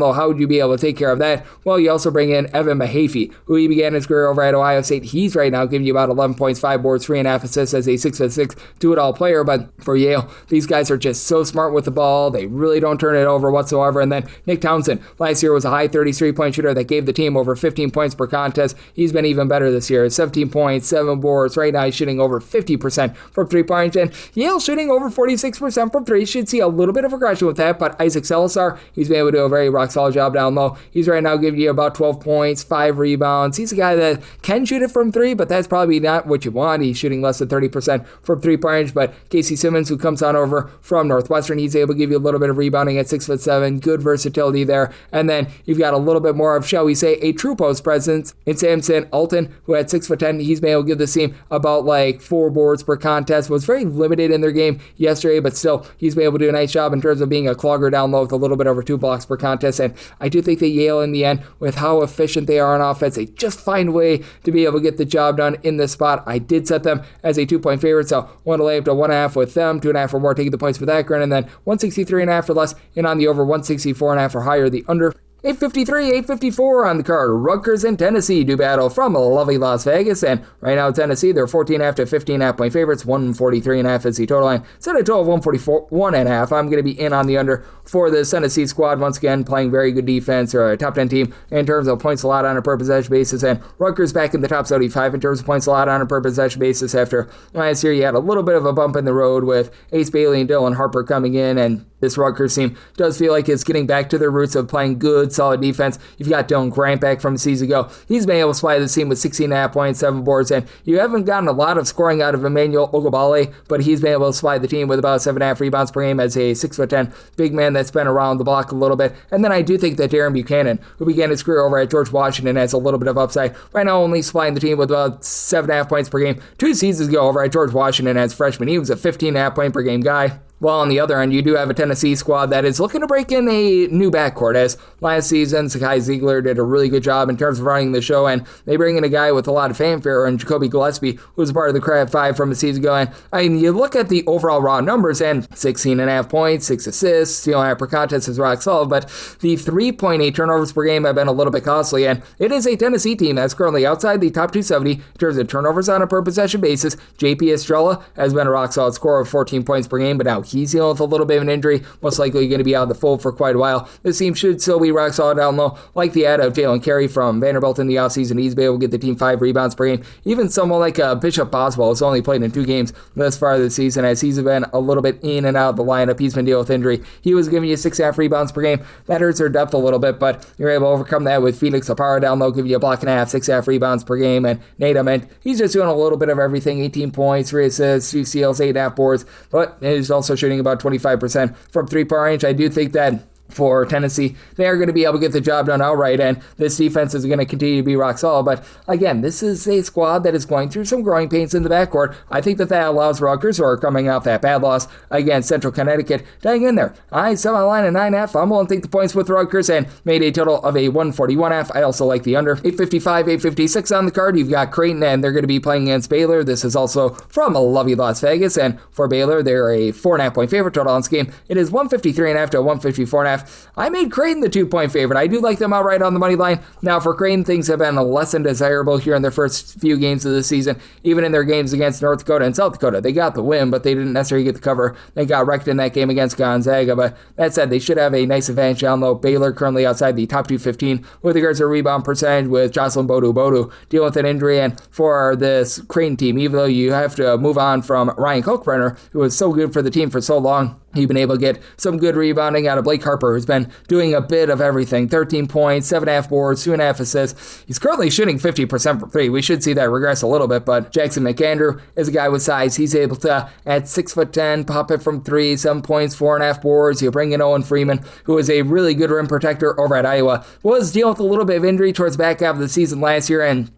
low. How would you be able to take care of that? Well, you also bring in Evan Mahaffey, who he began his career over at Ohio State. He's right now giving you about 11 points, 5 boards, 3.5 assists as a 6'6" do-it-all player. But for Yale, these guys are just so smart with the ball. They really don't turn it over whatsoever. And then Nick Townsend last year was a high 33-point shooter that gave the team over 15 points per contest. He's been even better this year. 17 points, 7 boards. Right now he's shooting over 50% from three-point. And Yale shooting over 46% from three. Should see a little bit of regression with that, but Isaac Salazar, he's been able to do a very rock-solid job down low. He's right now giving you about 12 points, 5 rebounds. He's a guy that can shoot it from three, but that's probably not what you want. He's shooting less than 30% from three-point range, but Casey Simmons, who comes on over from Northwestern, he's able to give you a little bit of rebounding at 6'7", good versatility there. And then you've got a little bit more of, shall we say, a true post presence in Samson Alton, who had 6'10". He's been able to give this team about 4 boards per contest. Was very limited in their game yesterday, but still, he's been able to do a nice job in terms of being a clogger down low with a little bit over 2 blocks per contest. And I do think that Yale, in the end, with how efficient they are on offense, they just find a way to be able to get the job done in this spot. I did set them as a 2-point favorite, so 1 to lay up to 1.5 with them, 2.5 or more taking the points for that Grande, and then 163.5 or less, and on the over 164.5 or higher, the under. 8:53, 8:54 on the card. Rutgers and Tennessee do battle from lovely Las Vegas, and right now Tennessee, they're 14.5 to 15.5 point favorites. 143.5 is the total line. Set a total of 144.5. I'm going to be in on the under for this Tennessee squad. Once again, playing very good defense, or a top 10 team in terms of points allowed on a per possession basis, and Rutgers back in the top 75 in terms of points allowed on a per possession basis. After last year, you had a little bit of a bump in the road with Ace Bailey and Dylan Harper coming in, and this Rutgers team does feel like it's getting back to their roots of playing good, solid defense. You've got Dylan Grant back from a season ago. He's been able to supply the team with 16.5 points, 7 boards, and you haven't gotten a lot of scoring out of Emmanuel Ogobale, but he's been able to supply the team with about 7.5 rebounds per game as a 6'10" big man that's been around the block a little bit. And then I do think that Darren Buchanan, who began his career over at George Washington, has a little bit of upside. Right now, only supplying the team with about 7.5 points per game. 2 seasons ago over at George Washington as a freshman, he was a 15.5 point per game guy. Well, on the other end, you do have a Tennessee squad that is looking to break in a new backcourt, as last season, Zakai Ziegler did a really good job in terms of running the show, and they bring in a guy with a lot of fanfare, and Jacoby Gillespie, who was part of the Crab 5 from a season ago. And I mean, you look at the overall raw numbers, and 16.5 points, 6 assists, steal and a half per contest is rock solid, but the 3.8 turnovers per game have been a little bit costly, and it is a Tennessee team that's currently outside the top 270 in terms of turnovers on a per possession basis. JP Estrella has been a rock solid scorer of 14 points per game, but now he's dealing with a little bit of an injury, most likely going to be out of the fold for quite a while. This team should still be rock solid down low, like the add of Jalen Carey from Vanderbilt in the offseason. He's been able to get the team 5 rebounds per game. Even someone like Bishop Boswell has only played in 2 games thus far this season, as he's been a little bit in and out of the lineup. He's been dealing with injury. He was giving you 6.5 rebounds per game. That hurts their depth a little bit, but you're able to overcome that with Felix Apara down low, give you a block and a half, 6.5 rebounds per game, and Nate Ament, he's just doing a little bit of everything. 18 points, 3 assists, 2 steals, 8.5 boards, but he's also shooting about 25% from 3-point range. I do think that for Tennessee, they are going to be able to get the job done outright, and this defense is going to continue to be rock solid. But again, this is a squad that is going through some growing pains in the backcourt. I think that allows Rutgers, who are coming off that bad loss against Central Connecticut, to hang in there. I set my line at 9.5. I'm willing to take the points with Rutgers and made a total of a 141.5. I also like the under. 8:55, 8:56 on the card. You've got Creighton, and they're going to be playing against Baylor. This is also from a lovely Las Vegas, and for Baylor, they're a 4.5 point favorite total on this game. It is 153.5 to 154.5. I made Creighton the 2-point favorite. I do like them outright on the money line. Now, for Creighton, things have been less than desirable here in their first few games of the season. Even in their games against North Dakota and South Dakota, they got the win, but they didn't necessarily get the cover. They got wrecked in that game against Gonzaga, but that said, they should have a nice advantage down low. Baylor currently outside the top 215 with regards to rebound percentage, with Jocelyn Bodu dealing with an injury. And for this Creighton team, even though you have to move on from Ryan Kalkbrenner, who was so good for the team for so long, you've been able to get some good rebounding out of Blake Harper, who's been doing a bit of everything. 13 points, 7.5 boards, 2.5 assists. He's currently shooting 50% from 3. We should see that regress a little bit, but Jackson McAndrew is a guy with size. He's able to, at 6'10", pop it from 3, 7 points, 4.5 boards. You bring in Owen Freeman, who is a really good rim protector over at Iowa. Was dealing with a little bit of injury towards the back half of the season last year, and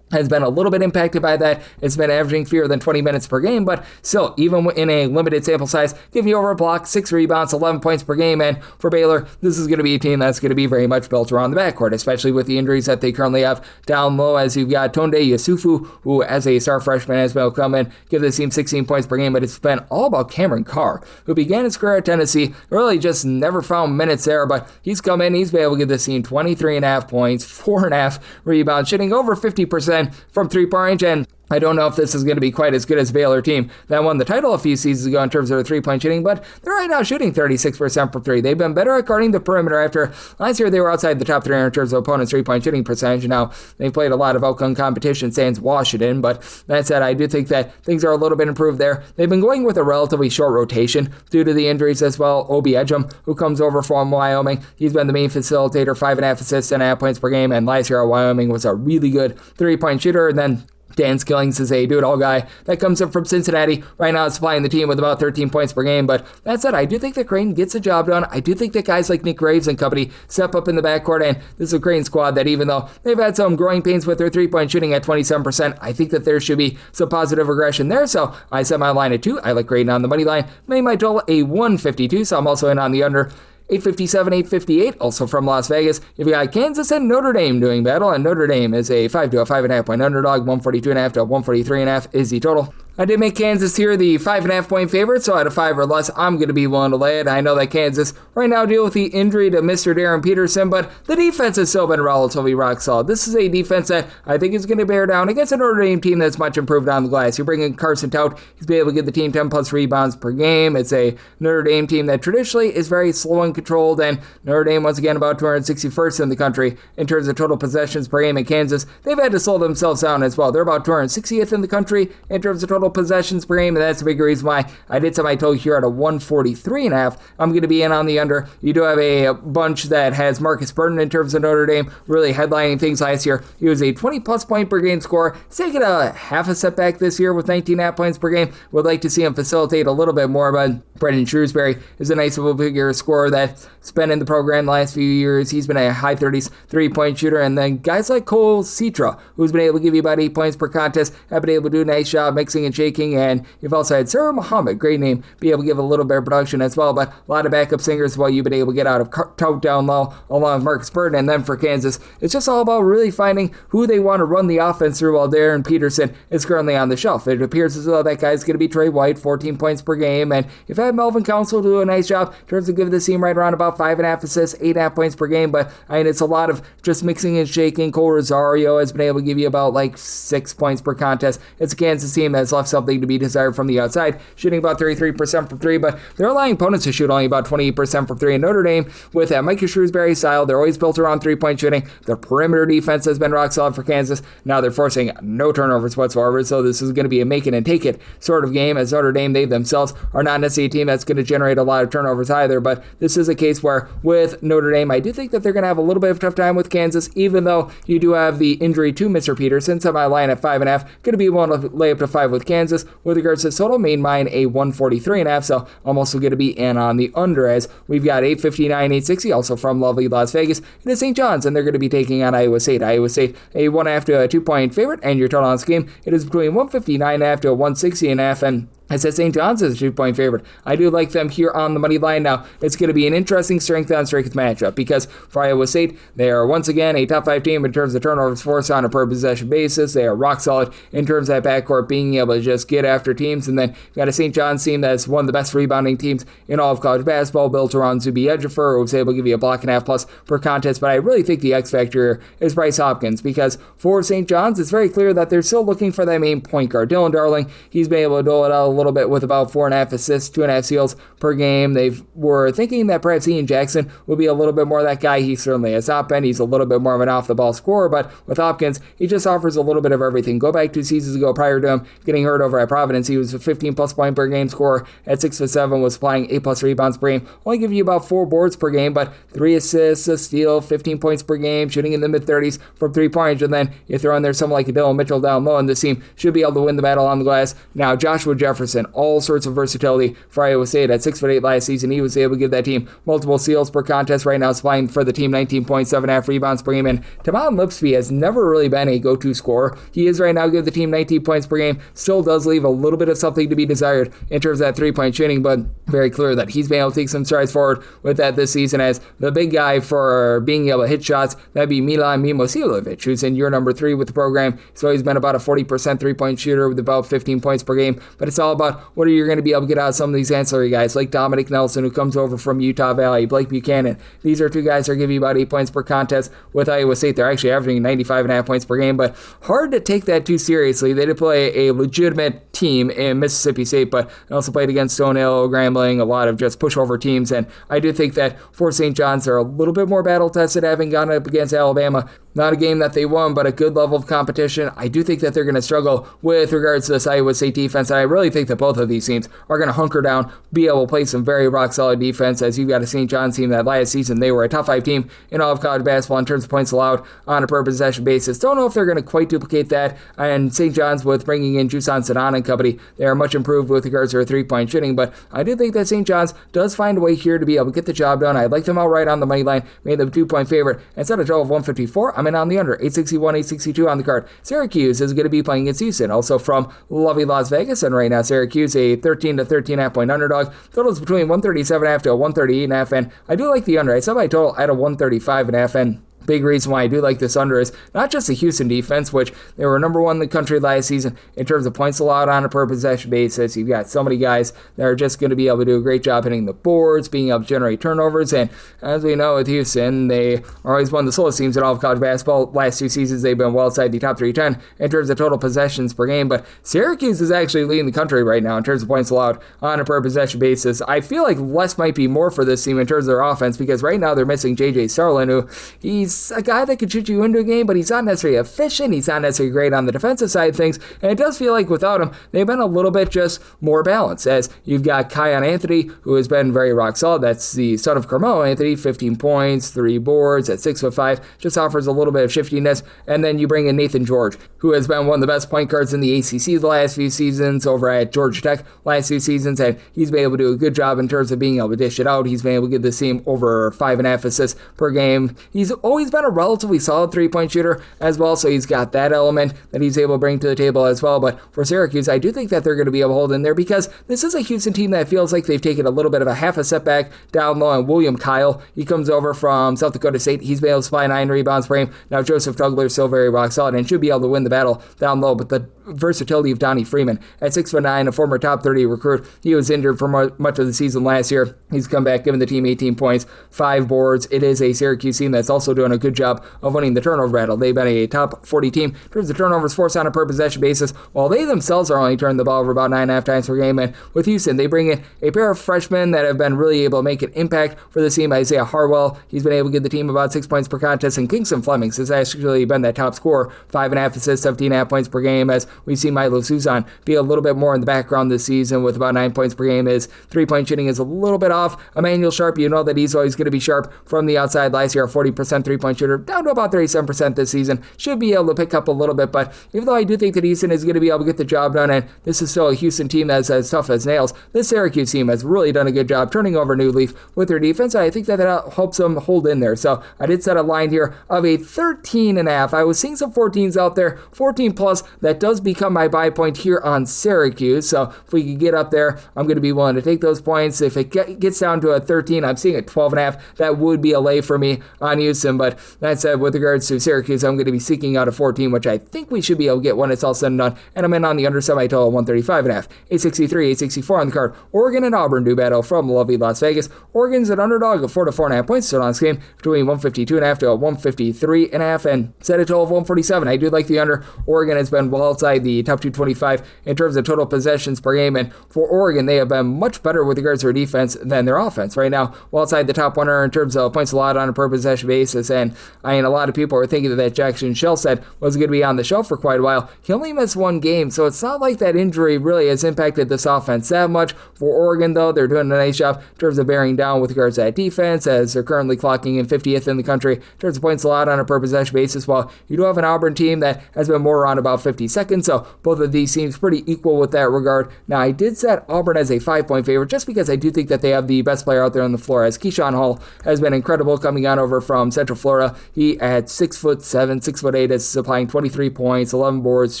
has been a little bit impacted by that. It's been averaging fewer than 20 minutes per game, but still, even in a limited sample size, give you over a block, 6 rebounds, 11 points per game. And for Baylor, this is going to be a team that's going to be very much built around the backcourt, especially with the injuries that they currently have down low, as you've got Tonde Yusufu, who as a star freshman has been able to come in, give this team 16 points per game, but it's been all about Cameron Carr, who began his career at Tennessee, really just never found minutes there, but he's come in, he's been able to give this team 23.5 points, 4.5 rebounds, shooting over 50% from 3-point range, and I don't know if this is going to be quite as good as Baylor team that won the title a few seasons ago in terms of their 3-point shooting, but they're right now shooting 36% from 3. They've been better at guarding the perimeter. After last year, they were outside the top 3 in terms of opponents' 3-point shooting percentage. Now, they've played a lot of outcome competition sans Washington, but that said, I do think that things are a little bit improved there. They've been going with a relatively short rotation due to the injuries as well. Obi Edgem, who comes over from Wyoming, he's been the main facilitator, 5.5 assists and 8 points per game, and last year at Wyoming was a really good 3-point shooter. And then Dan Skillings is a do-it-all guy that comes up from Cincinnati. Right now, supplying the team with about 13 points per game. But that said, I do think that Creighton gets the job done. I do think that guys like Nick Graves and company step up in the backcourt. And this is a Creighton squad that even though they've had some growing pains with their three-point shooting at 27%, I think that there should be some positive regression there. So I set my line at 2. I like Creighton on the money line. Made my total a 152, so I'm also in on the under. 857, 858, also from Las Vegas. You've got Kansas and Notre Dame doing battle, and Notre Dame is a 5 to a 5.5 point underdog. 142.5 to 143.5 is the total. I did make Kansas here the 5.5 point favorite, so at a 5 or less, I'm going to be willing to lay it. I know that Kansas right now deal with the injury to Mr. Darren Peterson, but the defense has still been relatively rock solid. This is a defense that I think is going to bear down against a Notre Dame team that's much improved on the glass. You bring in Carson Tout, he's been able to give the team 10 plus rebounds per game. It's a Notre Dame team that traditionally is very slow and controlled, and Notre Dame, once again, about 261st in the country in terms of total possessions per game. In Kansas, they've had to slow themselves down as well. They're about 260th in the country in terms of total possessions per game, and that's a big reason why I did set my total here at a 143.5. I'm going to be in on the under. You do have a bunch that has Marcus Burton in terms of Notre Dame really headlining things last year. He was a 20 plus point per game scorer. He's taken a half a setback this year with 19.5 points per game. Would like to see him facilitate a little bit more, but Brendan Shrewsbury is a nice little bigger scorer that's been in the program the last few years. He's been a high 30s three-point shooter, and then guys like Cole Citra, who's been able to give you about 8 points per contest, have been able to do a nice job mixing and shaking, and you've also had Sarah Muhammad, great name, be able to give a little bit of production as well, but a lot of backup singers while you've been able to get out of Tout down low along with Marcus Burton. And then for Kansas, it's just all about really finding who they want to run the offense through while Darren Peterson is currently on the shelf. It appears as though that guy's going to be Trey White, 14 points per game, and you've had Melvin Council do a nice job in terms of giving the team right around about 5.5 assists, 8.5 points per game, but I mean, it's a lot of just mixing and shaking. Cole Rosario has been able to give you about 6 points per contest. It's a Kansas team that's left something to be desired from the outside, shooting about 33% from 3, but they're allowing opponents to shoot only about 28% from 3. And Notre Dame, with that Micah Shrewsbury style, they're always built around three-point shooting. Their perimeter defense has been rock solid for Kansas. Now they're forcing no turnovers whatsoever, so this is going to be a make it and take it sort of game, as Notre Dame, they themselves are not necessarily a team that's going to generate a lot of turnovers either, but this is a case where with Notre Dame, I do think that they're going to have a little bit of a tough time with Kansas, even though you do have the injury to Mr. Peterson. So my line at 5.5, going to be willing to lay up to 5 with Kansas. With regards to total, made mine a 143.5, so I'm also going to be in on the under, as we've got 859, 860, also from lovely Las Vegas. It is St. John's, and they're going to be taking on Iowa State. Iowa State, a 1.5 to a 2-point favorite, and your total on this game, it is between 159.5 to a 160.5, and I said St. John's is a 2-point favorite. I do like them here on the money line. Now, it's going to be an interesting strength-on-strength matchup because for Iowa State, they are once again a top 5 team in terms of turnovers forced on a per-possession basis. They are rock solid in terms of that backcourt being able to just get after teams. And then you've got a St. John's team that's one of the best rebounding teams in all of college basketball, built around Zuby Ejiofor, who was able to give you a block and a half plus per contest. But I really think the X factor here is Bryce Hopkins, because for St. John's, it's very clear that they're still looking for that main point guard. Dylan Darling, he's been able to dole it out a little bit with about 4.5 assists, 2.5 steals per game. They were thinking that perhaps Ian Jackson would be a little bit more that guy. He certainly has not been. He's a little bit more of an off-the-ball scorer, but with Hopkins, he just offers a little bit of everything. Go back 2 seasons ago prior to him getting hurt over at Providence. He was a 15-plus point per game scorer at 6'7", was supplying 8-plus rebounds per game. Only give you about 4 boards per game, but 3 assists, a steal, 15 points per game, shooting in the mid-30s from 3-point range, and then you throw in there someone like a Dylan Mitchell down low, and this team should be able to win the battle on the glass. Now, Joshua Jefferson, all sorts of versatility for Iowa State. At 6'8" last season, he was able to give that team multiple steals per contest. Right now, supplying for the team 19.7.5 rebounds per game. And Tamon Lipsby has never really been a go-to scorer. He is right now giving the team 19 points per game. Still does leave a little bit of something to be desired in terms of that three-point shooting, but very clear that he's been able to take some strides forward with that this season as the big guy for being able to hit shots. That'd be Milan Mimosilovic, who's in year number 3 with the program. So he's been about a 40% three-point shooter with about 15 points per game. But it's all about what are you going to be able to get out of some of these ancillary guys like Dominic Nelson, who comes over from Utah Valley, Blake Buchanan. These are 2 guys that are giving you about 8 points per contest. With Iowa State, they're actually averaging 95.5 points per game, but hard to take that too seriously. They did play a legitimate team in Mississippi State, but also played against Stonehill, Grambling, a lot of just pushover teams. And I do think that for St. John's, they're a little bit more battle-tested, having gone up against Alabama. Not a game that they won, but a good level of competition. I do think that they're going to struggle with regards to this Iowa State defense, and I really think that both of these teams are going to hunker down, be able to play some very rock-solid defense, as you've got a St. John's team that last season, they were a top 5 team in all of college basketball in terms of points allowed on a per-possession basis. Don't know if they're going to quite duplicate that, and St. John's, with bringing in Jusan Sadan and company, they are much improved with regards to their three-point shooting, but I do think that St. John's does find a way here to be able to get the job done. I like them outright on the money line, made them a 2-point favorite. Instead of a total of 154, I'm in on the under, 861, 862 on the card. Syracuse is going to be playing against Houston, also from lovely Las Vegas, and right now Syracuse a 13 to 13.5 point underdog. Totals between 137.5 to 138.5, and I do like the under. I set my total at a 135.5, and big reason why I do like this under is not just the Houston defense, which they were number 1 in the country last season in terms of points allowed on a per possession basis. You've got so many guys that are just going to be able to do a great job hitting the boards, being able to generate turnovers, and as we know with Houston, they are always one of the slowest teams in all of college basketball. Last 2 seasons, they've been well outside the top 310 in terms of total possessions per game, but Syracuse is actually leading the country right now in terms of points allowed on a per possession basis. I feel like less might be more for this team in terms of their offense, because right now they're missing J.J. Starlin, who he's a guy that could shoot you into a game, but he's not necessarily efficient. He's not necessarily great on the defensive side of things, and it does feel like without him, they've been a little bit just more balanced, as you've got Kion Anthony, who has been very rock solid. That's the son of Carmelo Anthony, 15 points, 3 boards at 6'5", just offers a little bit of shiftiness, and then you bring in Nathan George, who has been one of the best point guards in the ACC the last few seasons, over at Georgia Tech last few seasons, and he's been able to do a good job in terms of being able to dish it out. He's been able to give the team over 5.5 assists per game. He's always been a relatively solid three-point shooter as well, so he's got that element that he's able to bring to the table as well. But for Syracuse, I do think that they're going to be able to hold in there, because this is a Houston team that feels like they've taken a little bit of a half a step back down low. And William Kyle, he comes over from South Dakota State. He's been able to supply 9 rebounds per game. Now Joseph Tugler is still very rock solid and should be able to win the battle down low, but the versatility of Donnie Freeman at 6'9", a former top 30 recruit. He was injured for much of the season last year. He's come back, giving the team 18 points, 5 boards. It is a Syracuse team that's also doing a good job of winning the turnover battle. They've been a top 40 team in terms of turnovers forced on a per possession basis, while they themselves are only turning the ball over about 9.5 times per game. And with Houston, they bring in a pair of freshmen that have been really able to make an impact for the team. Isaiah Harwell, he's been able to give the team about 6 points per contest, and Kingston Flemings has actually been that top scorer, 5.5 assists, 17.5 points per game, as we've seen Milo Suzan be a little bit more in the background this season with about 9 points per game. His three-point shooting is a little bit off. Emmanuel Sharp, you know that he's always going to be sharp from the outside. Last year, a 40% three-point shooter, down to about 37% this season. Should be able to pick up a little bit, but even though I do think that Houston is going to be able to get the job done, and this is still a Houston team that's as tough as nails, this Syracuse team has really done a good job turning over a new leaf with their defense. I think that helps them hold in there. So I did set a line here of a 13.5. I was seeing some 14s out there, 14 plus. That does become my buy point here on Syracuse. So if we can get up there, I'm going to be willing to take those points. If it gets down to a 13, I'm seeing a 12.5. That would be a lay for me on Houston. But that said, with regards to Syracuse, I'm going to be seeking out a 14, which I think we should be able to get when it's all said and done. And I'm in on the under semi-total 135.5. 863, 864 on the card. Oregon and Auburn do battle from lovely Las Vegas. Oregon's an underdog of 4 to 4.5 points. So on this game between 152.5 to 153.5, and set a total of 147. I do like the under. Oregon has been well outside the top 225 in terms of total possessions per game, and for Oregon, they have been much better with regards to their defense than their offense. Right now, well outside the top 100 in terms of points allowed on a per possession basis, and I mean, a lot of people are thinking that Jackson Shellstead was going to be on the shelf for quite a while. He only missed 1 game, so it's not like that injury really has impacted this offense that much. For Oregon, though, they're doing a nice job in terms of bearing down with regards to that defense, as they're currently clocking in 50th in the country in terms of points allowed on a per possession basis, while you do have an Auburn team that has been more around about 52nd, so both of these teams pretty equal with that regard. Now, I did set Auburn as a 5-point favorite just because I do think that they have the best player out there on the floor, as Keyshawn Hall has been incredible coming on over from Central Florida. He at 6'7", 6'8", is supplying 23 points, 11 boards,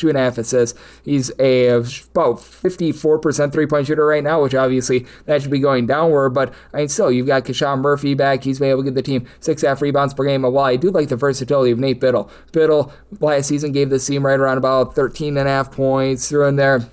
2.5 assists. He's about 54% three-point shooter right now, which obviously that should be going downward, but I mean, still, you've got Keshawn Murphy back. He's been able to give the team 6.5 rebounds per game, and while I do like the versatility of Nate Biddle, Biddle last season gave this team right around about 13.5 points through in there.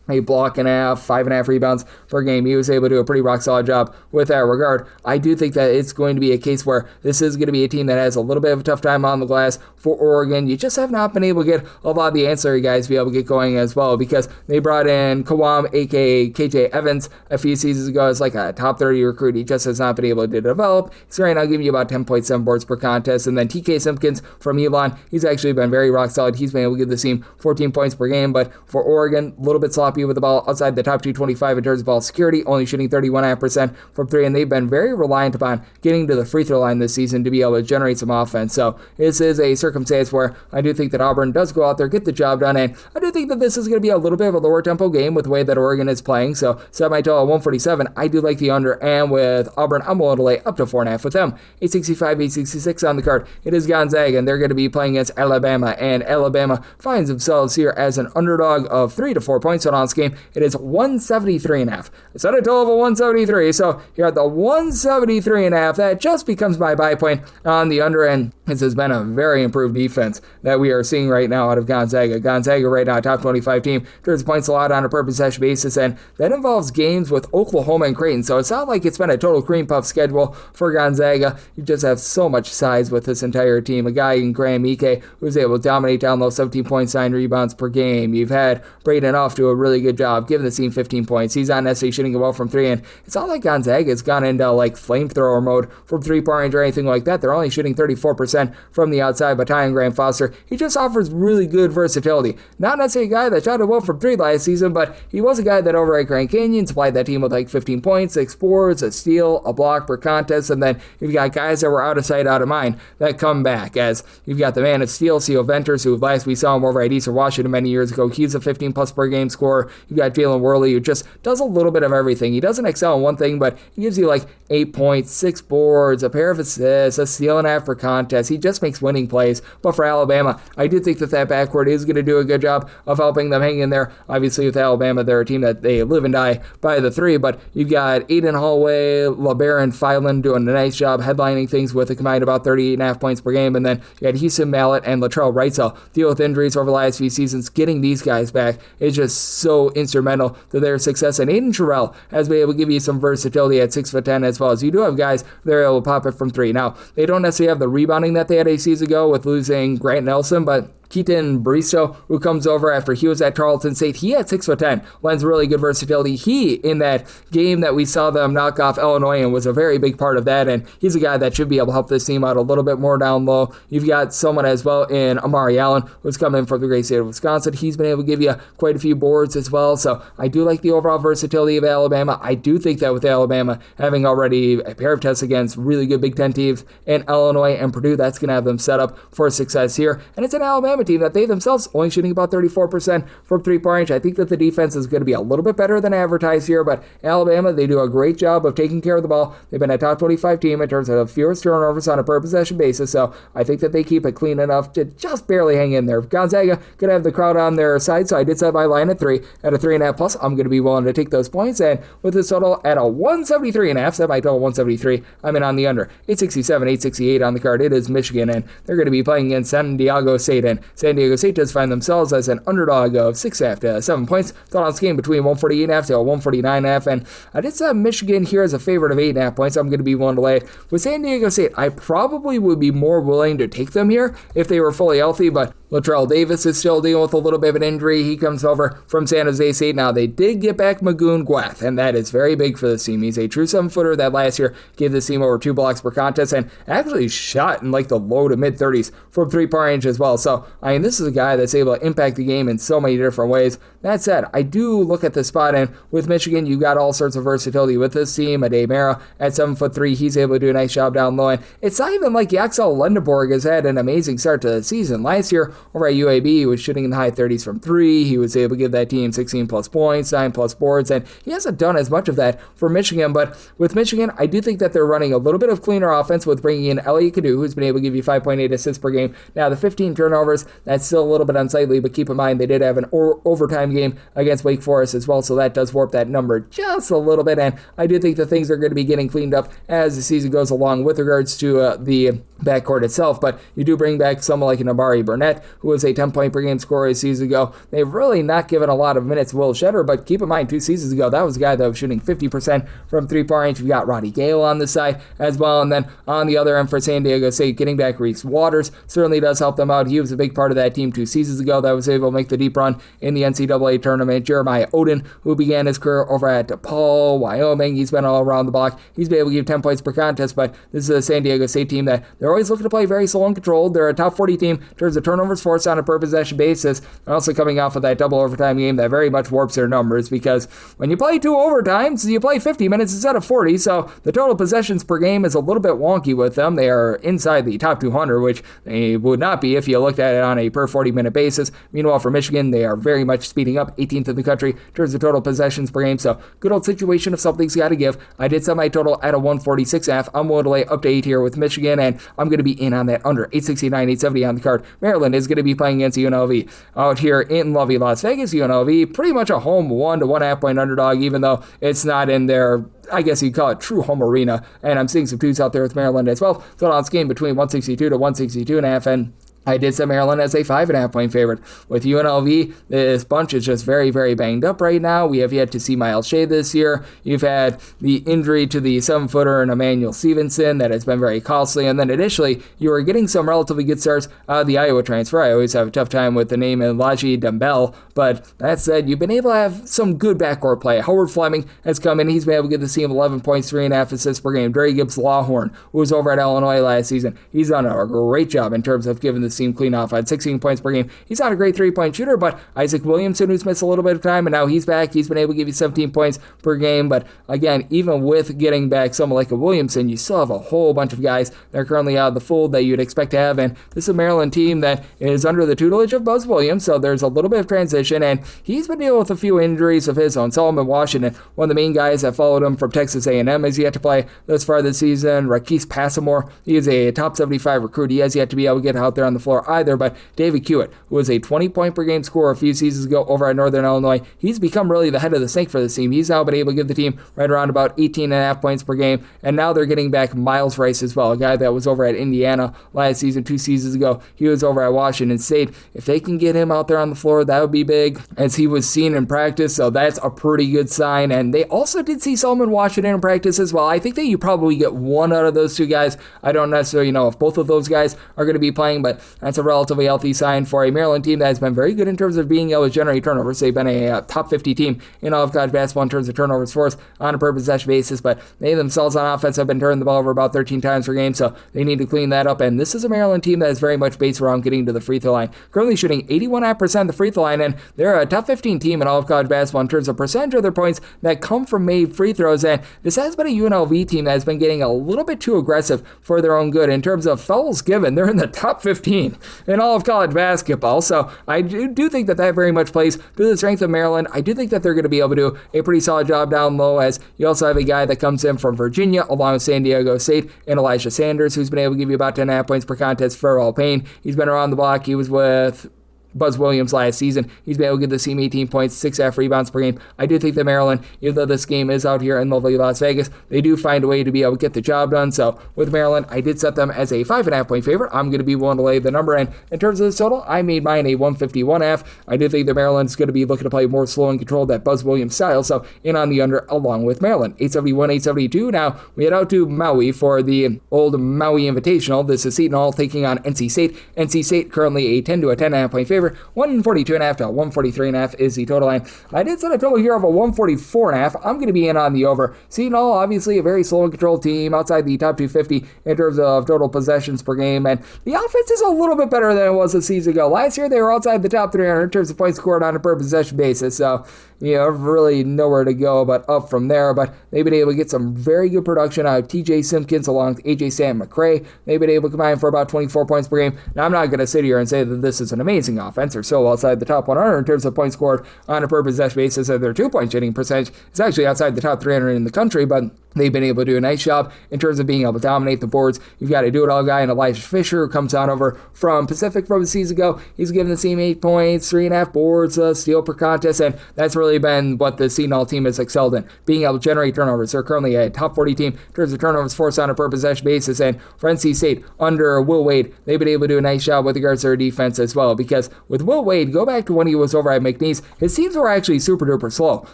a block and a half, 5.5 rebounds per game. He was able to do a pretty rock solid job with that regard. I do think that it's going to be a case where this is going to be a team that has a little bit of a tough time on the glass for Oregon. You just have not been able to get a lot of the ancillary guys to be able to get going as well, because they brought in Kawam, aka KJ Evans, a few seasons ago as like a top 30 recruit. He just has not been able to develop. He's right now giving you about 10.7 boards per contest. And then TK Simpkins from Elon, he's actually been very rock solid. He's been able to give the team 14 points per game. But for Oregon, a little bit sloppy with the ball outside the top 225 in terms of ball security, only shooting 31.5% from three, and they've been very reliant upon getting to the free throw line this season to be able to generate some offense. So this is a circumstance where I do think that Auburn does go out there, get the job done, and I do think that this is going to be a little bit of a lower tempo game with the way that Oregon is playing. So set my total at 147. I do like the under, and with Auburn, I'm willing to lay up to 4.5 with them. 865, 866 on the card. It is Gonzaga, and they're going to be playing against Alabama, and Alabama finds themselves here as an underdog of 3 to 4 points on this game. It is 173.5. It's at a total of 173, so here at the 173.5, that just becomes my buy point on the under, and this has been a very improved defense that we are seeing right now out of Gonzaga. Gonzaga right now, top 25 team, turns points allowed on a per possession basis, and that involves games with Oklahoma and Creighton, so it's not like it's been a total cream puff schedule for Gonzaga. You just have so much size with this entire team. A guy in Graham Ike who's able to dominate down low, 17 points, 9 rebounds per game. You've had Braden Off do a really good job, giving the team 15 points. He's not necessarily shooting well from three, and it's not like Gonzaga's gone into like flamethrower mode from three-point range or anything like that. They're only shooting 34% from the outside, but Ty and Graham Foster, he just offers really good versatility. Not necessarily a guy that shot it well from three last season, but he was a guy that over at Grand Canyon supplied that team with like 15 points, 6 boards, a steal, a block per contest, and then you've got guys that were out of sight, out of mind that come back, as you've got the man of steel, Seal Venters, who last we saw him over at Eastern Washington many years ago. He's a 15-plus per game scorer. You've got Jalen Worley, who just does a little bit of everything. He doesn't excel in one thing, but he gives you like 8 points, 6 boards, a pair of assists, a steal and a half per contest. He just makes winning plays. But for Alabama, I do think that backcourt is going to do a good job of helping them hang in there. Obviously, with Alabama, they're a team that they live and die by the three, but you've got Aiden Hallway, LeBaron Filan doing a nice job headlining things with a combined about 38.5 points per game, and then you had Houston Mallett and Latrell Wrightsell deal with injuries over the last few seasons. Getting these guys back is just so instrumental to their success, and Aiden Terrell has been able to give you some versatility at 6'10" as well, as you do have guys that are able to pop it from three. Now, they don't necessarily have the rebounding that they had a season ago with losing Grant Nelson, but Keaton Bristow, who comes over after he was at Tarleton State, he had 6'10", lends really good versatility. He, in that game that we saw them knock off Illinois, and was a very big part of that, and he's a guy that should be able to help this team out a little bit more down low. You've got someone as well in Amari Allen, who's coming from the great state of Wisconsin. He's been able to give you quite a few boards as well, so I do like the overall versatility of Alabama. I do think that with Alabama having already a pair of tests against really good Big Ten teams in Illinois and Purdue, that's going to have them set up for success here, and it's an Alabama team that they themselves only shooting about 34% from three-point range. I think that the defense is going to be a little bit better than advertised here, but Alabama, they do a great job of taking care of the ball. They've been a top 25 team in terms of fewest turnovers on a per possession basis, so I think that they keep it clean enough to just barely hang in there. Gonzaga going to have the crowd on their side, so I did set my line at 3 at a 3.5 plus. I'm going to be willing to take those points, and with this total at a 173.5, set my total 173. I'm in on the under. 867, 868 on the card. It is Michigan, and they're going to be playing against San Diego State, and San Diego State does find themselves as an underdog of 6.5 to 7 points. Thought on this game between 148.5 to 149.5, and I did set Michigan here as a favorite of 8.5 points. I'm going to be willing to lay. With San Diego State, I probably would be more willing to take them here if they were fully healthy, but Latrell Davis is still dealing with a little bit of an injury. He comes over from San Jose State. Now, they did get back Magoon Gwath, and that is very big for this team. He's a true 7-footer that last year gave this team over 2 blocks per contest and actually shot in like the low to mid-30s from three-point range as well. So, I mean, this is a guy that's able to impact the game in so many different ways. That said, I do look at the spot, and with Michigan, you got all sorts of versatility with this team. Ade Mara at 7'3", he's able to do a nice job down low, and it's not even like Yaxel Lundeborg has had an amazing start to the season. Last year, over at UAB, he was shooting in the high 30s from 3. He was able to give that team 16 plus points, 9 plus boards, and he hasn't done as much of that for Michigan. But with Michigan, I do think that they're running a little bit of cleaner offense with bringing in Elliot Kadu, who's been able to give you 5.8 assists per game. Now, the 15 turnovers, that's still a little bit unsightly, but keep in mind they did have an overtime game against Wake Forest as well, so that does warp that number just a little bit, and I do think that things are going to be getting cleaned up as the season goes along with regards to the backcourt itself, but you do bring back someone like an Amari Burnett, who was a 10-point per game scorer a season ago. They've really not given a lot of minutes to Will Shedder, but keep in mind, 2 seasons ago, that was a guy that was shooting 50% from three-point range. You've got Roddy Gale on the side as well, and then on the other end for San Diego State, getting back Reese Waters certainly does help them out. He was a big part of that team 2 seasons ago that was able to make the deep run in the NCAA tournament. Jeremiah Oden, who began his career over at DePaul, Wyoming, he's been all around the block. He's been able to give 10 points per contest, but this is a San Diego State team that they're always looking to play very slow and controlled. They're a top 40 team in terms of turnovers forced on a per possession basis, and also coming off of that double overtime game that very much warps their numbers, because when you play 2 overtimes, you play 50 minutes instead of 40, so the total possessions per game is a little bit wonky with them. They are inside the top 200, which they would not be if you looked at it on a per 40-minute basis. Meanwhile, for Michigan, they are very much speeding up, 18th in the country in terms of total possessions per game, so good old situation of something's got to give. I did set my total at a 146.5. I'm willing to lay up to 8 here with Michigan, and I'm going to be in on that under 869, 870 on the card. Maryland is going to be playing against UNLV out here in lovely Las Vegas. UNLV, pretty much a home 1 to 1.5 point underdog, even though it's not in their, I guess you'd call it, true home arena. And I'm seeing some twos out there with Maryland as well. So it's game between 162 to 162.5, and I did set Maryland as a 5.5 point favorite. With UNLV, this bunch is just very, very banged up right now. We have yet to see Miles Shea this year. You've had the injury to the 7-footer and Emmanuel Stevenson that has been very costly. And then additionally, you are getting some relatively good stars out of the Iowa transfer. I always have a tough time with the name Elijah Dembele, but that said, you've been able to have some good backcourt play. Howard Fleming has come in. He's been able to get the team 11 points, 3.5 assists per game. Dre Gibbs-Lawhorn, who was over at Illinois last season, he's done a great job in terms of giving the team clean off. At 16 points per game. He's not a great 3-point shooter, but Isaac Williamson, who's missed a little bit of time, and now he's back. He's been able to give you 17 points per game. But again, even with getting back someone like a Williamson, you still have a whole bunch of guys that are currently out of the fold that you'd expect to have. And this is a Maryland team that is under the tutelage of Buzz Williams, so there's a little bit of transition, and he's been dealing with a few injuries of his own. Solomon Washington, one of the main guys that followed him from Texas A&M, has yet to play thus far this season. Rakis Passamore, he is a top 75 recruit. He has yet to be able to get out there on the floor either, but David Hewitt, who was a 20-point per game scorer a few seasons ago over at Northern Illinois, he's become really the head of the snake for this team. He's now been able to give the team right around about 18.5 points per game, and now they're getting back Miles Rice as well, a guy that was over at Indiana last season, 2 seasons ago. He was over at Washington State. If they can get him out there on the floor, that would be big, as he was seen in practice, so that's a pretty good sign. And they also did see Solomon Washington in practice as well. I think that you probably get one out of those 2 guys. I don't necessarily know if both of those guys are going to be playing, but that's a relatively healthy sign for a Maryland team that has been very good in terms of being able to generate turnovers. They've been a top 50 team in all of college basketball in terms of turnovers forced on a per possession basis, but they themselves on offense have been turning the ball over about 13 times per game, so they need to clean that up. And this is a Maryland team that is very much based around getting to the free throw line. Currently shooting 81.5% of the free throw line, and they're a top 15 team in all of college basketball in terms of percentage of their points that come from made free throws. And this has been a UNLV team that has been getting a little bit too aggressive for their own good in terms of fouls given. They're in the top 15 in all of college basketball. So I do think that very much plays to the strength of Maryland. I do think that they're going to be able to do a pretty solid job down low, as you also have a guy that comes in from Virginia along with San Diego State and Elijah Sanders, who's been able to give you about 10.5 points per contest for all Payne. He's been around the block. He was with Buzz Williams last season. He's been able to give the team 18 points, 6.5 rebounds per game. I do think that Maryland, even though this game is out here in lovely Las Vegas, they do find a way to be able to get the job done. So with Maryland, I did set them as a 5.5 point favorite. I'm going to be willing to lay the number, and in terms of the total, I made mine a 151.5. I do think that Maryland's going to be looking to play more slow and controlled, that Buzz Williams style, so in on the under along with Maryland. 871, 872. Now we head out to Maui for the old Maui Invitational. This is Seton Hall taking on NC State. NC State currently a 10 to a 10.5 point favorite. 142.5 to 143.5 is the total line. I did set a total here of a 144.5. I'm going to be in on the over. Seton Hall, obviously a very slow and controlled team outside the top 250 in terms of total possessions per game, and the offense is a little bit better than it was a season ago. Last year they were outside the top 300 in terms of points scored on a per possession basis, so really nowhere to go but up from there. But they've been able to get some very good production out of TJ Simpkins along with AJ Sam McCray. They've been able to combine for about 24 points per game. Now, I'm not going to sit here and say that this is an amazing offense or so outside the top 100 in terms of points scored on a per possession basis, and their 2-point shooting percentage is actually outside the top 300 in the country, but They've been able to do a nice job in terms of being able to dominate the boards. You've got a do-it-all guy in Elijah Fisher, who comes on over from Pacific from a season ago. He's given the team 8 points, 3.5 boards, steal per contest, and that's really been what the Seton team has excelled in, being able to generate turnovers. They're currently a top 40 team in terms of turnovers forced on a per possession basis, and for NC State, under Will Wade, they've been able to do a nice job with regards to their defense as well, because with Will Wade, go back to when he was over at McNeese, his teams were actually super-duper slow.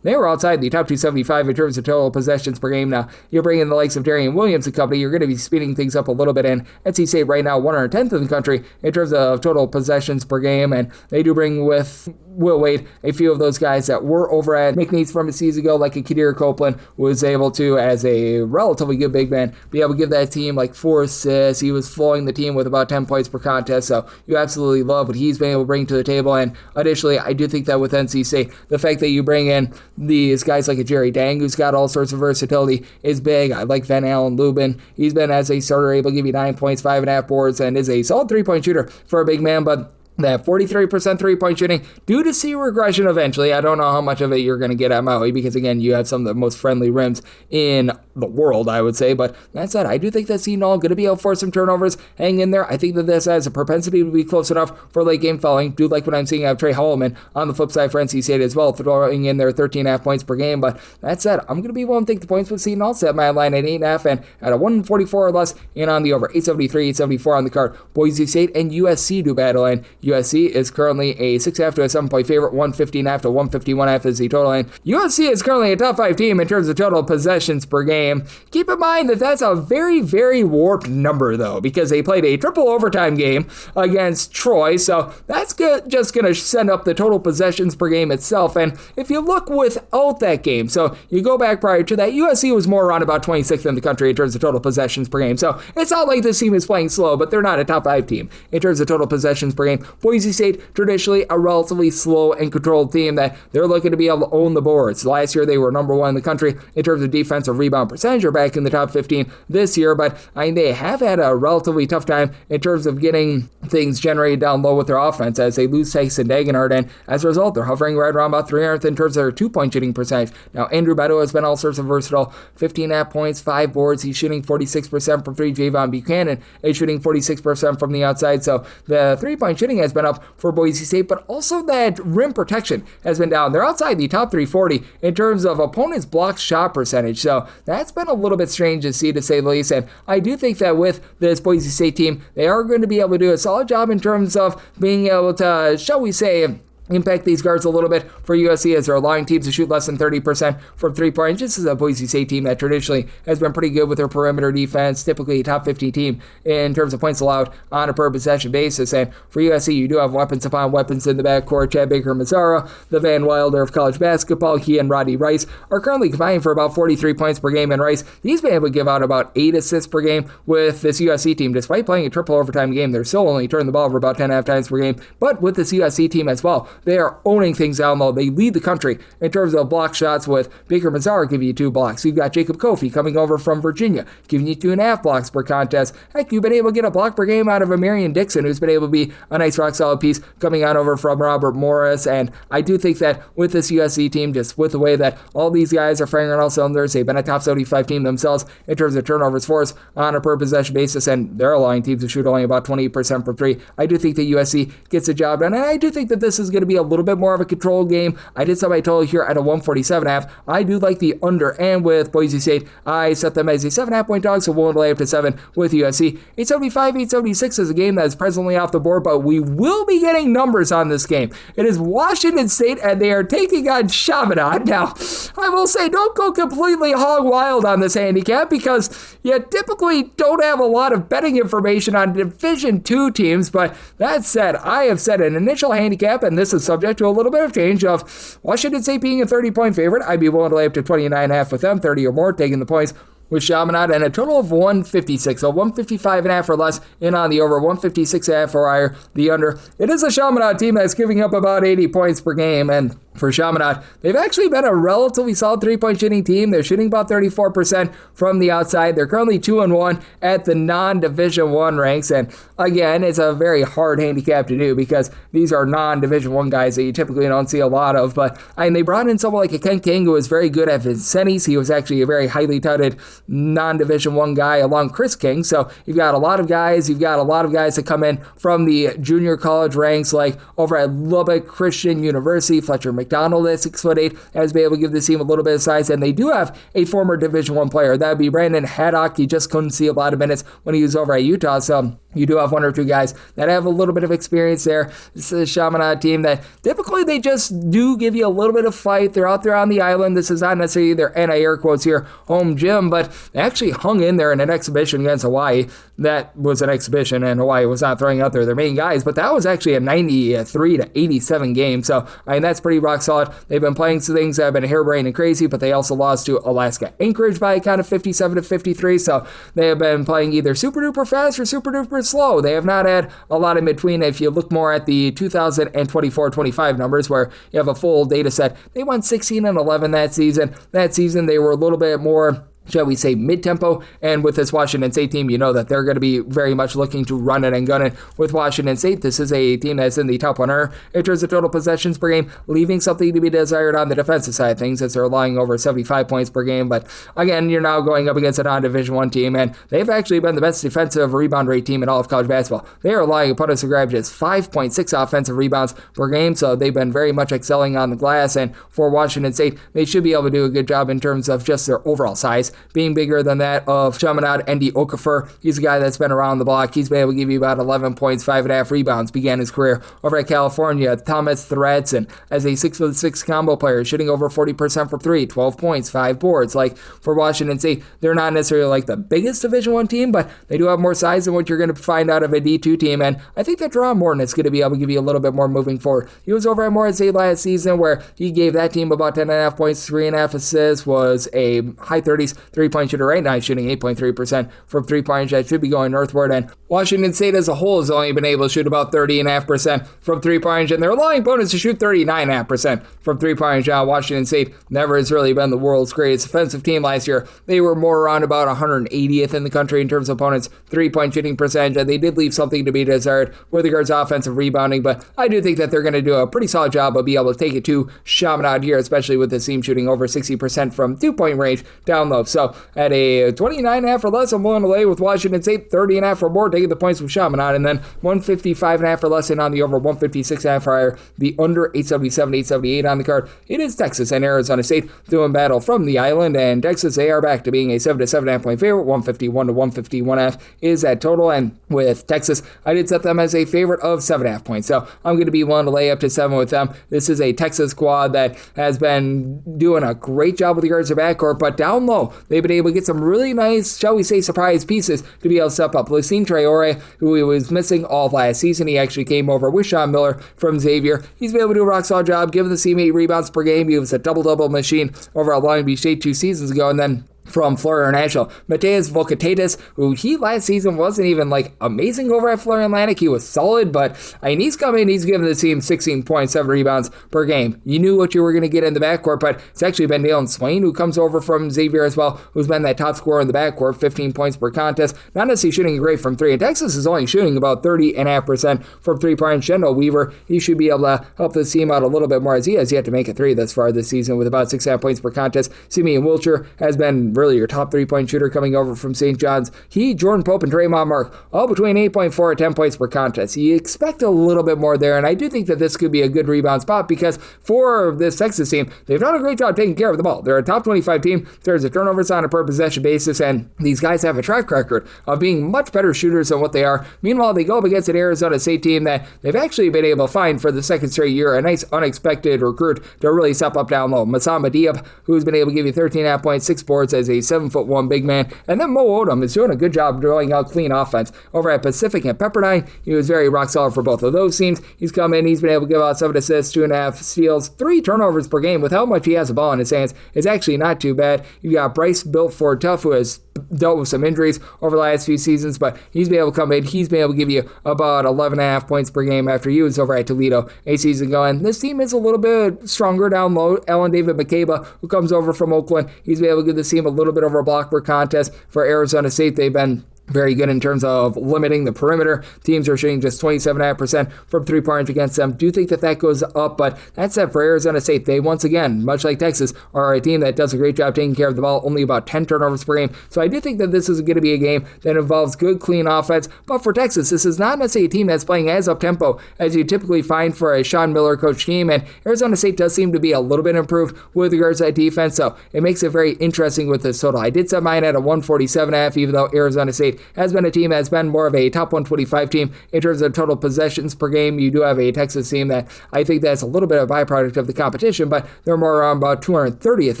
They were outside the top 275 in terms of total possessions per game. Now, you're bringing the likes of Darian Williams and company, you're going to be speeding things up a little bit, and NC State right now 110th in the country in terms of total possessions per game, and they do bring with Will Wade a few of those guys that were over at McNeese from a season ago, like a Kadir Copeland, who was able to, as a relatively good big man, be able to give that team like 4 assists. He was flowing the team with about 10 points per contest, so you absolutely love what he's been able to bring to the table. And additionally, I do think that with NC State, the fact that you bring in these guys like a Jerry Dang, who's got all sorts of versatility, is big. I like Van Allen Lubin. He's been, as a starter, able to give you 9 points, 5.5 boards, and is a solid 3-point shooter for a big man, but that 43% three-point shooting, due to see regression eventually. I don't know how much of it you're going to get at Maui, because again, you have some of the most friendly rims in the world, I would say. But that said, I do think that Seton going to be able to force some turnovers, hang in there. I think that this has a propensity to be close enough for late game fouling. Do like what I'm seeing out of Trey Holloman on the flip side for NC State as well, throwing in their 13.5 points per game. But that said, I'm going to be willing to take the points with Seton. Set my line at 8.5 and at a 144 or less, and on the over 873, 874 on the card. Boise State and USC do battle, and USC is currently a 6.5 to a 7-point favorite, 115.5 to 151.5 is the total, and USC is currently a top 5 team in terms of total possessions per game. Keep in mind that that's a very, very warped number, though, because they played a triple overtime game against Troy, so that's just going to send up the total possessions per game itself. And if you look without that game, so you go back prior to that, USC was more around about 26th in the country in terms of total possessions per game, so it's not like this team is playing slow, but they're not a top 5 team in terms of total possessions per game. Boise State, traditionally a relatively slow and controlled team that they're looking to be able to own the boards. Last year, they were number 1 in the country in terms of defensive rebound percentage. Are back in the top 15 this year, but they have had a relatively tough time in terms of getting things generated down low with their offense as they lose Tyson Dagenhart, and as a result, they're hovering right around about 300th in terms of their 2-point shooting percentage. Now, Andrew Beto has been all sorts of versatile, 15.5 points, 5 boards. He's shooting 46% from 3. Javon Buchanan is shooting 46% from the outside, so the 3-point shooting has been up for Boise State, but also that rim protection has been down. They're outside the top 340 in terms of opponents' blocked shot percentage, so that's been a little bit strange to see, to say the least. And I do think that with this Boise State team, they are going to be able to do a solid job in terms of being able to, shall we say, impact these guards a little bit for USC, as they're allowing teams to shoot less than 30% from 3-point. This is a Boise State team that traditionally has been pretty good with their perimeter defense, typically a top 50 team in terms of points allowed on a per possession basis. And for USC, you do have weapons upon weapons in the backcourt. Chad Baker-Mazzara, the Van Wilder of college basketball, he and Roddy Rice are currently combining for about 43 points per game, and Rice, he's been able to give out about 8 assists per game with this USC team. Despite playing a triple overtime game, they're still only turning the ball over about 10.5 times per game, but with this USC team as well, they are owning things down low. They lead the country in terms of block shots, with Baker-Mazzara giving you 2 blocks. You've got Jacob Kofi coming over from Virginia, giving you 2.5 blocks per contest. Heck, you've been able to get a block per game out of a Marion Dixon, who's been able to be a nice rock-solid piece coming on over from Robert Morris. And I do think that with this USC team, just with the way that all these guys are firing on all cylinders, they've been a top 75 team themselves in terms of turnovers forced on a per possession basis, and they're allowing teams to shoot only about 28% from 3. I do think that USC gets the job done, and I do think that this is going to be a little bit more of a control game. I did set my total here at a 147.5. I do like the under, and with Boise State, I set them as a 7.5 point dog, so we'll lay up to 7 with USC. 875, 876 is a game that is presently off the board, but we will be getting numbers on this game. It is Washington State, and they are taking on Chaminade. Now, I will say, don't go completely hog wild on this handicap, because you typically don't have a lot of betting information on Division II teams, but that said, I have set an initial handicap, and this is subject to a little bit of change, of Washington State being a 30-point favorite. I'd be willing to lay up to 29.5 with them, 30 or more, taking the points with Chaminade, and a total of 156, so 155.5 or less in on the over, 156.5 or higher the under. It is a Chaminade team that's giving up about 80 points per game, and for Chaminade, they've actually been a relatively solid three-point shooting team. They're shooting about 34% from the outside. They're currently 2-1 at the non-Division I ranks, and again, it's a very hard handicap to do because these are non-Division I guys that you typically don't see a lot of, but they brought in someone like a Ken King who was very good at Vincennes. He was actually a very highly touted non-Division I guy along Chris King, so you've got a lot of guys that come in from the junior college ranks, like over at Lubbock Christian University, Fletcher McDonald at 6'8", has been able to give the team a little bit of size, and they do have a former Division I player. That would be Brandon Haddock. He just couldn't see a lot of minutes when he was over at Utah, so you do have one or two guys that have a little bit of experience there. This is a Chaminade team that typically they just do give you a little bit of fight. They're out there on the island. This is not necessarily their anti-air quotes here home gym, but they actually hung in there in an exhibition against Hawaii. That was an exhibition, and Hawaii was not throwing out there their main guys, but that was actually a 93-87 game. So, that's pretty rock solid. They've been playing some things that have been harebrained and crazy, but they also lost to Alaska Anchorage by a count of 57-53. So they have been playing either super duper fast or super duper slow. They have not had a lot in between. If you look more at the 2024-25 numbers, where you have a full data set, they won 16-11 that season. That season, they were a little bit more, shall we say, mid-tempo, and with this Washington State team, you know that they're going to be very much looking to run it and gun it with Washington State. This is a team that's in the top 100 in terms of total possessions per game, leaving something to be desired on the defensive side of things, as they're allowing over 75 points per game. But again, you're now going up against a non-Division I team, and they've actually been the best defensive rebound rate team in all of college basketball. They are allowing opponents to grab just 5.6 offensive rebounds per game, so they've been very much excelling on the glass, and for Washington State, they should be able to do a good job in terms of just their overall size being bigger than that of Chaminade. Andy Okafor, he's a guy that's been around the block. He's been able to give you about 11 points, 5.5 rebounds, began his career over at California. Thomas Thredson, as a 6'6" combo player, shooting over 40% from three, 12 points, 5 boards. Like, for Washington State, they're not necessarily like the biggest Division I team, but they do have more size than what you're going to find out of a D2 team, and I think that Jerron Morton is going to be able to give you a little bit more moving forward. He was over at Morehead State last season, where he gave that team about 10.5 points, 3.5 assists, was a high 30s three-point shooter. Right now he's shooting 8.3% from three-point. That should be going northward, and Washington State as a whole has only been able to shoot about 30.5% from three-point, and they're allowing opponents to shoot 39.5% from three-point. Washington State never has really been the world's greatest offensive team last year. They were more around about 180th in the country in terms of opponents' three-point shooting percentage, and they did leave something to be desired with regards to offensive rebounding, but I do think that they're going to do a pretty solid job of being able to take it to Chaminade here, especially with this team shooting over 60% from two-point range down low. So at a 29.5 or less, I'm willing to lay with Washington State, 30.5 or more, taking the points from Chaminade, and then 155.5 or less in on the over, 156.5 or higher, the under 877, 878 on the card. It is Texas and Arizona State doing battle from the island, and Texas, they are back to being a 7 to 7.5 point favorite. 151 to 151.5 is that total, and with Texas, I did set them as a favorite of 7.5 points, so I'm going to be willing to lay up to 7 with them. This is a Texas squad that has been doing a great job with regards to backcourt, but down low, they've been able to get some really nice, shall we say, surprise pieces to be able to step up. Lucine Traore, who he was missing all of last season, he actually came over with Sean Miller from Xavier. He's been able to do a rock solid job, giving the team 8 rebounds per game. He was a double-double machine over at Long Beach State 2 seasons ago, and then from Florida International, Mateus Volkatatis, who he last season wasn't even amazing over at Florida Atlantic. He was solid, but he's come in, he's given the team 16.7 rebounds per game. You knew what you were going to get in the backcourt, but it's actually been Dalen Swain, who comes over from Xavier as well, who's been that top scorer in the backcourt, 15 points per contest. Not necessarily shooting great from three, and Texas is only shooting about 30.5% from three-point. Shendall Weaver, he should be able to help this team out a little bit more, as he has yet to make a three thus far this season with about 6.5 points per contest. Simeon Wilcher has been really your top three-point shooter coming over from St. John's. He, Jordan Pope, and Draymond Mark, all between 8.4 and 10 points per contest. You expect a little bit more there, and I do think that this could be a good rebound spot, because for this Texas team, they've done a great job taking care of the ball. They're a top 25 team. There's a turnovers on a per possession basis, and these guys have a track record of being much better shooters than what they are. Meanwhile, they go up against an Arizona State team that they've actually been able to find for the second straight year a nice unexpected recruit to really step up down low. Masamba Diop, who's been able to give you 13.5 points, 6 boards as a 7'1" big man. And then Mo Odom is doing a good job drawing out clean offense over at Pacific and Pepperdine. He was very rock solid for both of those teams. He's come in, he's been able to give out 7 assists, 2.5 steals, 3 turnovers per game. With how much he has the ball in his hands, it's actually not too bad. You got Bryce Built for Tough, who has dealt with some injuries over the last few seasons, but he's been able to come in. He's been able to give you about 11.5 points per game after he was over at Toledo a season ago. And this team is a little bit stronger down low. Ellen David McCabe, who comes over from Oakland, he's been able to give this team a little bit of a block per contest. For Arizona State, they've been very good in terms of limiting the perimeter. Teams are shooting just 27.5% from three-point range against them. Do think that goes up, but that said, for Arizona State, they once again, much like Texas, are a team that does a great job taking care of the ball, only about 10 turnovers per game. So I do think that this is going to be a game that involves good, clean offense. But for Texas, this is not necessarily a team that's playing as up-tempo as you typically find for a Sean Miller coach team, and Arizona State does seem to be a little bit improved with regards to that defense, so it makes it very interesting with this total. I did set mine at a 147.5, even though Arizona State has been a team that's been more of a top 125 team in terms of total possessions per game. You do have a Texas team that I think that's a little bit of a byproduct of the competition, but they're more around about 230th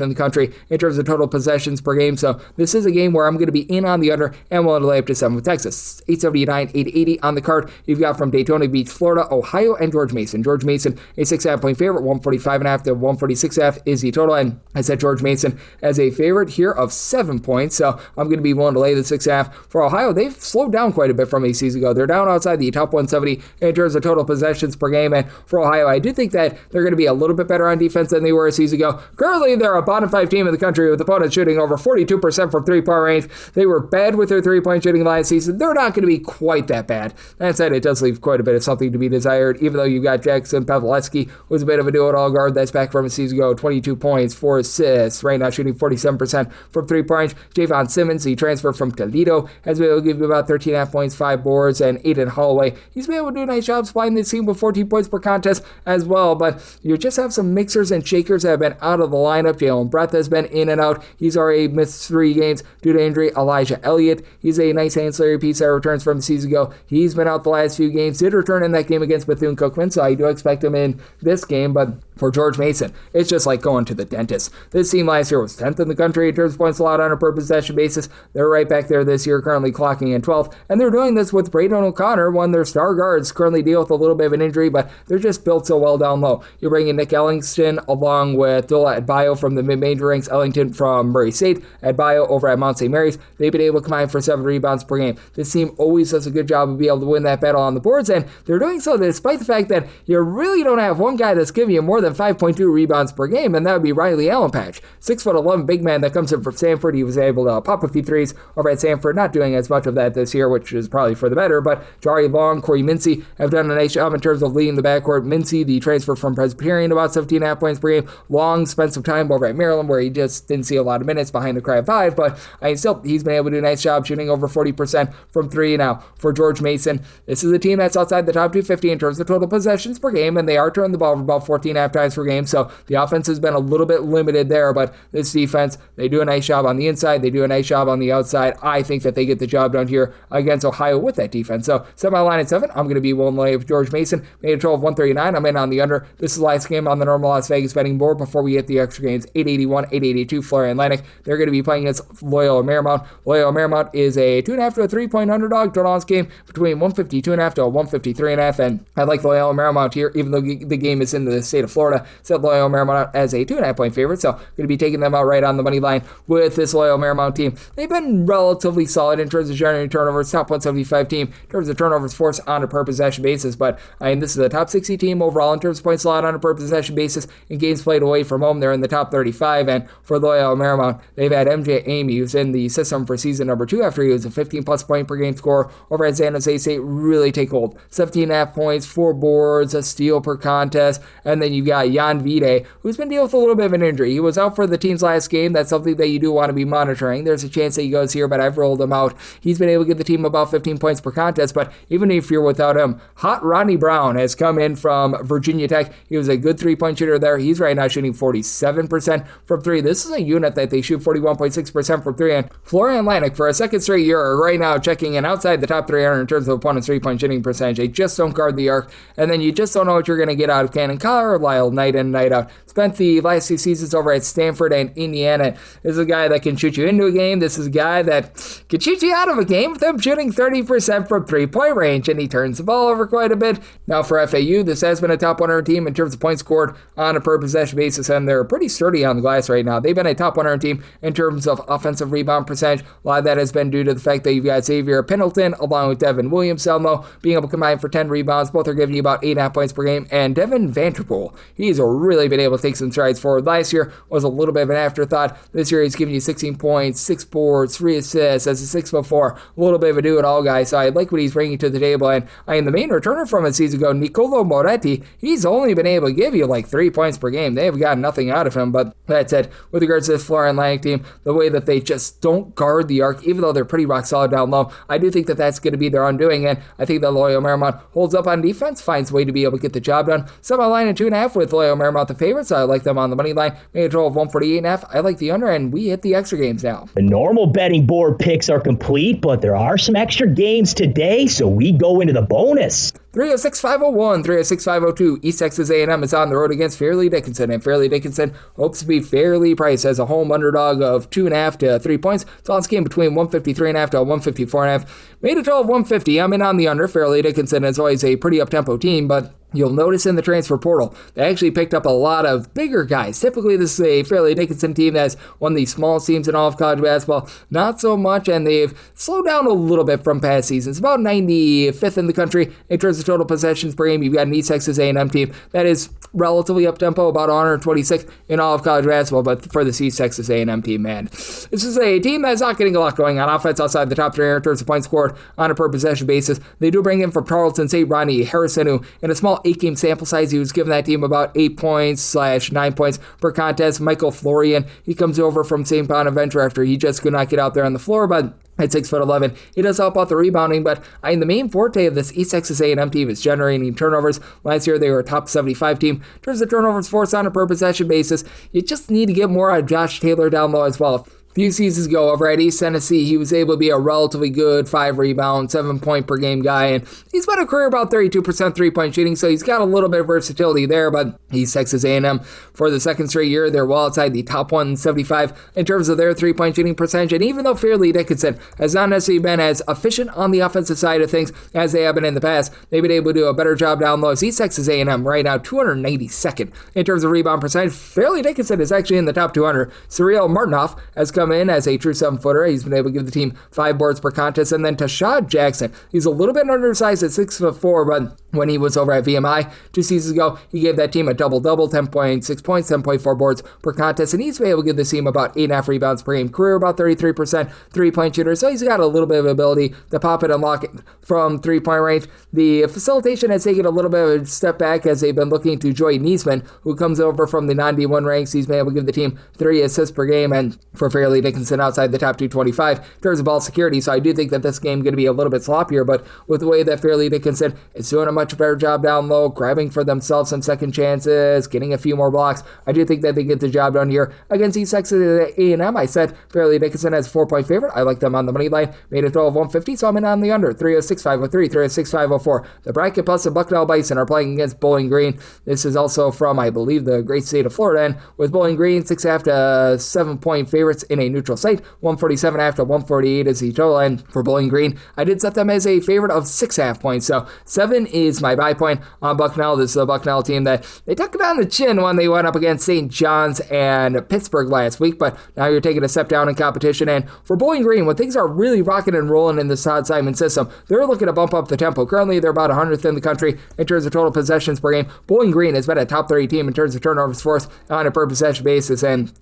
in the country in terms of total possessions per game. So this is a game where I'm going to be in on the under and willing to lay up to 7 with Texas. 879, 880 on the card. You've got from Daytona Beach, Florida, Ohio, and George Mason. George Mason, a 6.5 point favorite, 145.5 to 146.5 is the total. And I set George Mason as a favorite here of 7 points. So I'm going to be willing to lay the 6.5. For Ohio, they've slowed down quite a bit from a season ago. They're down outside the top 170 in terms of total possessions per game. And for Ohio, I do think that they're going to be a little bit better on defense than they were a season ago. Currently, they're a bottom 5 team in the country with opponents shooting over 42% from three-point range. They were bad with their three-point shooting last season. They're not going to be quite that bad. That said, it does leave quite a bit of something to be desired, even though you've got Jackson Pavletsky, who's a bit of a do-it-all guard that's back from a season ago, 22 points, 4 assists, right now shooting 47% from three-point range. Javon Simmons, the transfer from Toledo, has been able to give you about 13.5 points, 5 boards, and Aiden Holloway. He's been able to do a nice job supplying this team with 14 points per contest as well, but you just have some mixers and shakers that have been out of the lineup. Jalen Brett has been in and out. He's already missed 3 games due to injury. Elijah Elliott, he's a nice ancillary piece that returns from the season ago. He's been out the last few games. Did return in that game against Bethune Cookman, so I do expect him in this game, but for George Mason, it's just like going to the dentist. This team last year was 10th in the country in terms of points allowed on a per possession basis. They're right back there this year, currently clocking in 12th, and they're doing this with Braden O'Connor, one of their star guards, currently deal with a little bit of an injury, but they're just built so well down low. You're bringing Nick Ellington along with Dola Adbayo from the mid-major ranks, Ellington from Murray State, Adbayo over at Mount St. Mary's. They've been able to combine for 7 rebounds per game. This team always does a good job of being able to win that battle on the boards, and they're doing so despite the fact that you really don't have one guy that's giving you more than 5.2 rebounds per game, and that would be Riley Allenpatch. 6'11" big man that comes in from Sanford. He was able to pop a few threes over at Sanford, not doing as much of that this year, which is probably for the better, but Jari Long, Corey Mincy have done a nice job in terms of leading the backcourt. Mincy, the transfer from Presbyterian, about 17.5 points per game. Long spent some time over at Maryland where he just didn't see a lot of minutes behind the Crab 5, but still, he's been able to do a nice job shooting over 40% from 3. Now, for George Mason, this is a team that's outside the top 250 in terms of total possessions per game, and they are turning the ball over about 14.5 times per game, so the offense has been a little bit limited there, but this defense, they do a nice job on the inside, they do a nice job on the outside. I think that they get the job done here against Ohio with that defense. So, set my line at 7. I'm going to be willing to lay with George Mason. Made a total of 139. I'm in on the under. This is the last game on the normal Las Vegas betting board before we hit the extra games. 881, 882, Florida Atlantic. They're going to be playing against Loyola Marymount. Loyola Marymount is a 2.5 to a 3-point underdog. Total on this game between 152.5 to a 153.5. And I like Loyola Marymount here, even though the game is in the state of Florida. Set Loyola Marymount as a 2.5 point favorite. So, going to be taking them out right on the money line with this Loyola Marymount team. They've been relatively solid in terms of generating turnovers. Top 175 team in terms of turnovers forced on a per possession basis, but this is a top 60 team overall in terms of points allowed on a per possession basis. In games played away from home, they're in the top 35, and for Loyola Marymount, they've had MJ Amy, who's in the system for season number 2 after he was a 15-plus point per game scorer over at San Jose State, really take hold. 17.5 points, 4 boards, a steal per contest, and then you've got Jan Vide, who's been dealing with a little bit of an injury. He was out for the team's last game. That's something that you do want to be monitoring. There's a chance that he goes here, but I've rolled him out. He's been able to give the team about 15 points per contest, but even if you're without him, hot Rodney Brown has come in from Virginia Tech. He was a good 3-point shooter there. He's right now shooting 47% from 3. This is a unit that they shoot 41.6% from 3, and Florida Atlantic, for a second straight year, are right now checking in outside the top 300 in terms of opponents' 3-point shooting percentage. They just don't guard the arc, and then you just don't know what you're going to get out of Cannon Carlisle night in, night out. spent the last 2 seasons over at Stanford and Indiana. This is a guy that can shoot you into a game. This is a guy that can shoot you out of a game with him shooting 30% from 3-point range, and he turns the ball over quite a bit. Now for FAU, this has been a top 100 team in terms of points scored on a per possession basis, and they're pretty sturdy on the glass right now. They've been a top 100 team in terms of offensive rebound percentage. A lot of that has been due to the fact that you've got Xavier Pendleton along with Devin Williams down low, being able to combine for 10 rebounds. Both are giving you about 8.5 points per game. And Devin Vanderpool, he's really been able to take some strides forward. Last year was a little bit of an afterthought. This year he's giving you 16 points, 6 boards, 3 assists as a 6'4", a little bit of a do-it-all guy. So I like what he's bringing to the table. And the main returner from a season ago, Nicolo Moretti, he's only been able to give you like 3 points per game. They have gotten nothing out of him. But that said, with regards to this Florida Atlantic team, the way that they just don't guard the arc, even though they're pretty rock solid down low, I do think that that's going to be their undoing. And I think that Loyola Marymount holds up on defense, finds a way to be able to get the job done. Some line at 2.5 with Loyola Marymount the favorites. I like them on the money line. Made a total of 148.5. I like the under, and we hit the extra games now. The normal betting board picks are complete, but there are some extra games today, so we go into the bonus. 306-501, 306-502. East Texas A&M is on the road against Fairleigh Dickinson, and Fairleigh Dickinson hopes to be fairly priced as a home underdog of 2.5 to 3 points. It's on this game between 153.5 to 154.5. Made a total of 150. I'm in on the under. Fairleigh Dickinson is always a pretty up-tempo team, but you'll notice in the transfer portal, they actually picked up a lot of bigger guys. Typically, this is a Fairleigh Dickinson team that's one of the smallest teams in all of college basketball. Not so much, and they've slowed down a little bit from past seasons. About 95th in the country in terms of total possessions per game. You've got an East Texas A&M team that is relatively up-tempo, about 126th in all of college basketball, but for this East Texas A&M team, man, this is a team that's not getting a lot going on offense outside the top 3 in terms of points scored on a per-possession basis. They do bring in from Charleston St. Ronnie Harrison, who in a small 8-game sample size, he was giving that team about 8 points/9 points per contest. Michael Florian, he comes over from St. Bonaventure after he just could not get out there on the floor, but at 6'11", he does help out the rebounding, but the main forte of this East Texas A&M team is generating turnovers. Last year, they were a top 75 team. In terms of turnovers forced on a per-possession basis, you just need to get more out of Josh Taylor down low as well. A few seasons ago over at East Tennessee, he was able to be a relatively good 5-rebound, 7-point per game guy, and he's been a career about 32% 3-point shooting, so he's got a little bit of versatility there. But East Texas A&M, for the second straight year, they're well outside the top 175 in terms of their 3-point shooting percentage, and even though Fairleigh Dickinson has not necessarily been as efficient on the offensive side of things as they have been in the past, they've been able to do a better job down low. East Texas A&M right now 292nd in terms of rebound percentage. Fairleigh Dickinson is actually in the top 200. Cyril Martinoff has come in as a true 7-footer. He's been able to give the team 5 boards per contest. And then Tashad Jackson, he's a little bit undersized at 6'4", but when he was over at VMI 2 seasons ago, he gave that team a double-double, 10.6 points, 10.4 boards per contest, and he's been able to give the team about 8.5 rebounds per game. Career about 33% 3-point shooter, so he's got a little bit of ability to pop it and lock it from 3-point range. The facilitation has taken a little bit of a step back as they've been looking to Joy Niesman, who comes over from the non-D1 ranks. He's been able to give the team 3 assists per game, and for Fairleigh Dickinson outside the top 225 in terms of ball security, so I do think that this game is going to be a little bit sloppier, but with the way that Fairleigh Dickinson is doing a much better job down low, grabbing for themselves some second chances, getting a few more blocks, I do think that they get the job done here against East Texas A&M. I said Fairleigh Dickinson as 4-point favorite. I like them on the money line. Made a total of 150, so I'm in on the under. 306-503, 306-504. The bracket plus the Bucknell Bison are playing against Bowling Green. This is also from, I believe, the great state of Florida, and with Bowling Green 6.5 to 7-point favorites in a neutral site. 147.5 to 148 is the total, and for Bowling Green, I did set them as a favorite of 6.5 points, so 7 is my buy point on Bucknell. This is a Bucknell team that they took it on the chin when they went up against St. John's and Pittsburgh last week, but now you're taking a step down in competition. And for Bowling Green, when things are really rocking and rolling in the Todd Simon system, they're looking to bump up the tempo. Currently, they're about 100th in the country in terms of total possessions per game. Bowling Green has been a top 30 team in terms of turnovers forced on a per possession basis, and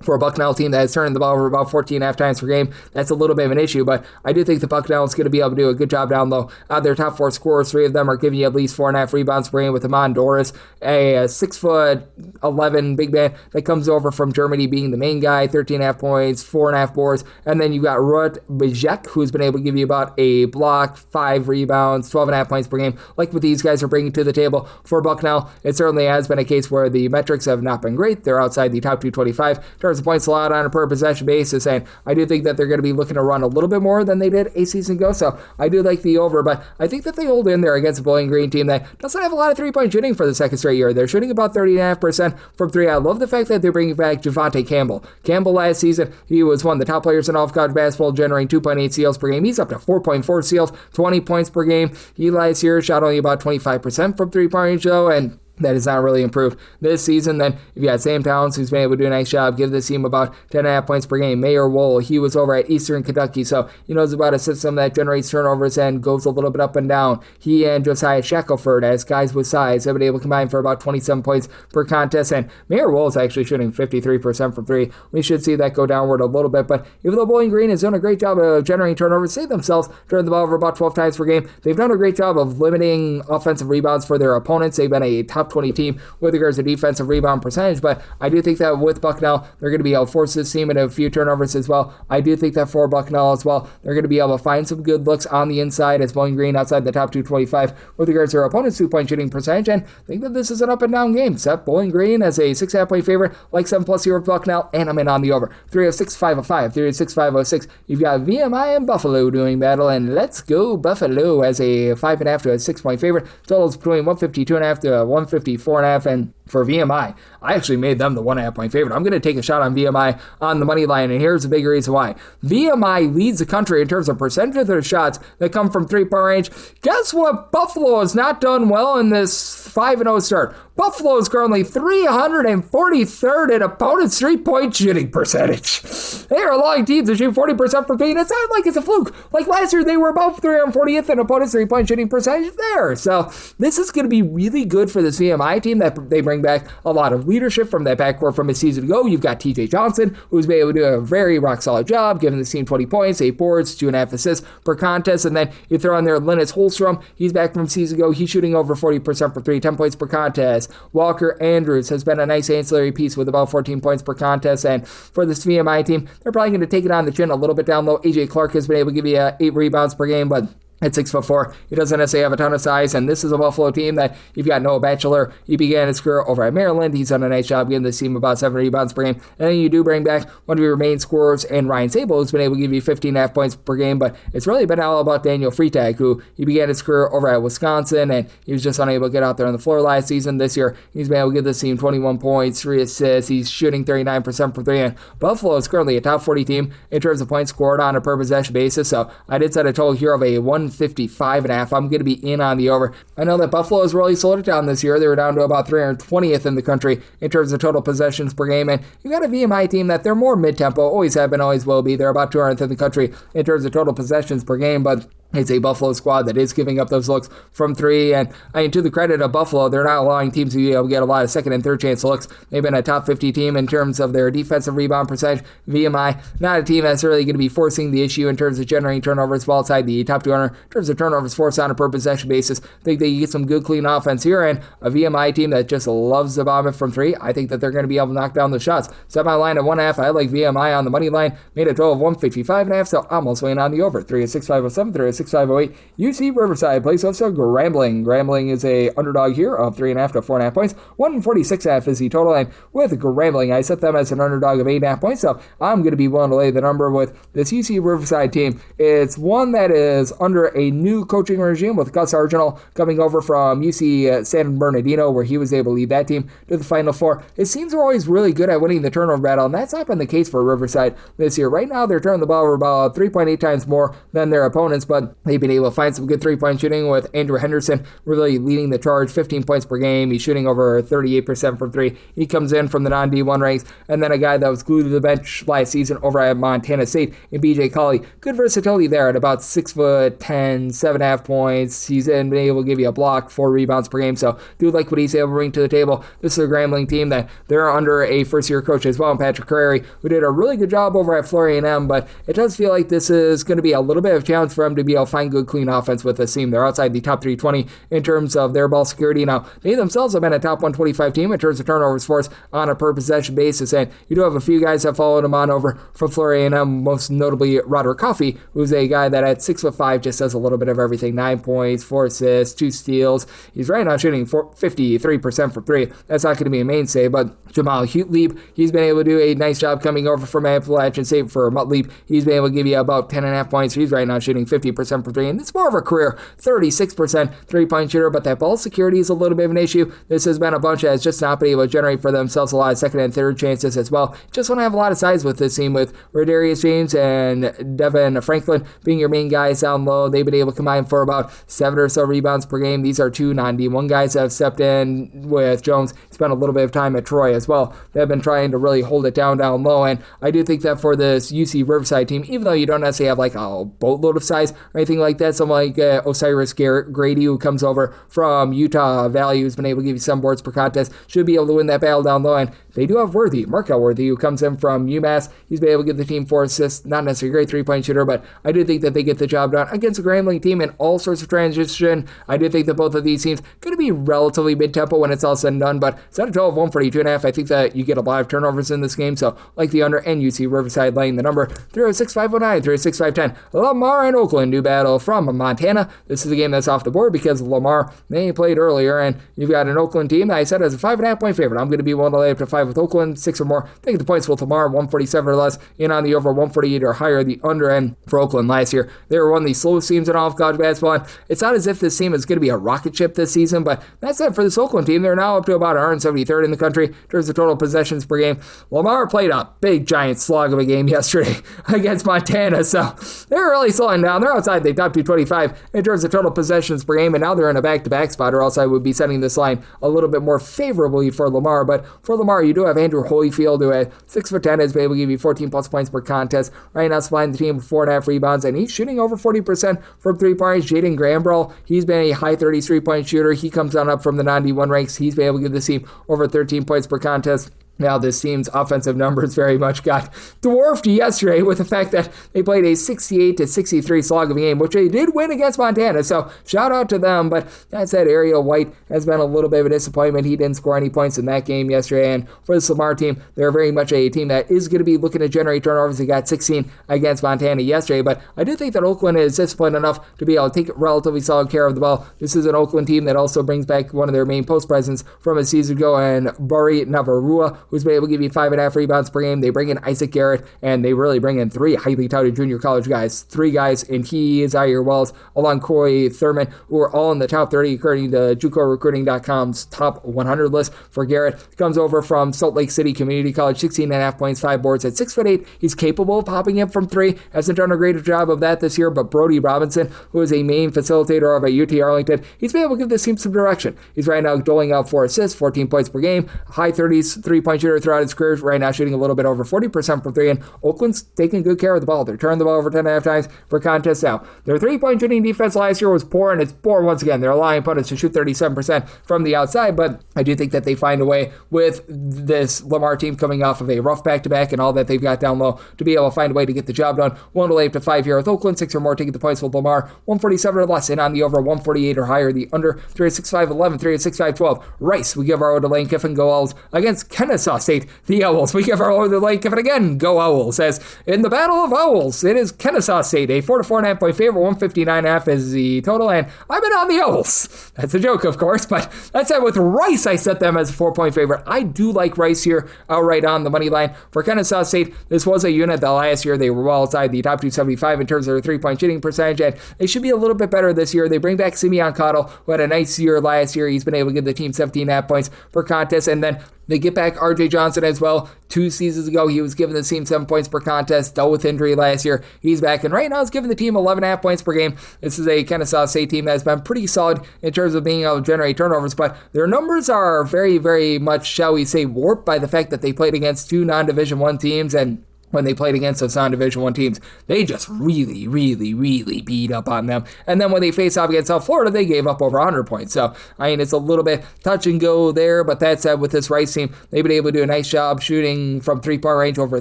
for a Bucknell team that has turned the ball over about 14.5 times per game, that's a little bit of an issue, but I do think the Bucknell is going to be able to do a good job down low. Out of their top 4 scorers, 3 of them are giving you at least 4.5 rebounds per game, with Amon Doris, a 6'11" big man that comes over from Germany being the main guy, 13.5 points, 4.5 boards, and then you've got Rhode Bijek, who's been able to give you about a block, 5 rebounds, 12.5 points per game, like what these guys are bringing to the table. For Bucknell, it certainly has been a case where the metrics have not been great. They're outside the top 225 terms of points allowed on a per possession basis, and I do think that they're going to be looking to run a little bit more than they did a season ago, so I do like the over, but I think that they hold in there against a Bowling Green team that doesn't have a lot of three-point shooting for the second straight year. They're shooting about 30.5% from three. I love the fact that they're bringing back Javonte Campbell. Campbell last season, he was one of the top players in all of college basketball, generating 2.8 steals per game. He's up to 4.4 steals, 20 points per game. He last year shot only about 25% from three-point range, though, and that has not really improved this season. Then you've got Sam Towns, who's been able to do a nice job, give this team about 10.5 points per game. Mayor Wool, he was over at Eastern Kentucky, so he knows about a system that generates turnovers and goes a little bit up and down. He and Josiah Shackelford, as guys with size, have been able to combine for about 27 points per contest, and Mayor Wool is actually shooting 53% from three. We should see that go downward a little bit, but even though Bowling Green has done a great job of generating turnovers, they themselves turn the ball over about 12 times per game. They've done a great job of limiting offensive rebounds for their opponents. They've been a top 20 team with regards to defensive rebound percentage, but I do think that with Bucknell, they're going to be able to force this team into a few turnovers as well. I do think that for Bucknell as well, they're going to be able to find some good looks on the inside as Bowling Green outside the top 225 with regards to their opponent's two-point shooting percentage, and I think that this is an up-and-down game. Set Bowling Green as a 6.5 point favorite, like 7+ here with Bucknell, and I'm in on the over. 306, 505, 306, 506. You've got VMI and Buffalo doing battle, and let's go Buffalo as a 5.5 to a 6 point favorite. Totals between 152.5 to 154.5, and for VMI, I actually made them the 1.5 point favorite. I'm going to take a shot on VMI on the money line, and here's the big reason why. VMI leads the country in terms of percentage of their shots that come from three-point range. Guess what? Buffalo has not done well in this 5-0 start. Buffalo is currently 343rd in opponents' three-point shooting percentage. They are allowing teams to shoot 40% from three, and it's not like it's a fluke. Like last year, they were about 340th in opponents' three-point shooting percentage there. So this is going to be really good for this VMI team that they bring back a lot of leadership from that backcourt from a season ago. You've got TJ Johnson, who's been able to do a very rock-solid job, giving the team 20 points, 8 boards, 2.5 assists per contest, and then you throw in there Linus Holstrom. He's back from season ago. He's shooting over 40% for three, 10 points per contest. Walker Andrews has been a nice ancillary piece with about 14 points per contest, and for this VMI team, they're probably going to take it on the chin a little bit down low. AJ Clark has been able to give you 8 rebounds per game, but at 6'4", he doesn't necessarily have a ton of size, and this is a Buffalo team that you've got Noah Batchelor. He began his career over at Maryland. He's done a nice job getting this team about 7 rebounds per game, and then you do bring back one of your main scorers in Ryan Sable, who's been able to give you 15.5 points per game, but it's really been all about Daniel Freitag, who he began his career over at Wisconsin, and he was just unable to get out there on the floor last season. This year, he's been able to give this team 21 points, 3 assists. He's shooting 39% from three, and Buffalo is currently a top 40 team in terms of points scored on a per possession basis, so I did set a total here of a 155.5. I'm going to be in on the over. I know that Buffalo has really slowed it down this year. They were down to about 320th in the country in terms of total possessions per game, and you got a VMI team that they're more mid-tempo, always have been, always will be. They're about 200th in the country in terms of total possessions per game, but it's a Buffalo squad that is giving up those looks from three, and I mean, to the credit of Buffalo, they're not allowing teams to be able to get a lot of second and third chance looks. They've been a top 50 team in terms of their defensive rebound percentage. VMI, not a team that's really going to be forcing the issue in terms of generating turnovers, well outside the top 200 in terms of turnovers forced on a per possession basis. I think that you get some good clean offense here, and a VMI team that just loves the bomb it from three. I think that they're going to be able to knock down the shots. Set my line at 1.5. I like VMI on the money line. Made a total of 155.5, so I'm also in on the over. 306.507, 306.508. UC Riverside plays also Grambling. Grambling is a underdog here of 3.5 to 4.5 points. 146.5 is the total, and with Grambling, I set them as an underdog of 8.5 points, so I'm going to be willing to lay the number with this UC Riverside team. It's one that is under a new coaching regime with Gus Argenal coming over from UC San Bernardino, where he was able to lead that team to the Final Four. His teams are always really good at winning the turnover battle, and that's not been the case for Riverside this year. Right now, they're turning the ball over about 3.8 times more than their opponents, but they've been able to find some good three-point shooting with Andrew Henderson really leading the charge, 15 points per game. He's shooting over 38% from three. He comes in from the non-D1 ranks, and then a guy that was glued to the bench last season over at Montana State in BJ Colley. Good versatility there at about 6'10", 7.5 points. He's been able to give you a block, 4 rebounds per game, so do like what he's able to bring to the table. This is a Grambling team that they're under a first-year coach as well, Patrick Carreri, who did a really good job over at Florida A&M, but it does feel like this is going to be a little bit of a challenge for him to be able able to find good, clean offense with this team. They're outside the top 320 in terms of their ball security. Now, they themselves have been a top 125 team in terms of turnovers forced on a per possession basis, and you do have a few guys that followed him on over from Florida A&M, most notably Roderick Coffey, who's a guy that at 6'5" just does a little bit of everything. 9 points, 4 assists, 2 steals. He's right now shooting 53% from 3. That's not going to be a mainstay, but Jamal Lieb, he's been able to do a nice job coming over from Appalachian St for Mutt Lieb. He's been able to give you about 10.5 points. He's right now shooting 50% from 3, and it's more of a career 36% three-point shooter, but that ball security is a little bit of an issue. This has been a bunch that has just not been able to generate for themselves a lot of second and third chances as well. Just want to have a lot of size with this team, with Rodarius James and Devin Franklin being your main guys down low. They've been able to combine for about 7 or so rebounds per game. These are 2 non-D1 guys that have stepped in with Jones. Spent a little bit of time at Troy as well. They've been trying to really hold it down low, and I do think that for this UC Riverside team, even though you don't necessarily have like a boatload of size or anything like that, someone like Osiris Grady, who comes over from Utah Valley, who's been able to give you some boards per contest, should be able to win that battle down low. And they do have Markel Worthy, who comes in from UMass. He's been able to give the team 4 assists, not necessarily a great three-point shooter, but I do think that they get the job done against a Grambling team in all sorts of transition. I do think that both of these teams going to be relatively mid-tempo when it's all said and done, but it's at a total of 142.5. I think that you get a lot of turnovers in this game, so like the under, and UC Riverside laying the number. 306-509, 306-510. Lamar and Oakland do battle from Montana. This is a game that's off the board because Lamar, they played earlier, and you've got an Oakland team that I said as a 5.5 point favorite. I'm going to be willing to lay up to 5 with Oakland, 6 or more. Take the points with Lamar, 147 or less, in on the over 148 or higher, the under end for Oakland last year. They were one of the slowest teams in all of college basketball, and it's not as if this team is going to be a rocket ship this season, but that's it for this Oakland team. They're now up to about 173rd in the country in terms of total possessions per game. Lamar played a big, giant slog of a game yesterday against Montana, so they're really slowing down. They're outside the top 225 in terms of total possessions per game, and now they're in a back-to-back spot, or else I would be setting this line a little bit more favorably for Lamar. But for Lamar, you do have Andrew Holyfield, who at 6'10" has been able to give you 14 plus points per contest. Right now, supplying the team with 4.5 rebounds, and he's shooting over 40% from 3-pointers. Jaden Grambrell, he's been a high 30s three-point shooter. He comes on up from the 91 ranks. He's been able to give the team over 13 points per contest. Now, this team's offensive numbers very much got dwarfed yesterday with the fact that they played a 68-63 slog of a game, which they did win against Montana, so shout out to them. But that said, Ariel White has been a little bit of a disappointment. He didn't score any points in that game yesterday, and for the Lamar team, they're very much a team that is going to be looking to generate turnovers. They got 16 against Montana yesterday, but I do think that Oakland is disciplined enough to be able to take relatively solid care of the ball. This is an Oakland team that also brings back one of their main post presence from a season ago, and Bari Navarua, who's been able to give you 5.5 rebounds per game. They bring in Isaac Garrett, and they really bring in 3 highly touted junior college guys. 3 guys, and he is Zaire Wells, along Corey Thurman, who are all in the top 30 according to JUCORecruiting.com's top 100 list. For Garrett, comes over from Salt Lake City Community College, 16.5 points, 5 boards at 6'8". He's capable of popping in from 3. Hasn't done a great job of that this year, but Brody Robinson, who is a main facilitator of a UT Arlington, he's been able to give this team some direction. He's right now doling out 4 assists, 14 points per game, high 30s three-point shooter throughout his career, right now shooting a little bit over 40% from 3, and Oakland's taking good care of the ball. They're turning the ball over 10.5 times per contest now. Their three-point shooting defense last year was poor, and it's poor once again. They're allowing opponents to shoot 37% from the outside, but I do think that they find a way with this Lamar team coming off of a rough back-to-back and all that they've got down low to be able to find a way to get the job done. 1 to lay up to 5 here with Oakland, 6 or more taking the points with Lamar, 147 or less, and on the over 148 or higher, the under 365-11, 365-12. Rice, we give our O to Lane Kiffin, go Owls, against Kennesaw State, the Owls. We give our O to Lane Kiffin again, go Owls, as in the Battle of Owls, it is Kennesaw State, a 4 to 4.5 point favorite, 159.5 is the total, and I've been on the Owls. That's a joke, of course, but that's it. With Rice, I set them as a 4-point favorite. I do like Rice here, outright on the money line. For Kennesaw State, this was a unit that last year they were well outside the top 275 in terms of their three-point shooting percentage, and they should be a little bit better this year. They bring back Simeon Cottle, who had a nice year last year. He's been able to give the team 17.5 points per contest, and then they get back RJ Johnson as well. 2 seasons ago, he was giving the team 7 points per contest, dealt with injury last year. He's back, and right now he's giving the team 11.5 points per game. This is a Kennesaw State team that's been pretty solid in terms of being able to generate turnovers, but their numbers are very, very much, shall we say, warped by the fact that they played against 2 non-Division I teams, and when they played against those non-Division I teams, they just really, really, really beat up on them. And then when they faced off against South Florida, they gave up over 100 points. So, it's a little bit touch and go there, but that said, with this Rice team, they've been able to do a nice job shooting from three-point range over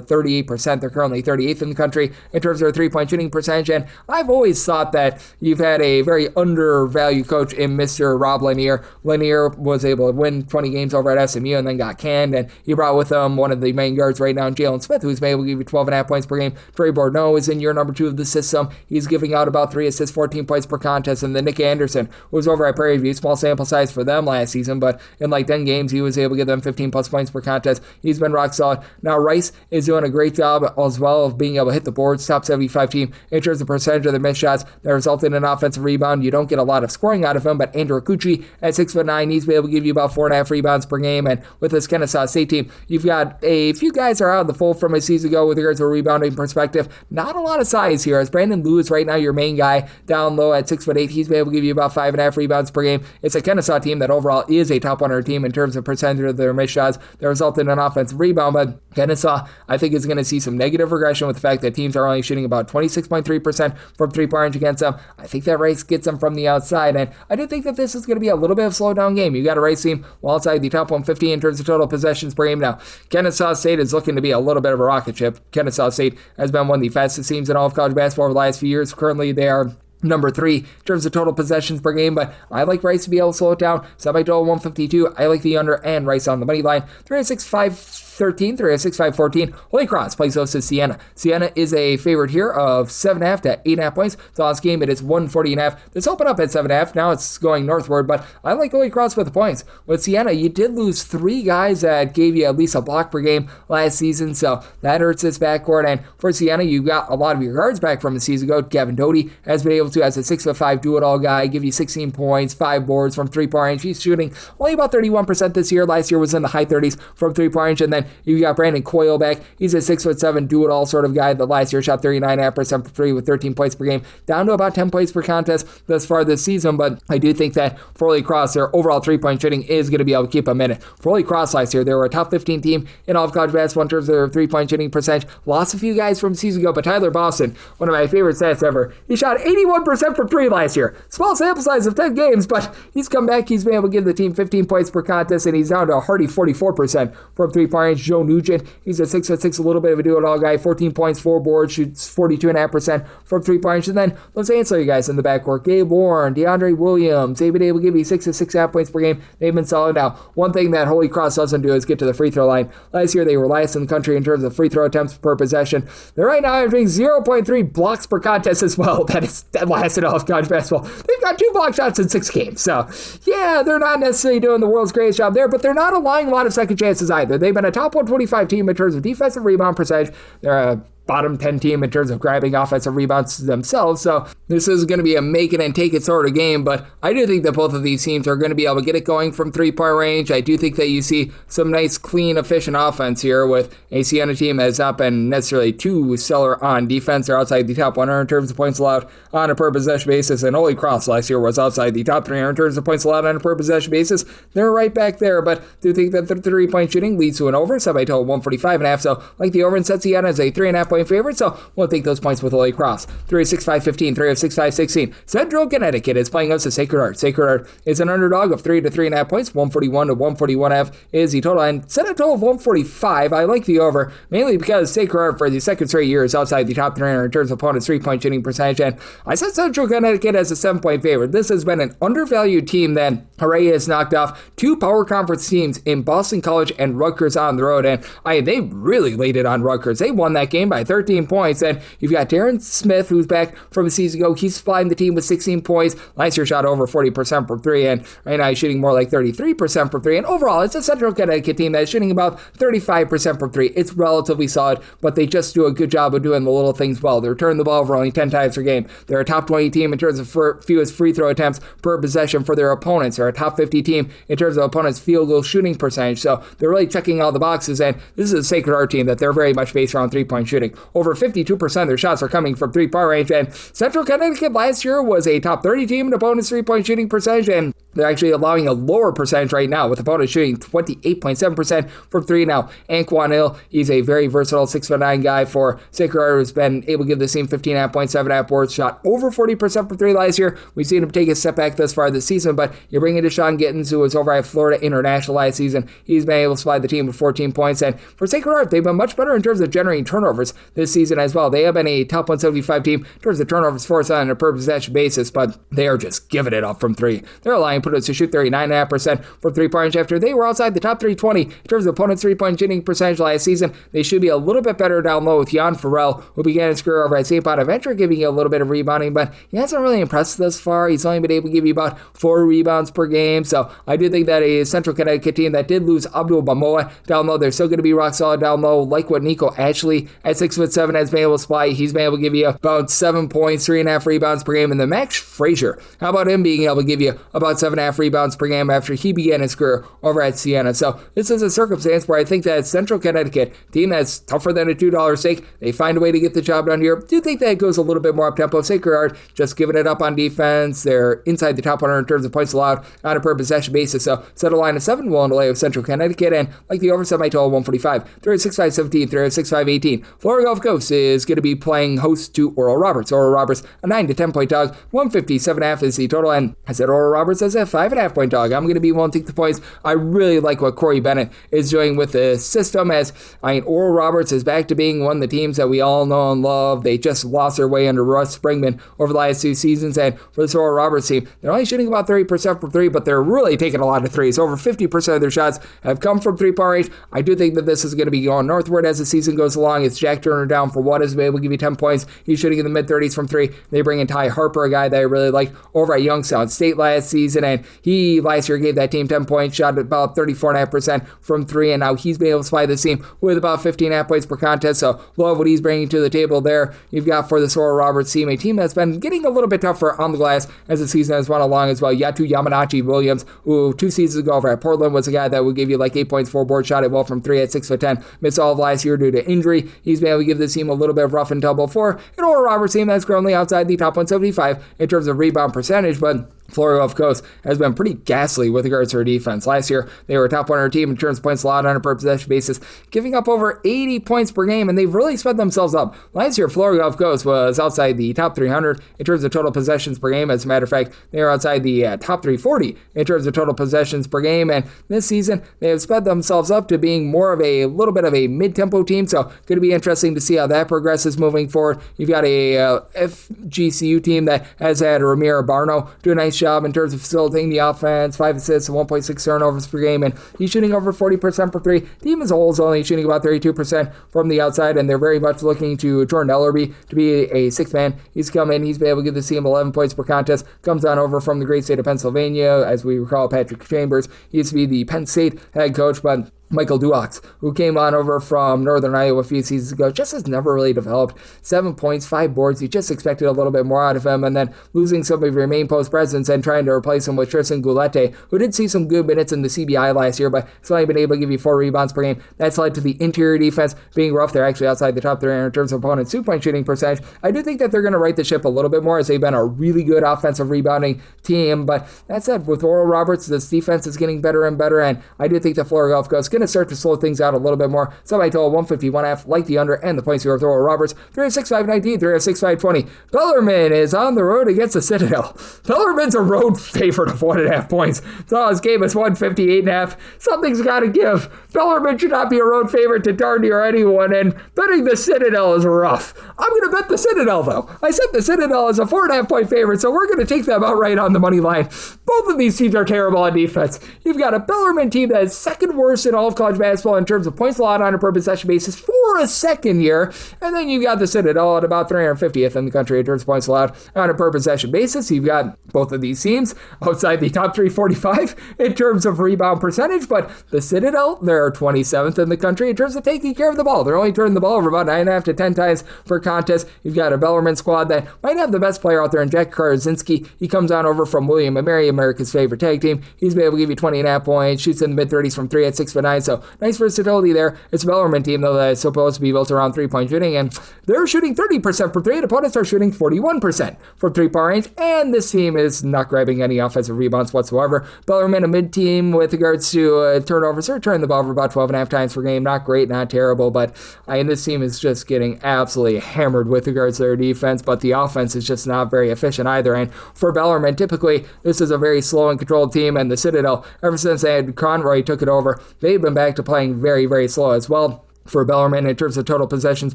38%. They're currently 38th in the country in terms of their three-point shooting percentage, and I've always thought that you've had a very undervalued coach in Mr. Rob Lanier. Lanier was able to win 20 games over at SMU and then got canned, and he brought with him one of the main guards right now, Jalen Smith, who's been able to give you 12.5 points per game. Trey Bordeaux is in year number 2 of the system. He's giving out about 3 assists, 14 points per contest. And then Nick Anderson, who was over at Prairie View, small sample size for them last season, but in like 10 games, he was able to give them 15 plus points per contest. He's been rock solid. Now, Rice is doing a great job as well of being able to hit the boards, top 75 team in terms of percentage of the missed shots that result in an offensive rebound. You don't get a lot of scoring out of him, but Andrew Akuchi at 6'9", he's been able to give you about 4.5 rebounds per game. And with this Kennesaw State team, you've got a few guys that are out of the fold from a season ago with regards to a rebounding perspective. Not a lot of size here, as Brandon Lewis right now, your main guy, down low at 6'8". He's been able to give you about 5.5 rebounds per game. It's a Kennesaw team that overall is a top 100 team in terms of percentage of their missed shots that result in an offensive rebound, but Kennesaw, I think, is going to see some negative regression with the fact that teams are only shooting about 26.3% from three-point range against them. I think that Rice gets them from the outside, and I do think that this is going to be a little bit of a slow-down game. You got a Rice team well outside the top 150 in terms of total possessions per game. Now, Kennesaw State is looking to be a little bit of a rocket ship. Kennesaw State has been one of the fastest teams in all of college basketball over the last few years. Currently, they are number 3 in terms of total possessions per game, but I like Rice to be able to slow it down. Semi-total 152. I like the under and Rice on the money line. 306-513, 306-514. Holy Cross plays host to Siena. Siena is a favorite here of 7.5 to 8.5 points. The last game, it is 140.5. This opened up at 7.5. Now it's going northward, but I like Holy Cross with the points. With Siena, you did lose 3 guys that gave you at least a block per game last season, so that hurts this backcourt. And for Siena, you got a lot of your guards back from a season ago. Gavin Doty has been able to, as a 6'5" do-it-all guy, give you 16 points, 5 boards from three-point range. He's shooting only about 31% this year. Last year was in the high 30s from three-point range. And then you got Brandon Coyle back. He's a 6'7" do-it-all sort of guy that last year shot 39.5% for 3 with 13 points per game, down to about 10 points per contest thus far this season. But I do think that for Holy Cross, their overall three-point shooting is going to be able to keep them in it. For Holy Cross last year, they were a top 15 team in all of college basketball in terms of their three-point shooting percentage. Lost a few guys from season ago, but Tyler Boston, one of my favorite stats ever, he shot 81% from 3 last year. Small sample size of 10 games, but he's come back. He's been able to give the team 15 points per contest, and he's down to a hearty 44% from three-point range. Joe Nugent, he's a 6'6", a little bit of a do-it-all guy, 14 points, 4 boards, shoots 42.5% from three-point range. And then those ancillary guys in the backcourt, Gabe Warren, DeAndre Williams, they've been able to give you 6 to 6.5 points per game. They've been solid. Now, one thing that Holy Cross doesn't do is get to the free throw line. Last year, they were last in the country in terms of free throw attempts per possession. They're right now averaging 0.3 blocks per contest as well. That is dead last in all of college basketball. They've got 2 block shots in 6 games. So, yeah, they're not necessarily doing the world's greatest job there, but they're not allowing a lot of second chances either. They've been a top 125 team in terms of defensive rebound percentage. They're a bottom 10 team in terms of grabbing offensive rebounds themselves. So this is going to be a make it and take it sort of game, but I do think that both of these teams are going to be able to get it going from three-point range. I do think that you see some nice, clean, efficient offense here with a Siena team that has not been necessarily too stellar on defense. They're outside the top 100 in terms of points allowed on a per possession basis, and Holy Cross last year was outside the top 300 in terms of points allowed on a per possession basis. They're right back there, but do think that the three-point shooting leads to an over, semi-total 145.5. So like the over and set Siena as a 3.5 point favorite, so we'll take those points with Holy Cross. 306-515, 306-516. Central Connecticut is playing us to Sacred Heart. Sacred Heart is an underdog of 3 to 3.5 points. 141 to 141.5 is the total, and set a total of 145. I like the over, mainly because Sacred Heart for the second straight year is outside the top 300 in terms of opponents' three-point shooting percentage, and I set Central Connecticut as a 7-point favorite. This has been an undervalued team that already has knocked off 2 power conference teams in Boston College and Rutgers on the road, and they really laid it on Rutgers. They won that game by 13 points, and you've got Darren Smith, who's back from a season ago. He's supplying the team with 16 points. Last year shot over 40% from 3, and right now he's shooting more like 33% from 3, and overall it's a Central Connecticut team that's shooting about 35% from 3. It's relatively solid, but they just do a good job of doing the little things well. They return the ball over only 10 times per game. They're a top 20 team in terms of fewest free throw attempts per possession for their opponents. They're a top 50 team in terms of opponents' field goal shooting percentage, so they're really checking all the boxes, and this is a Sacred Heart team that they're very much based around three-point shooting. Over 52% of their shots are coming from three-point range, and Central Connecticut last year was a top 30 team in opponents' three-point shooting percentage, and they're actually allowing a lower percentage right now, with opponents shooting 28.7% from three now. Anquan Hill, he's a very versatile 6'9" guy for Sacred Heart, who's been able to give the team 15.5 points, 7.5 boards, shot over 40% from three last year. We've seen him take a step back thus far this season, but you're bringing Deshaun Gittins, who was over at Florida International last season. He's been able to supply the team with 14 points, and for Sacred Heart, they've been much better in terms of generating turnovers this season as well. They have been a top 175 team in terms of turnovers forced on a per possession basis, but they are just giving it up from three. They're allowing opponents to shoot 39.5% from three-point range after they were outside the top 320 in terms of opponents' three-point shooting percentage last season. They should be a little bit better down low with Jan Farrell, who began his career over at St. Bonaventure, giving you a little bit of rebounding, but he hasn't really impressed thus far. He's only been able to give you about 4 rebounds per game, so I do think that a Central Connecticut team that did lose Abdul Bamoa down low, they're still going to be rock solid down low, like what Nico Ashley at 6'7" has been able to supply. He's been able to give you about 7 points, 3.5 rebounds per game, and then Max Frazier, how about him being able to give you about 7.5 rebounds per game after he began his career over at Siena? So this is a circumstance where I think that Central Connecticut, team that's tougher than a $2 steak, they find a way to get the job done here. Do think that it goes a little bit more up-tempo. Sacred Heart just giving it up on defense. They're inside the top 100 in terms of points allowed on a per possession basis. So set a line of 7, willing to lay with Central Connecticut, and like the over set, my total 145. 36-5-17, 36-5-18. Florida Gulf Coast is going to be playing host to Oral Roberts. Oral Roberts, a 9 to 10 point dog. 157.5 is the total, and I said Oral Roberts as a 5.5 point dog. I'm going to be willing to take the points. I really like what Corey Bennett is doing with the system, as Oral Roberts is back to being one of the teams that we all know and love. They just lost their way under Russ Springman over the last 2 seasons, and for this Oral Roberts team, they're only shooting about 30% from three, but they're really taking a lot of threes. Over 50% of their shots have come from three-point range. I do think that this is going to be going northward as the season goes along. It's Jack Turner down for what is able to give you 10 points. He's shooting in the mid-30s from three. They bring in Ty Harper, a guy that I really liked over at Youngstown State last season, and he last year gave that team 10 points, shot about 34.5% from three, and now he's been able to supply this team with about 15.5 points per contest, so love what he's bringing to the table there. You've got for the Oral Roberts team, a team that's been getting a little bit tougher on the glass as the season has run along as well. Yatu Yamanachi Williams, who 2 seasons ago over at Portland was a guy that would give you like 8 points, 4 boards, shot it well from three at 6'10", missed all of last year due to injury. He's been able to give this team a little bit of rough and tumble for an Oral Roberts team that's currently outside the top 175 in terms of rebound percentage, but Florida Gulf Coast has been pretty ghastly with regards to their defense. Last year, they were a top 100 team in terms of points allowed on a per possession basis, giving up over 80 points per game, and they've really sped themselves up. Last year, Florida Gulf Coast was outside the top 300 in terms of total possessions per game. As a matter of fact, they are outside the top 340 in terms of total possessions per game, and this season, they have sped themselves up to being more of a little bit of a mid-tempo team, so going to be interesting to see how that progresses moving forward. You've got a FGCU team that has had Ramiro Barno do a nice job in terms of facilitating the offense, 5 assists and 1.6 turnovers per game, and he's shooting over 40% for three. The team as a whole is only shooting about 32% from the outside, and they're very much looking to Jordan Ellerby to be a sixth man. He's come in, he's been able to give the team 11 points per contest, comes on over from the great state of Pennsylvania. As we recall, Patrick Chambers, he used to be the Penn State head coach, but Michael Duox, who came on over from Northern Iowa a few seasons ago, just has never really developed. 7 points, 5 boards. You just expected a little bit more out of him, and then losing some of your main post presence and trying to replace him with Tristan Goulet, who did see some good minutes in the CBI last year, but has only been able to give you 4 rebounds per game. That's led to the interior defense being rough. They're actually outside the top 300 in terms of opponents' 2-point shooting percentage. I do think that they're going to right the ship a little bit more, as they've been a really good offensive rebounding team, but that said, with Oral Roberts, this defense is getting better and better, and I do think the Florida Gulf Coast is going to start to slow things out a little bit more. So I told 151.5, like the under, and the points here with Oral Roberts. 306-5-19, 306-5-20. Bellarmine is on the road against the Citadel. Bellarmine's a road favorite of 1.5 points. So his game is 158.5. Something's got to give. Bellarmine should not be a road favorite to darn near anyone, and betting the Citadel is rough. I'm going to bet the Citadel, though. I set the Citadel as a 4.5 point favorite, so we're going to take them outright on the money line. Both of these teams are terrible on defense. You've got a Bellarmine team that is second worst in all of college basketball in terms of points allowed on a per possession basis for a second year, and then you've got the Citadel at about 350th in the country in terms of points allowed on a per possession basis. You've got both of these teams outside the top 345 in terms of rebound percentage, but the Citadel, they're 27th in the country in terms of taking care of the ball. They're only turning the ball over about 9.5 to 10 times per contest. You've got a Bellarmine squad that might have the best player out there in Jack Karazinski. He comes on over from William & Mary, America's favorite tag team. He's been able to give you 20.5 points, shoots in the mid-30s from 3 at 6'9", line, so nice versatility there. It's a Bellarmine team, though, that is supposed to be built around three-point shooting, and they're shooting 30% from three, and opponents are shooting 41% from three-point range, and this team is not grabbing any offensive rebounds whatsoever. Bellarmine, a mid-team with regards to turnovers. They're turning the ball over about 12.5 times per game. Not great, not terrible, but this team is just getting absolutely hammered with regards to their defense, but the offense is just not very efficient either. And for Bellarmine, typically, this is a very slow and controlled team, and the Citadel, ever since they had Conroy took it over, they've been back to playing very, very slow as well. For Bellarmine, in terms of total possessions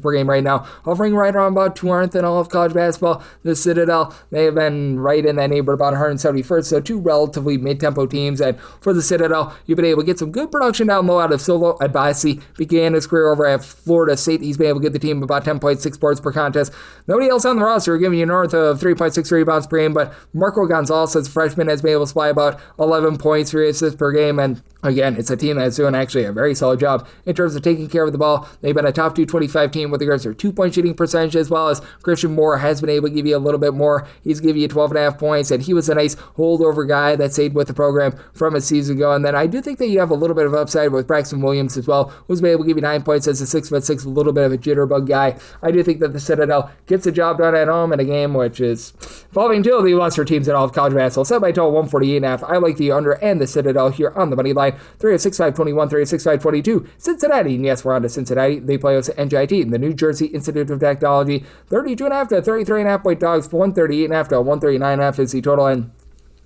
per game right now, hovering right around about 200th in all of college basketball. The Citadel, they have been right in that neighborhood, about 171st, so two relatively mid-tempo teams. And for the Citadel, you've been able to get some good production down low out of Silvo Adbasi. Began his career over at Florida State. He's been able to get the team about 10.6 boards per contest. Nobody else on the roster giving you north of 3.6 rebounds per game, but Marco Gonzalez, as a freshman, has been able to supply about 11 points, 3 assists per game. And again, it's a team that's doing actually a very solid job in terms of taking care of the ball. They've been a top 225 team with regards to their two-point shooting percentage, as well as Christian Moore has been able to give you a little bit more. He's giving you 12.5 points, and he was a nice holdover guy that stayed with the program from a season ago. And then I do think that you have a little bit of upside with Braxton Williams as well, who's been able to give you 9 points as a 6'6", a little bit of a jitterbug guy. I do think that the Citadel gets the job done at home in a game which is involving two of the lesser teams in all of college basketball. Set by total 148.5. I like the under and the Citadel here on the money line. 306-521, 306-522. Cincinnati, and yes, we're on to Cincinnati. They play us at NJIT, the New Jersey Institute of Technology. 32.5 to 33.5 point dogs. 138.5 to 139.5 is the total. And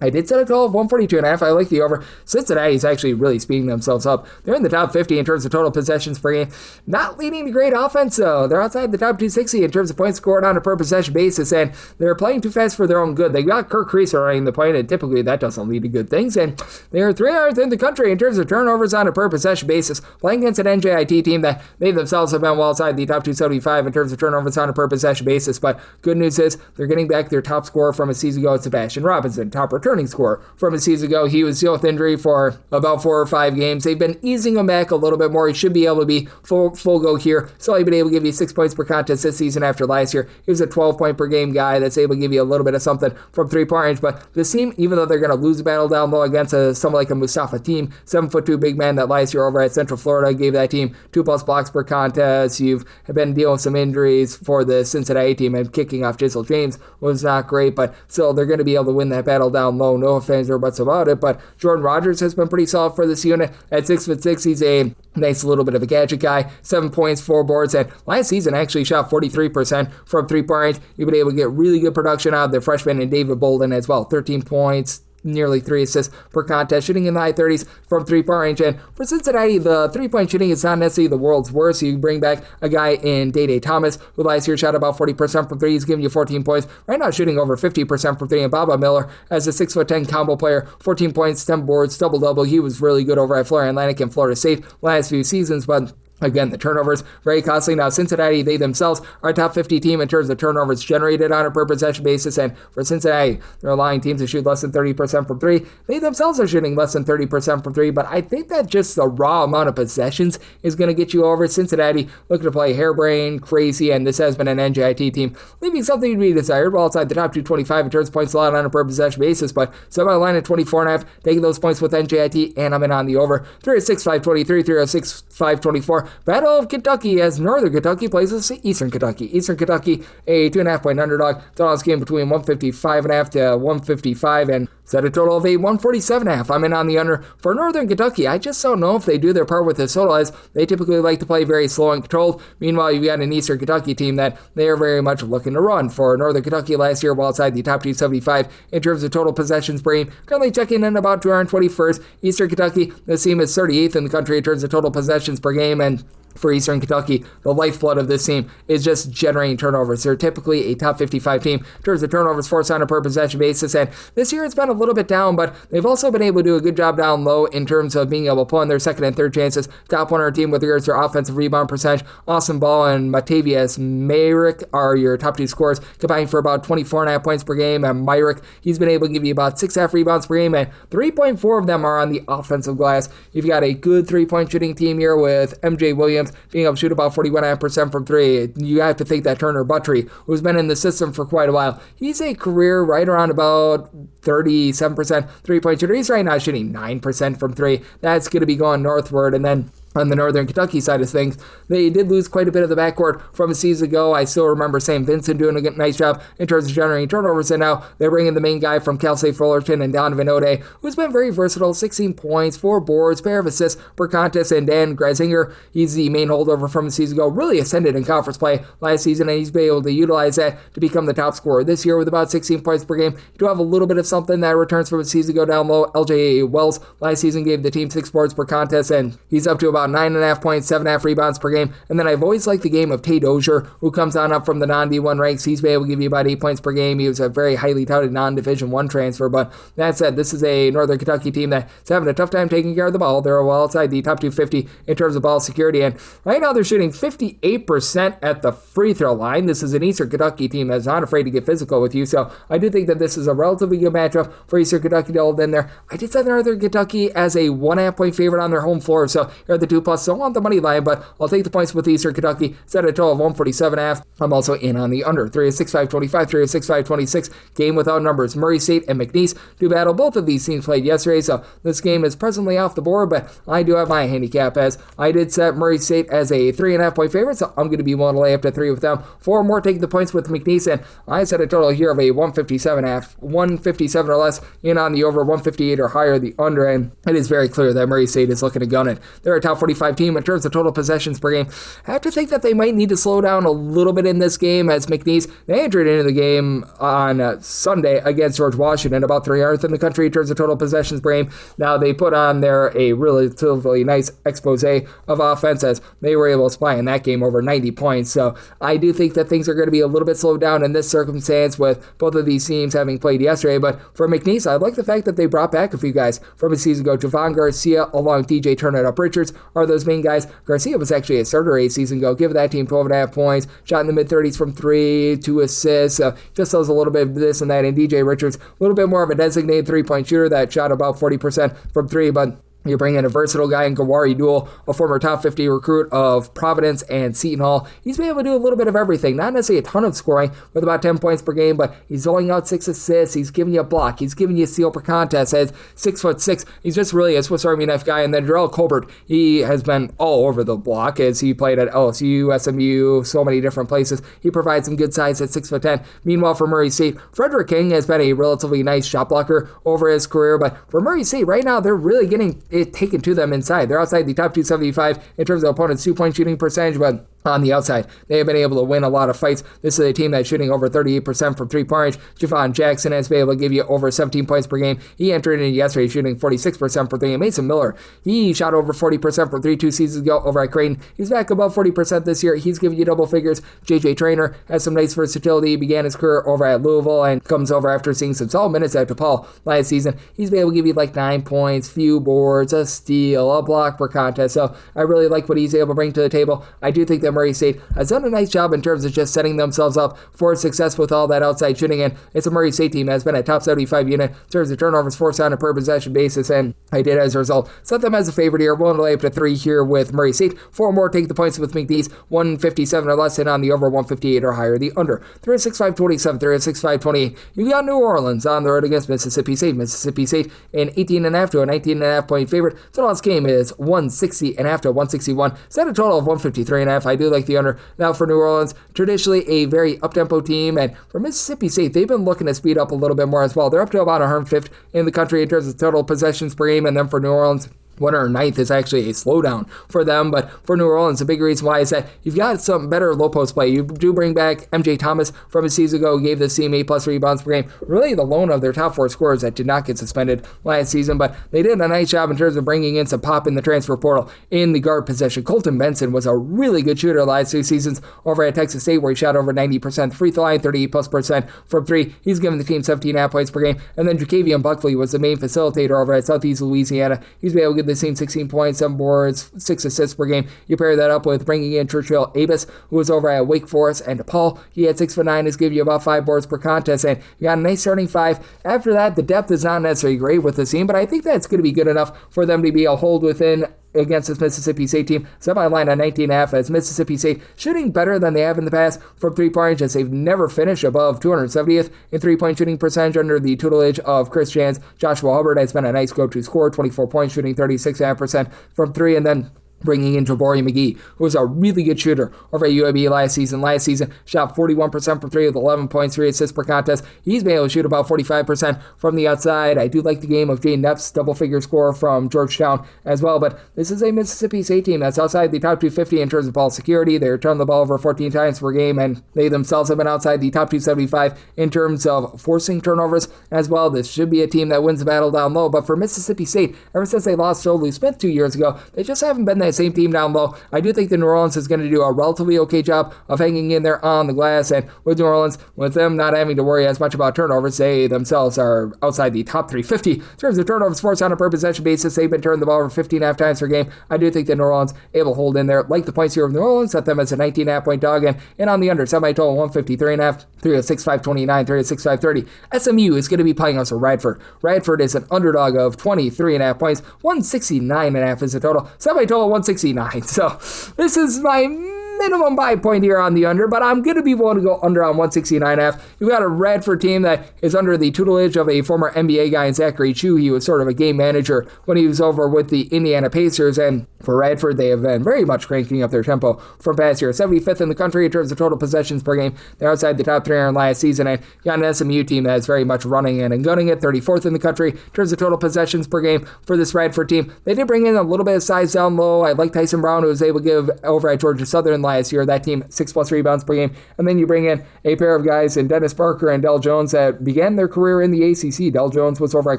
I did set a total of 142.5. I like the over. Cincinnati is actually really speeding themselves up. They're in the top 50 in terms of total possessions per game. Not leading to great offense, though. They're outside the top 260 in terms of points scored on a per possession basis, and they're playing too fast for their own good. They got Kirk Creaser running the point, and typically that doesn't lead to good things. And they are 300th in the country in terms of turnovers on a per possession basis, playing against an NJIT team that they themselves have been well outside the top 275 in terms of turnovers on a per possession basis. But good news is they're getting back their top scorer from a season ago, Sebastian Robinson, top returning scorer from a season ago. He was dealing with injury for about 4 or 5 games. They've been easing him back a little bit more. He should be able to be full go here. So he's been able to give you 6 points per contest this season after last year. He was a 12-point per game guy that's able to give you a little bit of something from 3-point range. But this team, even though they're going to lose a battle down low against someone like a Mustafa team, 7'2" big man that last year over at Central Florida gave that team 2+ blocks per contest. You've been dealing with some injuries for the Cincinnati team, and kicking off Jizzle James was not great, but still they're going to be able to win that battle down low. No offense or buts about it, but Jordan Rogers has been pretty solid for this unit. At 6'6", he's a nice little bit of a gadget guy. 7 points, 4 boards, and last season actually shot 43% from 3-point range. You've been able to get really good production out of the freshman and David Bolden as well. 13 points, nearly 3 assists per contest, shooting in the high 30s from 3-point range. And for Cincinnati, the 3-point shooting is not necessarily the world's worst. You bring back a guy in Day Thomas, who last year shot about 40% from 3. He's giving you 14 points. Right now, shooting over 50% from 3. And Baba Miller, as a 6'10" combo player, 14 points, 10 boards, double-double. He was really good over at Florida Atlantic and Florida State last few seasons, but again, the turnovers, very costly. Now, Cincinnati, they themselves are a top 50 team in terms of turnovers generated on a per possession basis. And for Cincinnati, they're allowing teams to shoot less than 30% from 3. They themselves are shooting less than 30% from 3. But I think that just the raw amount of possessions is going to get you over. Cincinnati looking to play harebrained, crazy, and this has been an NJIT team, leaving something to be desired. Well, outside the top 225 in terms of points allowed on a per possession basis. But semi line at 24.5, taking those points with NJIT, and I'm in on the over. 306-523, 306-524. Battle of Kentucky as Northern Kentucky plays with Eastern Kentucky. Eastern Kentucky, a 2.5-point underdog. Total game between 155.5 to 155, and set a total of a 147.5. I'm in on the under for Northern Kentucky. I just don't know if they do their part with this total, as they typically like to play very slow and controlled. Meanwhile, you've got an Eastern Kentucky team that they are very much looking to run. For Northern Kentucky last year, while outside the top 275 in terms of total possessions per game, currently checking in about 221st. Eastern Kentucky, this team is 38th in the country in terms of total possessions per game, and for Eastern Kentucky, the lifeblood of this team is just generating turnovers. They're typically a top 55 team in terms of turnovers forced on a per possession basis, and this year it's been a little bit down, but they've also been able to do a good job down low in terms of being able to pull in their second and third chances. Top 100 team with regards to their offensive rebound percentage. Austin Ball and Matavius Myrick are your top 2 scorers, combining for about 24.5 points per game, and Myrick, he's been able to give you about 6.5 rebounds per game, and 3.4 of them are on the offensive glass. You've got a good 3-point shooting team here with MJ Williams Williams being able to shoot about 41.5% from three. You have to think that Turner Buttrey, who's been in the system for quite a while, he's a career right around about 37% three-point shooter. He's right now shooting 9% from three. That's going to be going northward. And then on the Northern Kentucky side of things, they did lose quite a bit of the backcourt from a season ago. I still remember St. Vincent doing a nice job in terms of generating turnovers, and now they're bringing the main guy from Cal State Fullerton and Donovan Ode, who's been very versatile, 16 points, 4 boards, pair of assists per contest, and Dan Gresinger, he's the main holdover from a season ago, really ascended in conference play last season, and he's been able to utilize that to become the top scorer this year with about 16 points per game. You do have a little bit of something that returns from a season ago down low. LJ Wells last season gave the team 6 boards per contest, and he's up to about 9.5 points, 7.5 rebounds per game. And then I've always liked the game of Tay Dozier, who comes on up from the non-D1 ranks. He's been able to give you about 8 points per game. He was a very highly touted non-Division I transfer. But that said, this is a Northern Kentucky team that's having a tough time taking care of the ball. They're well outside the top 250 in terms of ball security. And right now they're shooting 58% at the free throw line. This is an Eastern Kentucky team that's not afraid to get physical with you. So I do think that this is a relatively good matchup for Eastern Kentucky to hold in there. I did set Northern Kentucky as a 1.5 point favorite on their home floor. So here are the 2+. Don't want the money line, but I'll take the points with Eastern Kentucky. Set a total of 147.5. I'm also in on the under. 3-6-5-25, 3-6-5-26. Game without numbers. Murray State and McNeese do battle. Both of these teams played yesterday, so this game is presently off the board, but I do have my handicap as I did set Murray State as a 3.5 point favorite, so I'm going to be willing to lay up to 3 with them. 4 more taking the points with McNeese, and I set a total here of a 157.5. 157 or less, in on the over, 158 or higher, the under, and it is very clear that Murray State is looking to gun it. They're a top 45 team in terms of total possessions per game. I have to think that they might need to slow down a little bit in this game, as McNeese, they entered into the game on Sunday against George Washington, about 300th in the country in terms of total possessions per game. Now they put on there a relatively nice expose of offense, as they were able to supply in that game over 90 points. So I do think that things are going to be a little bit slowed down in this circumstance with both of these teams having played yesterday. But for McNeese, I like the fact that they brought back a few guys from a season ago. Javon Garcia along with DJ Turner Up Richards are those main guys. Garcia was actually a starter a season ago. Give that team 12.5 points, shot in the mid-30s from 3, 2 assists. Just does a little bit of this and that. And DJ Richards, a little bit more of a designated three-point shooter that shot about 40% from 3, but you bring in a versatile guy in Gawari Duel, a former top 50 recruit of Providence and Seton Hall. He's been able to do a little bit of everything. Not necessarily a ton of scoring with about 10 points per game, but he's doling out 6 assists. He's giving you a block. He's giving you a steal per contest. He's 6'6". He's just really a Swiss Army knife guy. And then Jarrell Colbert, he has been all over the block as he played at LSU, SMU, so many different places. He provides some good size at 6'10". Meanwhile, for Murray State, Frederick King has been a relatively nice shot blocker over his career. But for Murray State, right now, they're really getting it taken to them inside. They're outside the top 275 in terms of opponents' 2-point shooting percentage, but on the outside, they have been able to win a lot of fights. This is a team that's shooting over 38% from three-point range. Javon Jackson has been able to give you over 17 points per game. He entered in yesterday shooting 46% for 3. And Mason Miller, he shot over 40% for 3 2 seasons ago over at Creighton. He's back above 40% this year. He's giving you double figures. JJ Traynor has some nice versatility. He began his career over at Louisville and comes over after seeing some solid minutes at DePaul last season. He's been able to give you like 9 points, few boards, a steal, a block per contest. So I really like what he's able to bring to the table. I do think that Murray State has done a nice job in terms of just setting themselves up for success with all that outside shooting, and it's a Murray State team that has been a top 75 unit in terms of turnovers forced on a per possession basis, and I did as a result set them as a favorite here. Willing to lay up to 3 here with Murray State. 4 more take the points with McNeese, 157 or less, and on the over 158 or higher, the under 3-6-5-27, 3-6-5-28. You got New Orleans on the road against Mississippi State. Mississippi State an 18.5 to a 19.5 point favorite. So this game is 160.5 to 161. Set a total of 153.5. I do like the under. Now for New Orleans, traditionally a very up-tempo team, and for Mississippi State, they've been looking to speed up a little bit more as well. They're up to about 105th in the country in terms of total possessions per game, and then for New Orleans, 109th is actually a slowdown for them, but for New Orleans, the big reason why is that you've got some better low post play. You do bring back MJ Thomas from a season ago, gave this team 8+ rebounds per game. Really the lone of their top 4 scorers that did not get suspended last season, but they did a nice job in terms of bringing in some pop in the transfer portal in the guard position. Colton Benson was a really good shooter last 2 seasons over at Texas State, where he shot over 90% free throw line, 38+% from 3. He's given the team 17.5 points per game, and then Jacavian Buckley was the main facilitator over at Southeast Louisiana. He's been able to give the team 16 points, 7 boards, 6 assists per game. You pair that up with bringing in Churchill Avis, who was over at Wake Forest, and DePaul. He had 6'9", is giving you about 5 boards per contest, and you got a nice starting 5. After that, the depth is not necessarily great with the team, but I think that's going to be good enough for them to be able to hold within against this Mississippi State team. Semi-line at 19.5 as Mississippi State shooting better than they have in the past from three-point range, as they've never finished above 270th in three-point shooting percentage under the tutelage of Chris Jans. Joshua Hubbard has been a nice go-to scorer, 24 points, shooting 36.5% from three, and then bringing in Jabari McGee, who was a really good shooter over at UAB last season. Last season, shot 41% from three with 11 points, 3 assists per contest. He's been able to shoot about 45% from the outside. I do like the game of Jaden Epps, double-figure score from Georgetown as well, but this is a Mississippi State team that's outside the top 250 in terms of ball security. They're turning the ball over 14 times per game, and they themselves have been outside the top 275 in terms of forcing turnovers as well. This should be a team that wins the battle down low, but for Mississippi State, ever since they lost Joe Lou Smith 2 years ago, they just haven't been that same team down low. I do think that New Orleans is going to do a relatively okay job of hanging in there on the glass, and with New Orleans, with them not having to worry as much about turnovers, they themselves are outside the top 350 in terms of turnovers forced on a per possession basis. They've been turning the ball over 15.5 times per game. I do think that New Orleans able to hold in there. Like the points here of New Orleans, set them as a 19.5 point dog, and on the under, semi-total 153.5, 306.529, 306.530. SMU is going to be playing us a Radford. Radford is an underdog of 23.5 points, 169.5 is the total, semi-total 169. So this is my minimum buy point here on the under, but I'm going to be willing to go under on 169.5. You've got a Radford team that is under the tutelage of a former NBA guy in Zachary Chu. He was sort of a game manager when he was over with the Indiana Pacers, and for Radford, they have been very much cranking up their tempo from past year. 75th in the country in terms of total possessions per game. They're outside the top 300 last season, and you got an SMU team that is very much running and gunning it. 34th in the country in terms of total possessions per game for this Radford team. They did bring in a little bit of size down low. I like Tyson Brown, who was able to give over at Georgia Southern last year. That team 6+ rebounds per game. And then you bring in a pair of guys in Dennis Parker and Del Jones that began their career in the ACC. Del Jones was over at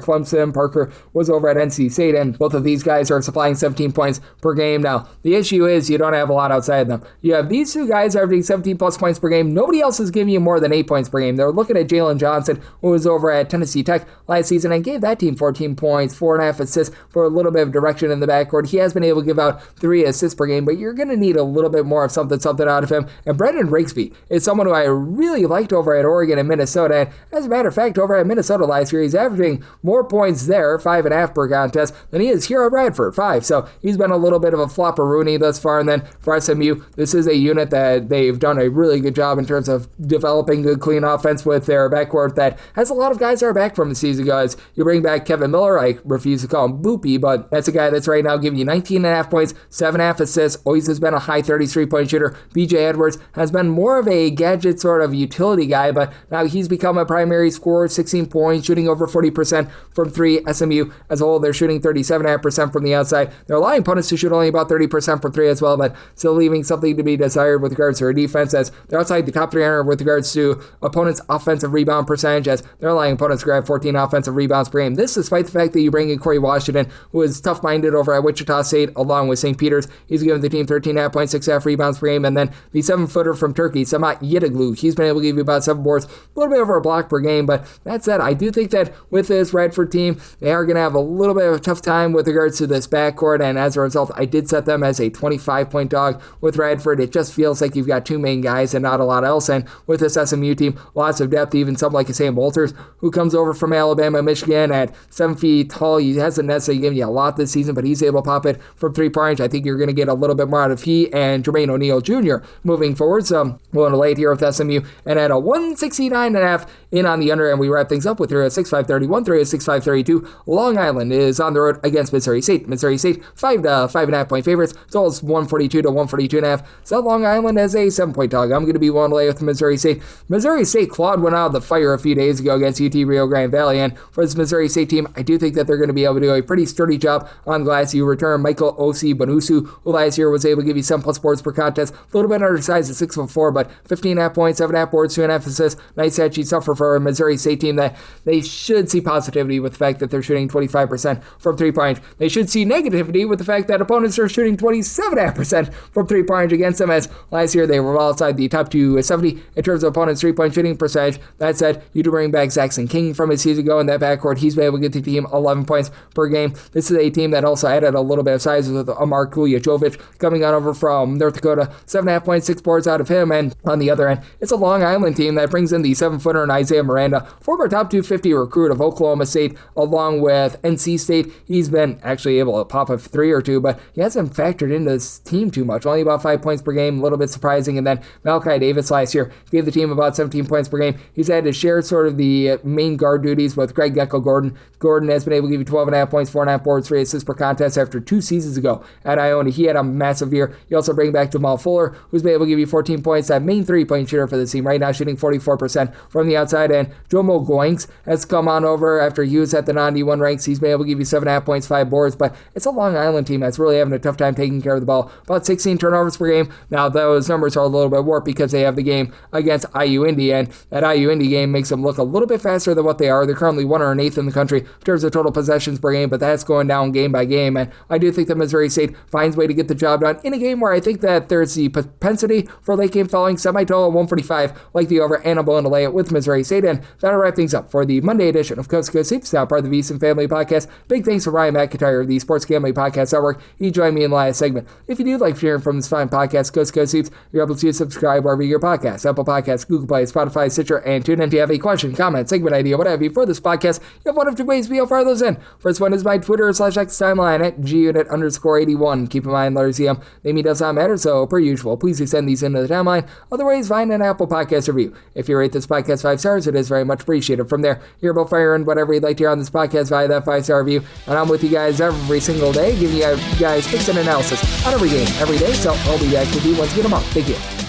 Clemson. Parker was over at NC State, and both of these guys are supplying 17 points per game. Now, the issue is you don't have a lot outside them. You have these two guys averaging 17 plus points per game. Nobody else is giving you more than 8 points per game. They're looking at Jalen Johnson, who was over at Tennessee Tech last season and gave that team 14 points, 4.5 assists for a little bit of direction in the backcourt. He has been able to give out 3 assists per game, but you're going to need a little bit more of something out of him. And Brendan Rigsby is someone who I really liked over at Oregon and Minnesota. And as a matter of fact, over at Minnesota last year, he's averaging more points there, 5.5 per contest, than he is here at Radford, 5. So he's been a little bit of a flopperoonie thus far. And then for SMU, this is a unit that they've done a really good job in terms of developing good, clean offense with their backcourt that has a lot of guys that are back from the season, guys. You bring back Kevin Miller. I refuse to call him Boopy, but that's a guy that's right now giving you 19.5 points, 7.5 assists. Always has been a high 33-point shooter. BJ Edwards has been more of a gadget sort of utility guy, but now he's become a primary scorer, 16 points, shooting over 40% from 3. SMU as a whole, they're shooting 37.5% from the outside. They're allowing opponents to shoot only about 30% from 3 as well, but still leaving something to be desired with regards to their defense, as they're outside the top 300 with regards to opponents' offensive rebound percentage, as they're allowing opponents to grab 14 offensive rebounds per game. This despite the fact that you bring in Corey Washington, who is tough-minded over at Wichita State, along with St. Peter's. He's given the team 13.5 points, 6.5 rebounds per game, and then the 7-footer from Turkey, Samat Yedoglu, he's been able to give you about 7 boards, a little bit over a block per game, but that said, I do think that with this Radford team, they are going to have a little bit of a tough time with regards to this backcourt, and as a result, I did set them as a 25-point dog with Radford. It just feels like you've got 2 main guys and not a lot else, and with this SMU team, lots of depth, even someone like Sam Walters, who comes over from Alabama, Michigan at 7 feet tall. He hasn't necessarily given you a lot this season, but he's able to pop it from 3-point range. I think you're going to get a little bit more out of he and Jermaine O'Neal Jr. moving forward, so I'm going to lay it here with SMU, and at a 169.5 in on the under, and we wrap things up with 306.531, 306.532. Long Island is on the road against Missouri State. Missouri State 5 to 5.5 point favorites. Totals 142 to 142.5. So Long Island as a 7-point dog. I'm going to be willing to lay with Missouri State. Missouri State clawed one out of the fire a few days ago against UT Rio Grande Valley, and for this Missouri State team, I do think that they're going to be able to do a pretty sturdy job on glass. You return Michael Osi Bonusu, who last year was able to give you 7+ boards per contest. A little bit undersized at 6'4", but 15.5 points, 7.5 boards, 2.5 assists. Nice stat sheet suffer for a Missouri State team that they should see positivity with the fact that they're shooting 25% from 3-point range. They should see negativity with the fact that opponents are shooting 27.5% from 3-point range against them, as last year they were well outside the top 270 in terms of opponents' 3-point shooting percentage. That said, you do bring back Zaxton King from his season ago in that backcourt. He's been able to get the team 11 points per game. This is a team that also added a little bit of size with Amar Kuljajovic coming on over from North Dakota Florida. 7.5 points, 6 boards out of him. And on the other end, it's a Long Island team that brings in the 7-footer and Isaiah Miranda, former top 250 recruit of Oklahoma State, along with NC State. He's been actually able to pop a 3 or 2, but he hasn't factored into this team too much. Only about 5 points per game, a little bit surprising. And then Malachi Davis last year gave the team about 17 points per game. He's had to share sort of the main guard duties with Greg Gecko Gordon. Gordon has been able to give you 12.5 points, 4.5 boards, 3 assists per contest after 2 seasons ago at Iona. He had a massive year. You also bring back Jamal Fuller, who's been able to give you 14 points, that main 3-point shooter for the team right now, shooting 44% from the outside. And Jomo Goings has come on over after he was at the non-D1 ranks. He's been able to give you 7.5 points, 5 boards, but it's a Long Island team that's really having a tough time taking care of the ball. About 16 turnovers per game. Now, those numbers are a little bit warped because they have the game against IU Indy, and that IU Indy game makes them look a little bit faster than what they are. They're currently 108th in the country in terms of total possessions per game, but that's going down game by game, and I do think that Missouri State finds a way to get the job done in a game where I think that there's the propensity for late game falling, semi-total 145, like the over, and I'm willing to lay it with Missouri State, and that'll wrap things up for the Monday edition of Coast to Coast Hoops, now part of the VSiN Family Podcast. Big thanks to Ryan McIntyre of the Sports Gambling Podcast Network. He joined me in the last segment. If you do like hearing from this fine podcast, Coast to Coast Hoops, you're able to subscribe wherever you get your podcasts, Apple Podcasts, Google Play, Spotify, Stitcher, and TuneIn. If you have a question, comment, segment idea, what have you for this podcast, you have one of two ways to fire those in. First one is my Twitter/X timeline at gunit_81. Keep in mind, letters EM, name does not matter, so per usual, please do send these into the timeline. Otherwise, find an Apple Podcast review. If you rate this podcast 5 stars, it is very much appreciated. From there, you're able to fire in whatever you'd like to hear on this podcast via that 5-star review, and I'm with you guys every single day, giving you guys picks and analysis on every game, every day, so I'll be back with you once again tomorrow. Thank you.